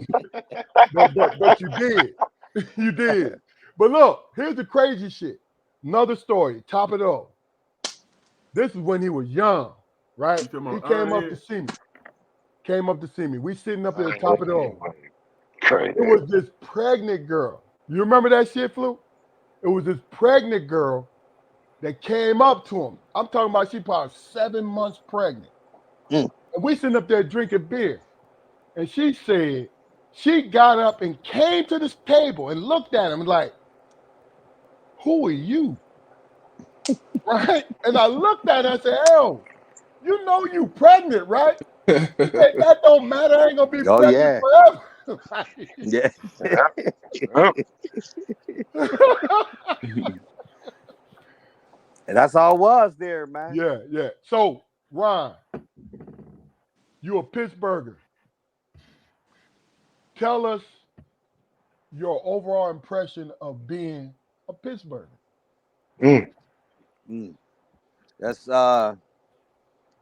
but you did. You did. But look, here's the crazy shit. Another story, top of the O. This is when he was young, right? You talking He about came up Ironhead? to see me. We sitting up at the top of the O. Crazy. It was this pregnant girl. You remember that shit, Flu? It was this pregnant girl that came up to him. I'm talking about she probably 7 months pregnant. Mm. And we sitting up there drinking beer. And she said, she got up and came to this table and looked at him and like, who are you? Right? And I looked at her and said, oh, you know you pregnant, right? That don't matter. I ain't gonna be Oh pregnant yeah. forever. Yeah. And that's all it was there, man. Yeah. So, Ron, you a Pittsburgher. Tell us your overall impression of being a Pittsburgher. Mm. That's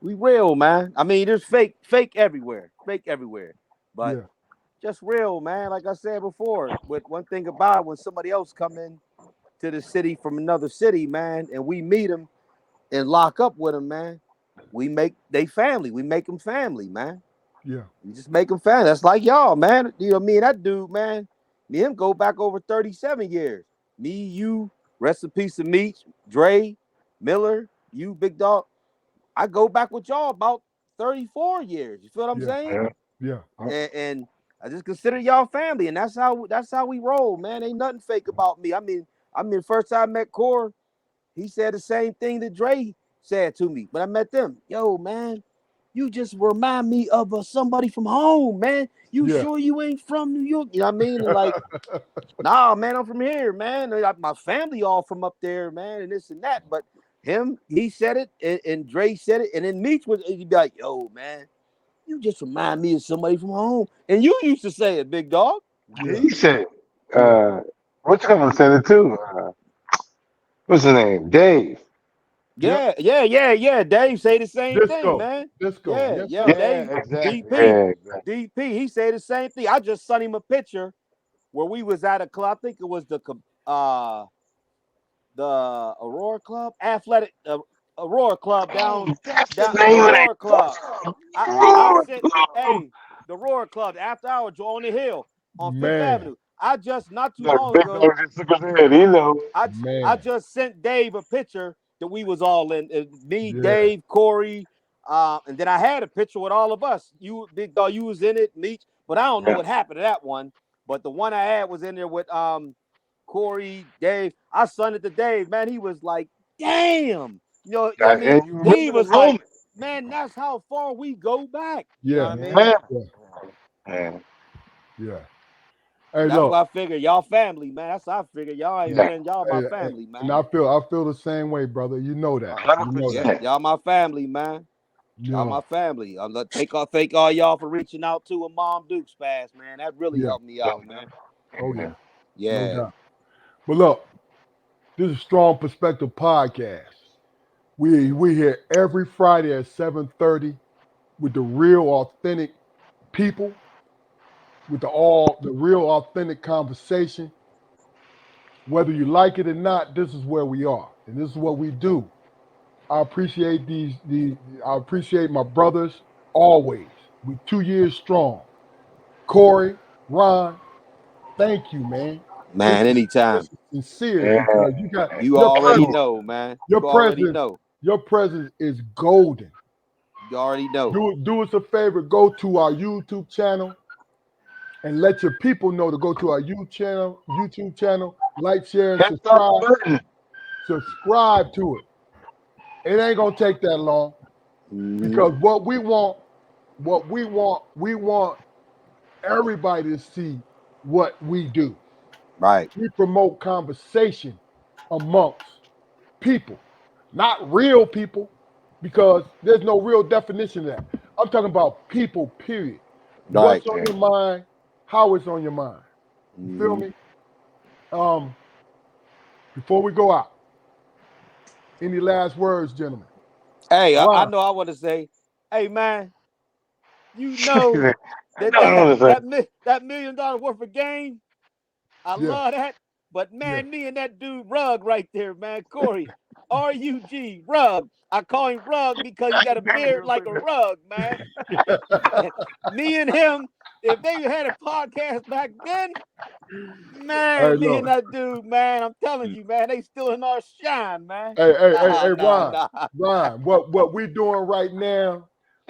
we real, man. I mean, there's fake everywhere. But Yeah. just real, man. Like I said before, with one thing about it, when somebody else come in to the city from another city, man, and we meet them and lock up with them, man, we make they family. We make them family, man. Yeah. We just make them family. That's like y'all, man. You know, me and that dude, man. Me and him go back over 37 years. Me, you, rest in peace of Meach, Dre, Miller, you, Big Dog. I go back with y'all about 34 years. You feel what I'm saying? Yeah. And I just consider y'all family, and that's how we roll, man. Ain't nothing fake about me. I mean, first time I met Core, he said the same thing that Dre said to me. But I met them. Yo, man, you just remind me of somebody from home, man. You sure you ain't from New York? You know what I mean? And like, nah, man, I'm from here, man. My family all from up there, man, and this and that. But he said it, and Dre said it, and then Meech he'd be like, yo, man, you just remind me of somebody from home. And you used to say it, Big Dog. He said, what's gonna say it too? What's his name? Dave. Yeah. Dave say the same thing, man. Disco. Yeah, Yes, Dave, Exactly. DP, Yeah, exactly. DP. He said the same thing. I just sent him a picture where we was at a club. I think it was the Aurora Club, Athletic Aurora Club down The name of Aurora Club. I sent that the Aurora Club after hours on the hill on Fifth man. Avenue. I just not too Look, long Big ago. Dog just took his head. He know. I just sent Dave a picture that we was all in. Me, Yeah. Dave, Corey, and then I had a picture with all of us. You, Big Dog, you was in it. Meech, but I don't know what happened to that one. But the one I had was in there with Corey, Dave. I sent it to Dave, man. He was like, damn. You know what I mean? And you remember He the was like, moment. man, that's how far we go back. Yeah. You know what I mean? Yeah. Yeah. Hey, That's look. why I figure y'all family, man. That's how I figure y'all ain't saying y'all my family, man. And I feel the same way, brother. You know that. 100%. Y'all my family, man. Y'all my family. Thank all y'all for reaching out to a Mom Dukes Pass, man. That really helped me out, man. Oh yeah. Yeah. No doubt. But look, this is Strong Perspective Podcast. We here every Friday at 7:30 with the real authentic people, with the real authentic conversation. Whether you like it or not, this is where we are, and this is what we do. I appreciate I appreciate my brothers always. We 2 years strong. Corey, Ron, thank you, man. Man, anytime. This is sincere because you got you already know, man. Your already know. Your presence is golden. You already know. Do us a favor, go to our YouTube channel and let your people know to go to our YouTube channel, like, share, and subscribe. Subscribe to it. It ain't gonna take that long because we want everybody to see what we do. Right. We promote conversation amongst people, not real people, because there's no real definition of that. I'm talking about people, period. Right. What's on your mind, how it's on your mind. You feel me? Before we go out, any last words, gentlemen? Hey, I know I want to say, hey, man, you know that $1 million worth of game, I love that. But, man, me and that dude, Rug, right there, man, Corey, R-U-G, Rug. I call him Rug because he got a beard like a rug, man. Me and him, if they had a podcast back then, man, me and that dude, man, I'm telling you, man, they still in our shine, man. Hey, Ron, what we're doing right now,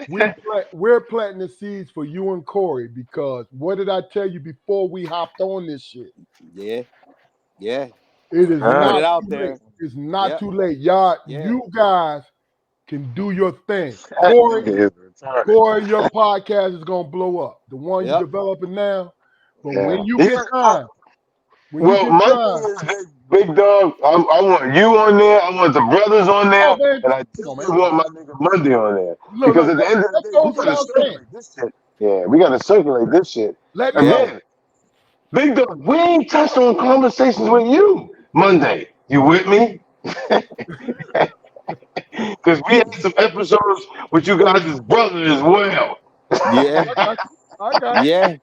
we're planting the seeds for you and Corey because what did I tell you before we hopped on this shit? Yeah. It is not it out too there. late. It's not too late. Y'all, you guys can do your thing. Corey, your podcast is gonna blow up. The one you're developing now. But when you get time, Big Dog, I want you on there. I want the brothers on there, and I want my nigga Mundy on there. Because at the end of the day, we gotta circulate this shit. Yeah, we gotta circulate this shit. Again, Big Dog, we ain't touched on conversations with you Monday. You with me? Because we had some episodes with you guys as brothers as well. Yeah. I got you.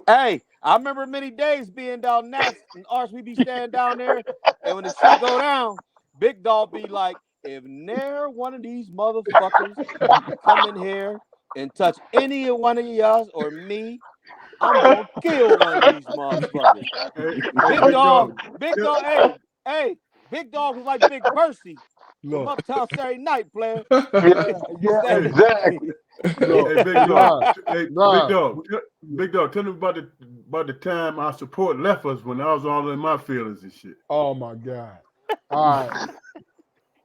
Hey, I remember many days being down Nats and Arch, we be standing down there, and when the shit go down, Big Dog be like, if ne'er one of these motherfuckers come in here and touch any one of y'all or me, I'm gonna kill one of these motherfuckers. Big Dog, hey, Big Dog was like Big Percy from Uptown Saturday Night, player. Exactly. Hey, Big Dog. Big Dog. Tell me about the time our support left us when I was all in my feelings and shit. Oh my God! All right,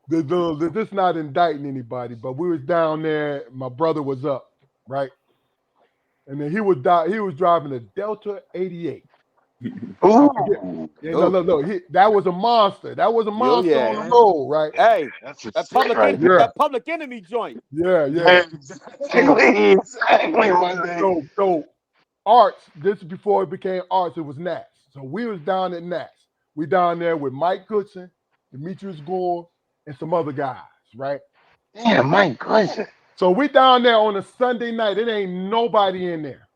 this not indicting anybody, but we was down there. My brother was up, right, and then he was driving a Delta 88. Ooh. Yeah, no. That was a monster. That was a monster on the road, right? Hey, that public enemy joint. Yeah. Exactly, Monday. So Arts, this is before it became Arts, it was Nats. So we was down at Nats. We down there with Mike Goodson, Demetrius Gore, and some other guys, right? Yeah, Mike Goodson. So we down there on a Sunday night. It ain't nobody in there.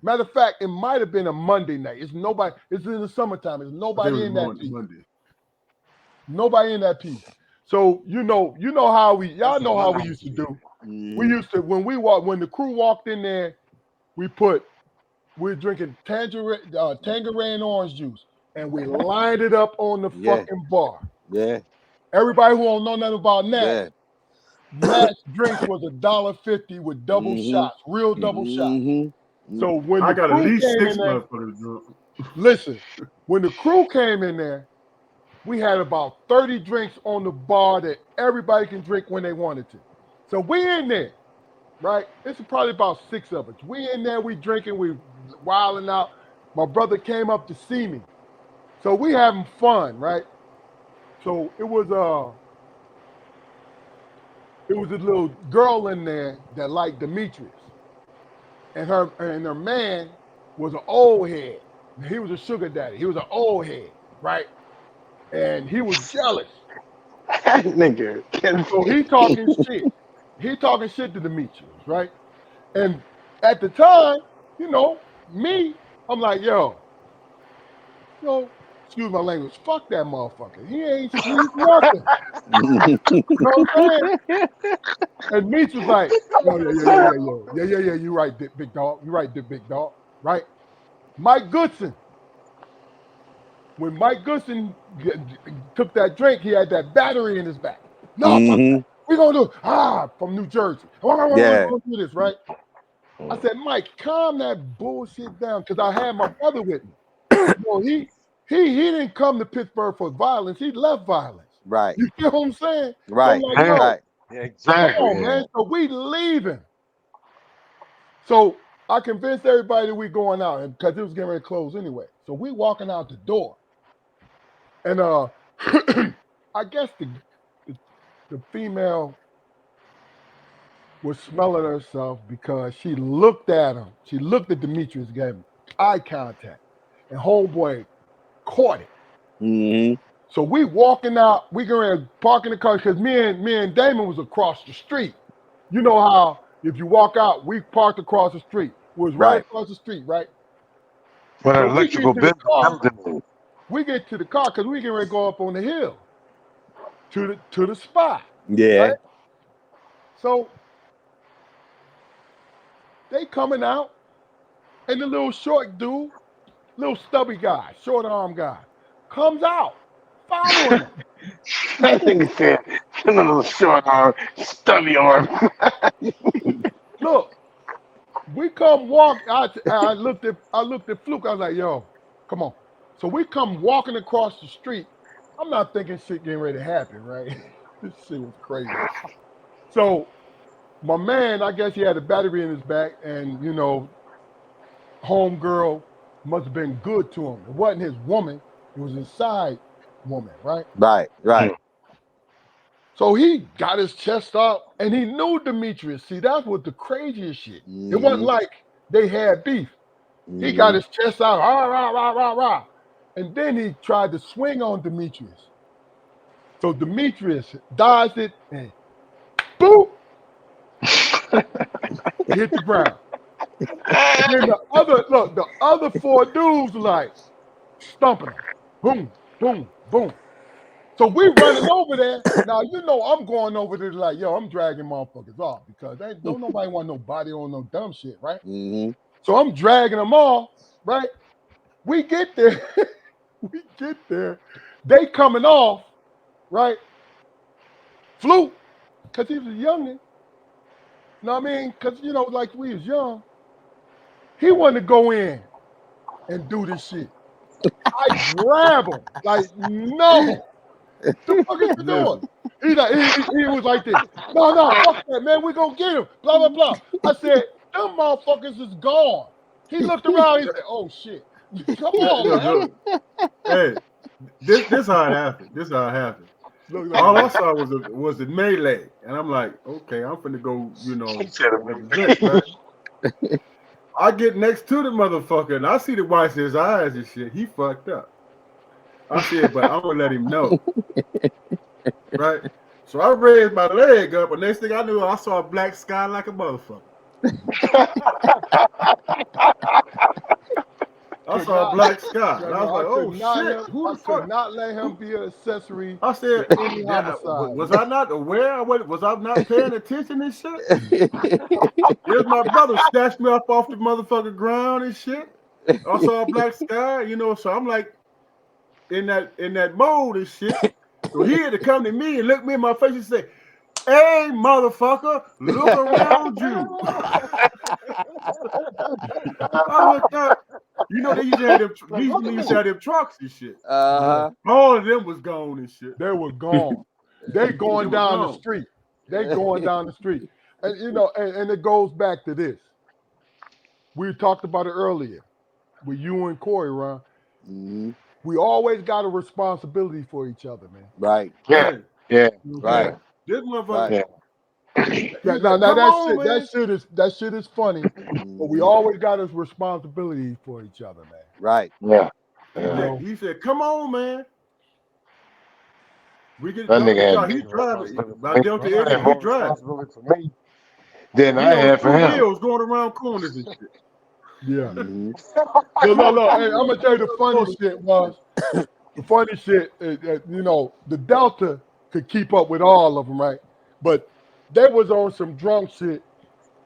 Matter of fact, it might have been a Monday night. It's nobody. It's in the summertime. There's nobody in that piece. Nobody in that piece. So you know how y'all know how we used to do. We used to when the crew walked in there, we're drinking Tangerine orange juice, and we lined it up on the fucking bar. Yeah. Everybody who don't know nothing about Nats, Nats drinks was $1.50 with double shots, real double shots. So when I the got at crew least came 6 in there, motherfuckers drunk. listen, when the crew came in there, we had about 30 drinks on the bar that everybody can drink when they wanted to. So we in there, right? This is probably about 6 of us. We in there, we drinking, we wilding out. My brother came up to see me. So we having fun, right? So it was a little girl in there that liked Demetrius. And her man was an old head. He was a sugar daddy. He was an old head, right? And he was jealous. Nigga. So he talking shit. He talking shit to Demetrius, right? And at the time, me, I'm like, yo, excuse my language, fuck that motherfucker. He ain't nothing. You know what I'm saying? And Meech was like, yo, yeah, you right, big dog. You right, big dog, right? Mike Goodson. When Mike Goodson took that drink, he had that battery in his back. No, fuck that. We're going to do, from New Jersey. We're going to do this, right? I said, Mike, calm that bullshit down, because I had my brother with me. He didn't come to Pittsburgh for violence. He left violence. Right. You feel what I'm saying? Right. So I'm like, right. Exactly. Come on, man. So we leaving. So I convinced everybody that we going out, because it was getting ready to close anyway. So we walking out the door. And I guess the female was smelling herself because she looked at him. She looked at Demetrius, gave him eye contact. And homeboy caught it. Mm-hmm. So we walking out, we going to park in the car, because me and Damon was across the street. You know how if you walk out, we parked across the street. It was right across the street, right? When So an electrical building. We get to the car because we get ready to go up on the hill to the spot. Yeah. Right? So they coming out, and the little short dude, little stubby guy, short arm guy, comes out, following him. That nigga said, little short arm, stubby arm. Look, we come walk. I looked at Fluke. I was like, yo, come on. So we come walking across the street. I'm not thinking shit getting ready to happen, right? This shit was crazy. So my man, I guess he had a battery in his back, and homegirl must have been good to him. It wasn't his woman, it was his side woman, right? Right. So he got his chest up, and he knew Demetrius. See, that's what the craziest shit. Mm-hmm. It wasn't like they had beef. Mm-hmm. He got his chest out, rah. And then he tried to swing on Demetrius. So Demetrius dodged it, and boop, hit the ground. And then the other 4 dudes like stumping him. Boom, boom, boom. So we running over there. Now, I'm going over there like, yo, I'm dragging motherfuckers off, because don't nobody want no body on no dumb shit, right? Mm-hmm. So I'm dragging them off, right? We get there. They coming off, right? Fluke, because he was a youngin'. You know what I mean? Because, like we was young. He wanted to go in and do this shit. I grab him. Like, no. The fuck is you doing? He was like this. No, fuck that, man. We gonna get him. Blah, blah, blah. I said, them motherfuckers is gone. He looked around. He said, oh, shit. Come on, man. Hey, this how it happened. All I saw was the melee. And I'm like, okay, I'm finna go, represent, right? I get next to the motherfucker, and I see the whites in his eyes and shit. He fucked up. I said, but I'm gonna let him know. Right? So I raised my leg up, and next thing I knew, I saw a black sky like a motherfucker. I saw a black sky. And I was like, oh shit, who the fuck? I could not let him be an accessory. I said, was I not aware? Was I not paying attention and shit? Here's my brother snatched me up off the motherfucking ground and shit. I saw a black sky, so I'm like in that mode and shit. So he had to come to me and look me in my face and say, hey, motherfucker, look around you. I looked up. You know they used to have them. These used to have them trucks and shit. Uh-huh. All of them was gone and shit. They were gone. They going They were down the gone. street. They going down the street. And you know, and it goes back to this. We talked about it earlier with you and Corey, Ron. Mhm. We always got a responsibility for each other, man. Right. Yeah. Right. This motherfucker. Right. Yeah. Yeah, He's now like, "Come on, man." that shit is funny, but we Mhm. always got a responsibility for each other, man. Right. Yeah. You Yeah. know? He said, "Come on, man. We get That nigga had he bigger driving responsibility by for me. Delta He Air. had He more driving. responsibility for me than He I on had for 2 him. wheels going around corners and shit. Yeah. Mhm. Look. Hey, I'm gonna tell you the funny shit was the funny shit. You know, the Delta could keep up with all of them, right? But they was on some drunk shit,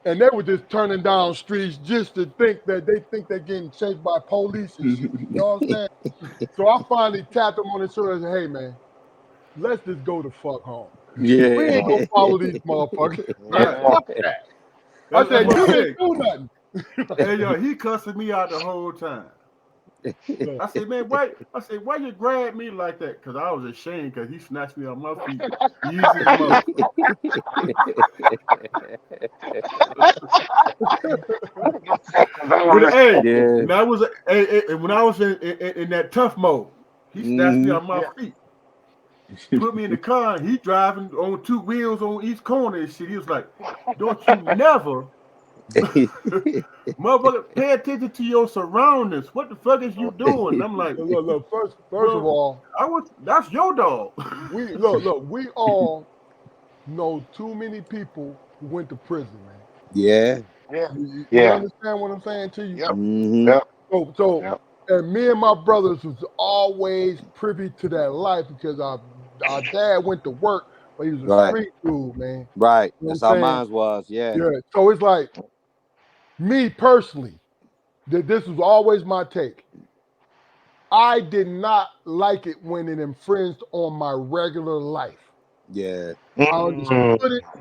and they were just turning down streets just to think that they're getting chased by police and shit. You know what I'm saying? So I finally tapped them on the shoulder and said, "Hey, man, let's just go the fuck home. We ain't gonna Yeah. follow these motherfuckers. Right. Fuck that." I That's said, what "You I didn't said. do nothing." Hey, yo, he cussing me out the whole time. Look, I said, "Man, why?" I said, "Why you grab me like that?" Because I was ashamed because he snatched me off my feet easy as a motherfucker. But hey, Yeah. when I was in that tough mode, he snatched me Mhm. off my feet, put me in the car, and he driving on 2 wheels on each corner and shit. He was like, "Don't you never, motherfucker, pay attention to your surroundings. What the fuck is you doing?" And I'm like, look. First "Well, of all, that's your dog." we all know too many people who went to prison, man. Yeah. You Yeah. understand what I'm saying to you? Yep. Mhm. Yep. So, Yep. and me and my brothers was always privy to that life because our dad went to work, but he was a Right. street dude, man. Right. You know That's what I'm how saying? mine was. Yeah. Yeah. So it's like me personally, that this was always my take. I did not like it when it infringed on my regular life. Yeah. I understood it. I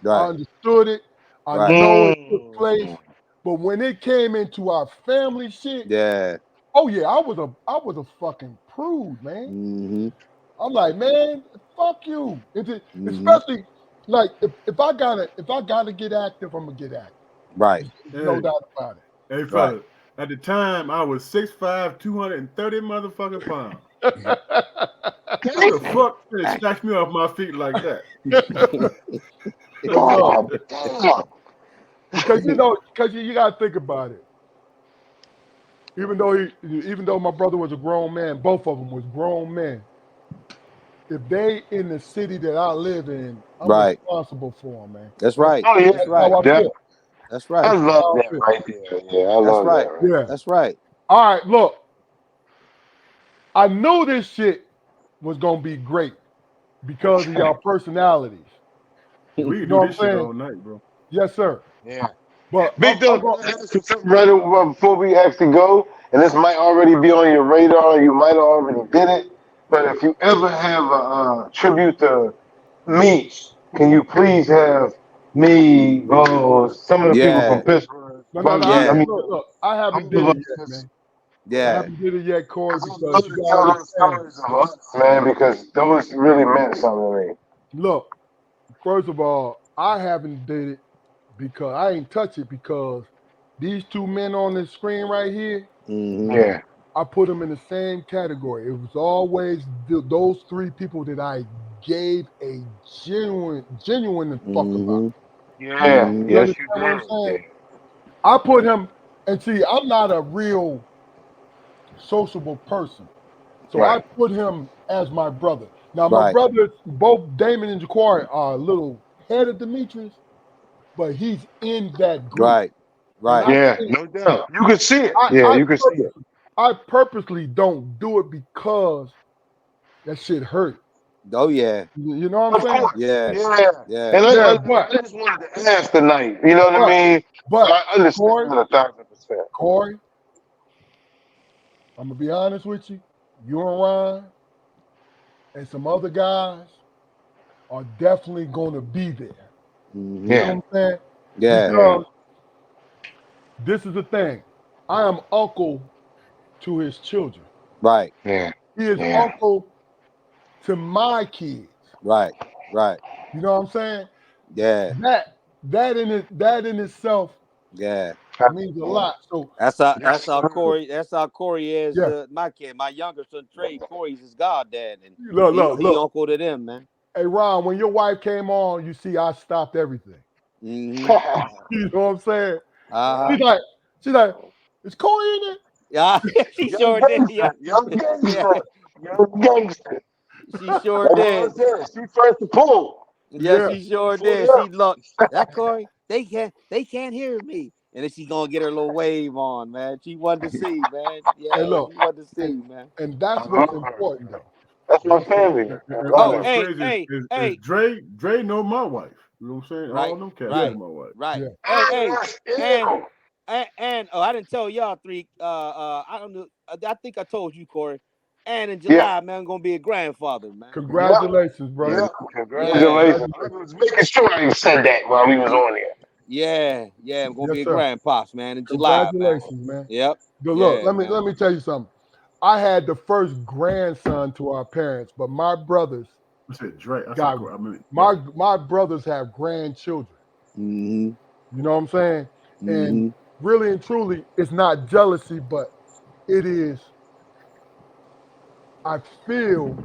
Right. understood it. I Right. know it took place. But when it came into our family shit, Yeah. oh yeah, I was a fucking prude, man. Mhm. I'm like, man, fuck you. Mhm. Especially like if I gotta get active, I'm gonna get active. Right. There's no Hey, doubt about it. hey, Right. fella. At the time, I was 6'5", 230 motherfucking pounds. Who the fuck snatched me off my feet like that? But look, Damn. because you gotta think about it. Even though my brother was a grown man, both of them was grown men. If they in the city that I live in, I'm Right. responsible for them, man. That's right. Oh yeah. That's right. How I feel. That's I right. love How I that feel. right there. Yeah, I That's love right. that right Yeah. That's right. All right, look. I knew this shit was gonna be great because of y'all personalities. We You can know do what this I'm shit saying? all night, bro. Yes, sir. Yeah. But Big I'm Dog, going. can I ask you something right before we actually go? And this might already be on your radar. You might have already did it. But if you ever have a tribute to me, can you please have me, some of the people from Yeah. Pittsburgh, No. Yeah. Look, I haven't all did of it yet, us. man. I Yeah. haven't did it yet, Corey, I because love you to gotta tell those understand. stories of us, man, because those really meant something to me. Look, first of all, I haven't did it because I ain't touch it because these two men on this screen right here, Mhm. Yeah. I put them in the same category. It was always those three people that I gave a genuine fuck about. Mhm. Yeah. Mhm. You Yes, you understand what I'm did. saying? I put him, and see, I'm not a real sociable person. So I Right. put him as my brother. Now, my Right. brothers, both Damon and Jaquari, are a little ahead of Demetrius, but he's in that group. Right. And Right. Yeah, no doubt. You could see it. Yeah, I you could see it. I purposely don't do it because that shit hurt. Oh yeah. You know what I'm Of saying? course. Yeah. Yeah. Yeah. And Yeah, I just wanted to ask tonight. You know what I but mean? So but I understand Corey, 1,000%. Corey, I'm gonna be honest with you. You and Ryan and some other guys are definitely gonna be there. Mhm. You know Yeah. what I'm saying? Yeah. Because this is the thing. I am uncle to his children. Right. Yeah. He is Yeah. uncle to my kids. Right. Right. You know what I'm saying? Yeah. That in itself Yeah. means a lot. So That's how Corey. That's how Corey is. yeah, My kid, my younger son Trey. Corey's his goddad, and look. he uncle to them, man. Hey Ron, when your wife came on, you see I stopped everything. Mm-hmm. You know what I'm saying? Uh-huh. She's like, is Corey in it? Yeah, she sure did. Yeah. Young gangster. Yeah. Young gangster. She sure did. She first to pull. Yeah, Yeah. she sure did. She looked that Corey. They can't hear me. And then she gonna get her little wave on, man. She wanted to see, man. Yeah, Hey, look, she wanted to see, man. and that's what's important though. That's my family. And Oh, what's hey, crazy is hey. Dre know my wife. You know what I'm saying? Right, All them cats right, know my wife. right. Yeah. And I didn't tell y'all three. I don't know. I think I told you, Corey. And in Yeah. July, man, I'm gonna be a grandfather, man. Congratulations, brother. Yeah. Congratulations. I was making sure I said that while we was on there. Yeah, I'm gonna be a sir. grandpops, man, in July, man. Congratulations, man. Yep. But look, Yeah, let me tell you something. I had the first grandson to our parents, but my brothers I said Dre. I got said, I mean, my brothers have grandchildren. Mm-hmm. You know what I'm saying? Mm-hmm. And really and truly, it's not jealousy, but it is. I feel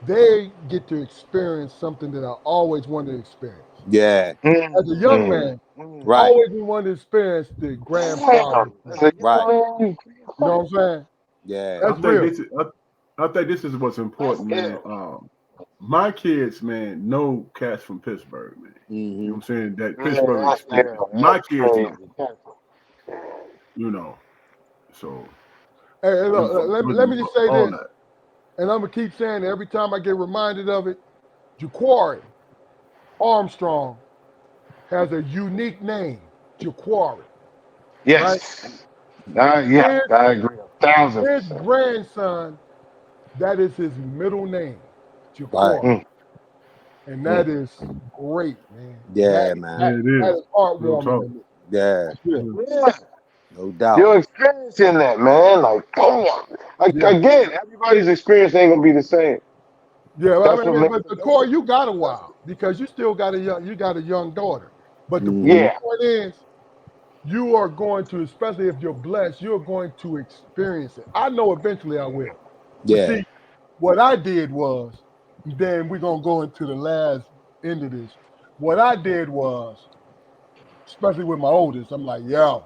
they get to experience something that I always wanted to experience. Yeah. As a young man, Right. always wanted to experience the grandfather. Right. You know what I'm saying? Yeah. That's real. I think this is what's important, man. My kids, man, know cats from Pittsburgh, man. You know what I'm saying? That Pittsburgh experience. My kids know. You know. So Hey, look, let me just say all this, that. and I'm gonna keep saying it every time I get reminded of it. Jaquari Armstrong has a unique name, Jaquari. Yes. Yeah, I agree. 1,000%. His grandson, that is his middle name, Jaquari. Right. And that is great, man. Yeah, man. Yeah, it That is. is heartwarming. Yeah. Yeah. No doubt. You're experiencing that, man. Like, again, everybody's experience ain't gonna be the same. Yeah, That's I mean, what but makes it Corey, you got a while because you still got a young daughter. But the Yeah. point is, you are going to, especially if you're blessed, you're going to experience it. I know eventually I will. Yeah. But see, what I did was, then we're gonna go into the last end of this. What I did was, especially with my oldest, I'm like, yo,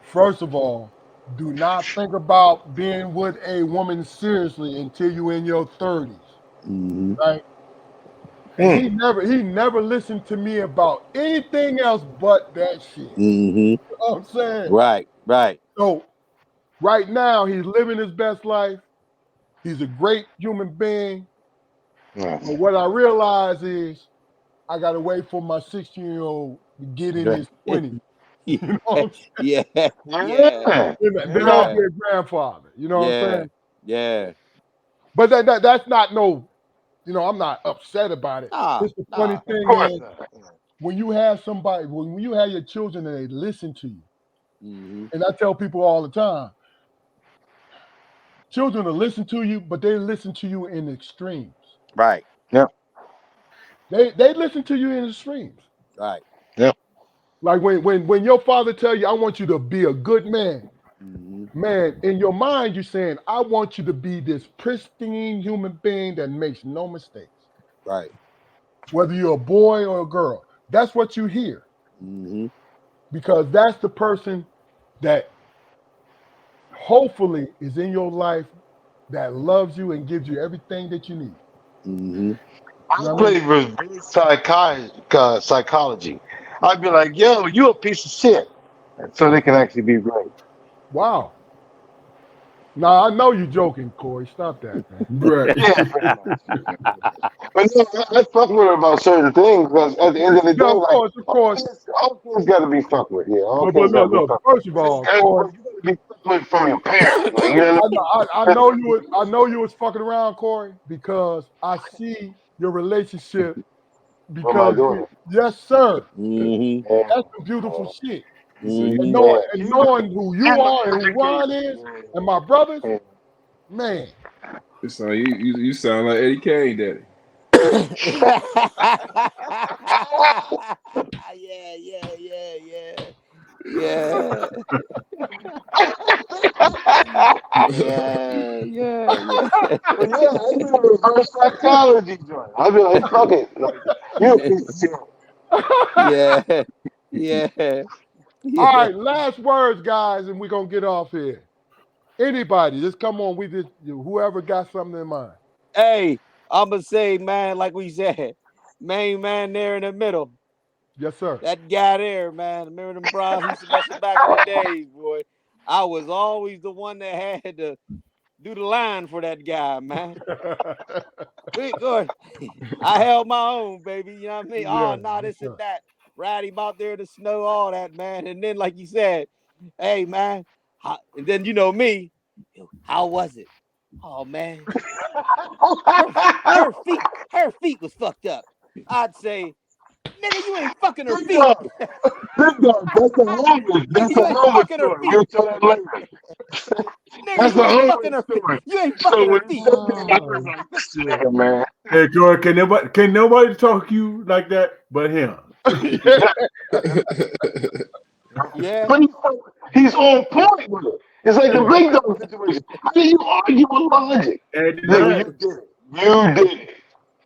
first of all, do not think about being with a woman seriously until you're in your 30s. Mm-hmm. Right? And he never listened to me about anything else but that shit. Mm-hmm. You know what I'm saying? Right. So right now he's living his best life. He's a great human being. Yeah. But what I realize is I gotta wait for my 16-year-old to get in his 20s. You know what I'm saying? Yeah. Then I'll be a grandfather. You know what I'm saying? Yeah. But that's not no, I'm not upset about it. It's the funny thing is when you have somebody, when you have your children and they listen to you, and I tell people all the time, children will listen to you, but they listen to you in extremes. Right. Yeah. They listen to you in extremes. Right. Yeah. Like when your father tell you, I want you to be a good man. Man, in your mind, you're saying, I want you to be this pristine human being that makes no mistakes. Right. Whether you're a boy or a girl, that's what you hear. Because that's the person that hopefully is in your life that loves you and gives you everything that you need. I played reverse psychology. I'd be like, yo, you a piece of shit. So they can actually be great. Wow. Now, I know you're joking, Corey. Stop that, man. Right. Yeah, pretty much. But no, I fuck with her about certain things because at the end of the day, of course. all things got to be fucked with. Yeah, all But things got to be look, fucked first of all, Corey, you got to be fucked with from your parents. Like, you know I know you was fucking around, Corey, because I see your relationship because yes, sir. Mm-hmm. That's some beautiful shit. Mm-hmm. And knowing who you are and who Ron is and my brothers, man. You sound like Eddie Kane, Daddy. Yeah. But yeah, I do reverse psychology joint. I'd be like, fuck it. Like, you a piece of shit. Yeah. All right, last words, guys, and we're gonna get off here. Anybody, just come on. Whoever got something in mind. Hey, I'm gonna say, man, like we said, main man there in the middle. Yes, sir. That guy there, man. Remember them bras he used to messing back in the days, boy. I was always the one that had to do the line for that guy, man. Good. I held my own, baby. You know what I mean? Yeah, This yes, and that. Ride him out there in the snow, all that, man. And then, like you said, hey, man. And then you know me. How was it? Oh, man. Her feet was fucked up. I'd say, nigga, you ain't fucking her feet. That's the language. That's the language story. We'll tell that later. Nigga, you ain't fucking her feet. You ain't fucking her feet. Man. Hey, Jordan, can nobody talk to you like that but him? Yeah. But he's on point with it. It's like the big dog situation. How do you argue with logic? Nigga, you did it. You did it.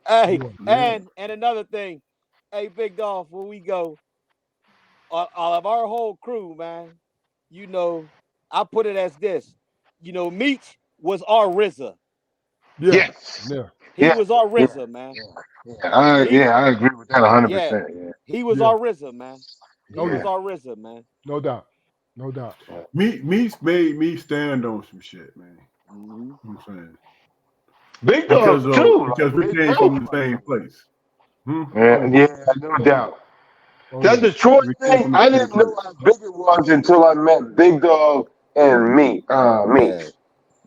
Hey, and another thing. Hey, Big Dog, when we go, all of our whole crew, man, you know, I put it as this. You know, Meech was our RZA. Yes. He was our RZA, man. I agree with that 100%. Yeah. He was our RZA, man. He Oh, was our RZA, man. No doubt. Meats made me stand on some shit, man. Mm-hmm. You know what I'm saying? Big dog too. Because we came from the same place. Yeah, no doubt. That Detroit thing, I didn't know how big it was until I met Big Dog and me.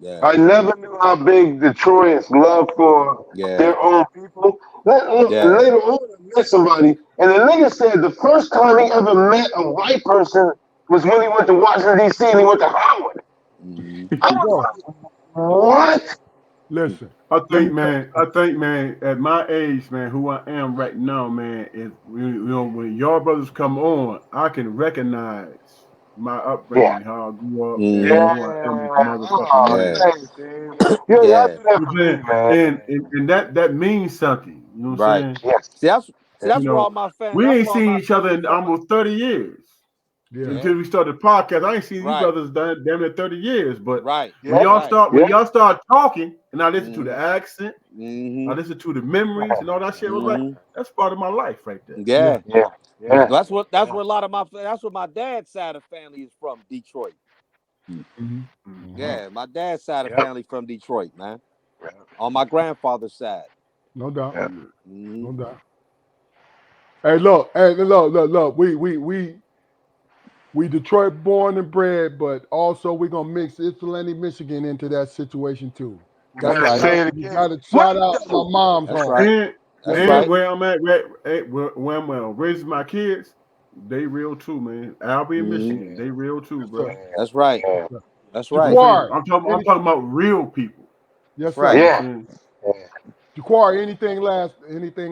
Yeah. I never knew how big Detroit's love for their own people. Later on, I met somebody, and the nigga said the first time he ever met a white person was when he went to Washington, D.C. and he went to Howard. I was like, what? Listen. I think, man, at my age, man, who I am right now, man, is when y'all brothers come on, I can recognize my upbringing, how I grew up, and who I am as motherfucking and that means something. You know what I'm saying? See, that's where all my fans. We ain't seen each other in almost 30 years. Yeah. Until we started the podcast, I ain't seen you brothers damn near 30 years. But when y'all start talking, and I listen to the accent, I listen to the memories and all that shit. Was like, that's part of my life right there. Yeah. That's where a lot of that's where my dad's side of family is from, Detroit. Yeah, my dad's side of family from Detroit, man. On my grandfather's side. No doubt. No doubt. Hey, look. We Detroit born and bred, but also we're gonna mix Ypsilanti, Michigan into that situation too. We gotta shout out my mom's home. And where I'm at, where I'm raising my kids, they real too, man. Albany and Michigan, they real too, bro. That's right. That's right. I'm talking about real people. Yes, sir. Jaquari, anything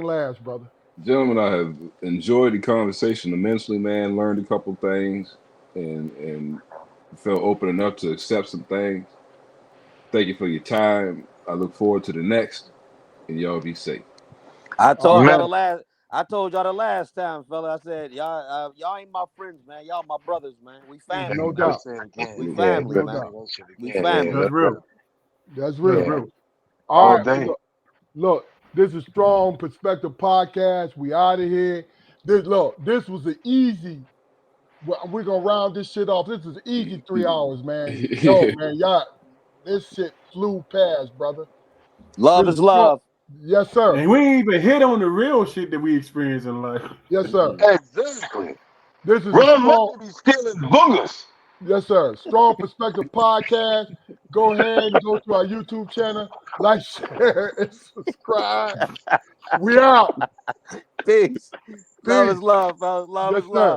last, brother? Gentlemen, I have enjoyed the conversation immensely, man. Learned a couple things and felt open enough to accept some things. Thank you for your time. I look forward to the next, and y'all be safe. I told y'all the last time, fella. I said, y'all ain't my friends, man. Y'all my brothers, man. We family. No doubt. We family, man. We family. That's real. That's real. All right. Look, this is Strong Perspective Podcast. We out of here. This was an easy. We're gonna round this shit off. This is easy 3 hours, man. Yo, man, y'all, this shit flew past, brother. Love is love. Yes, sir. And we ain't even hit on the real shit that we experience in life. Yes, sir. Exactly. This is Ron be stealing boogers. Yes, sir. Strong Perspective Podcast. Go ahead and go to our YouTube channel. Like, share, and subscribe. We out. Peace. Love Peace. is love, fellas. Love Yes, is sir. love.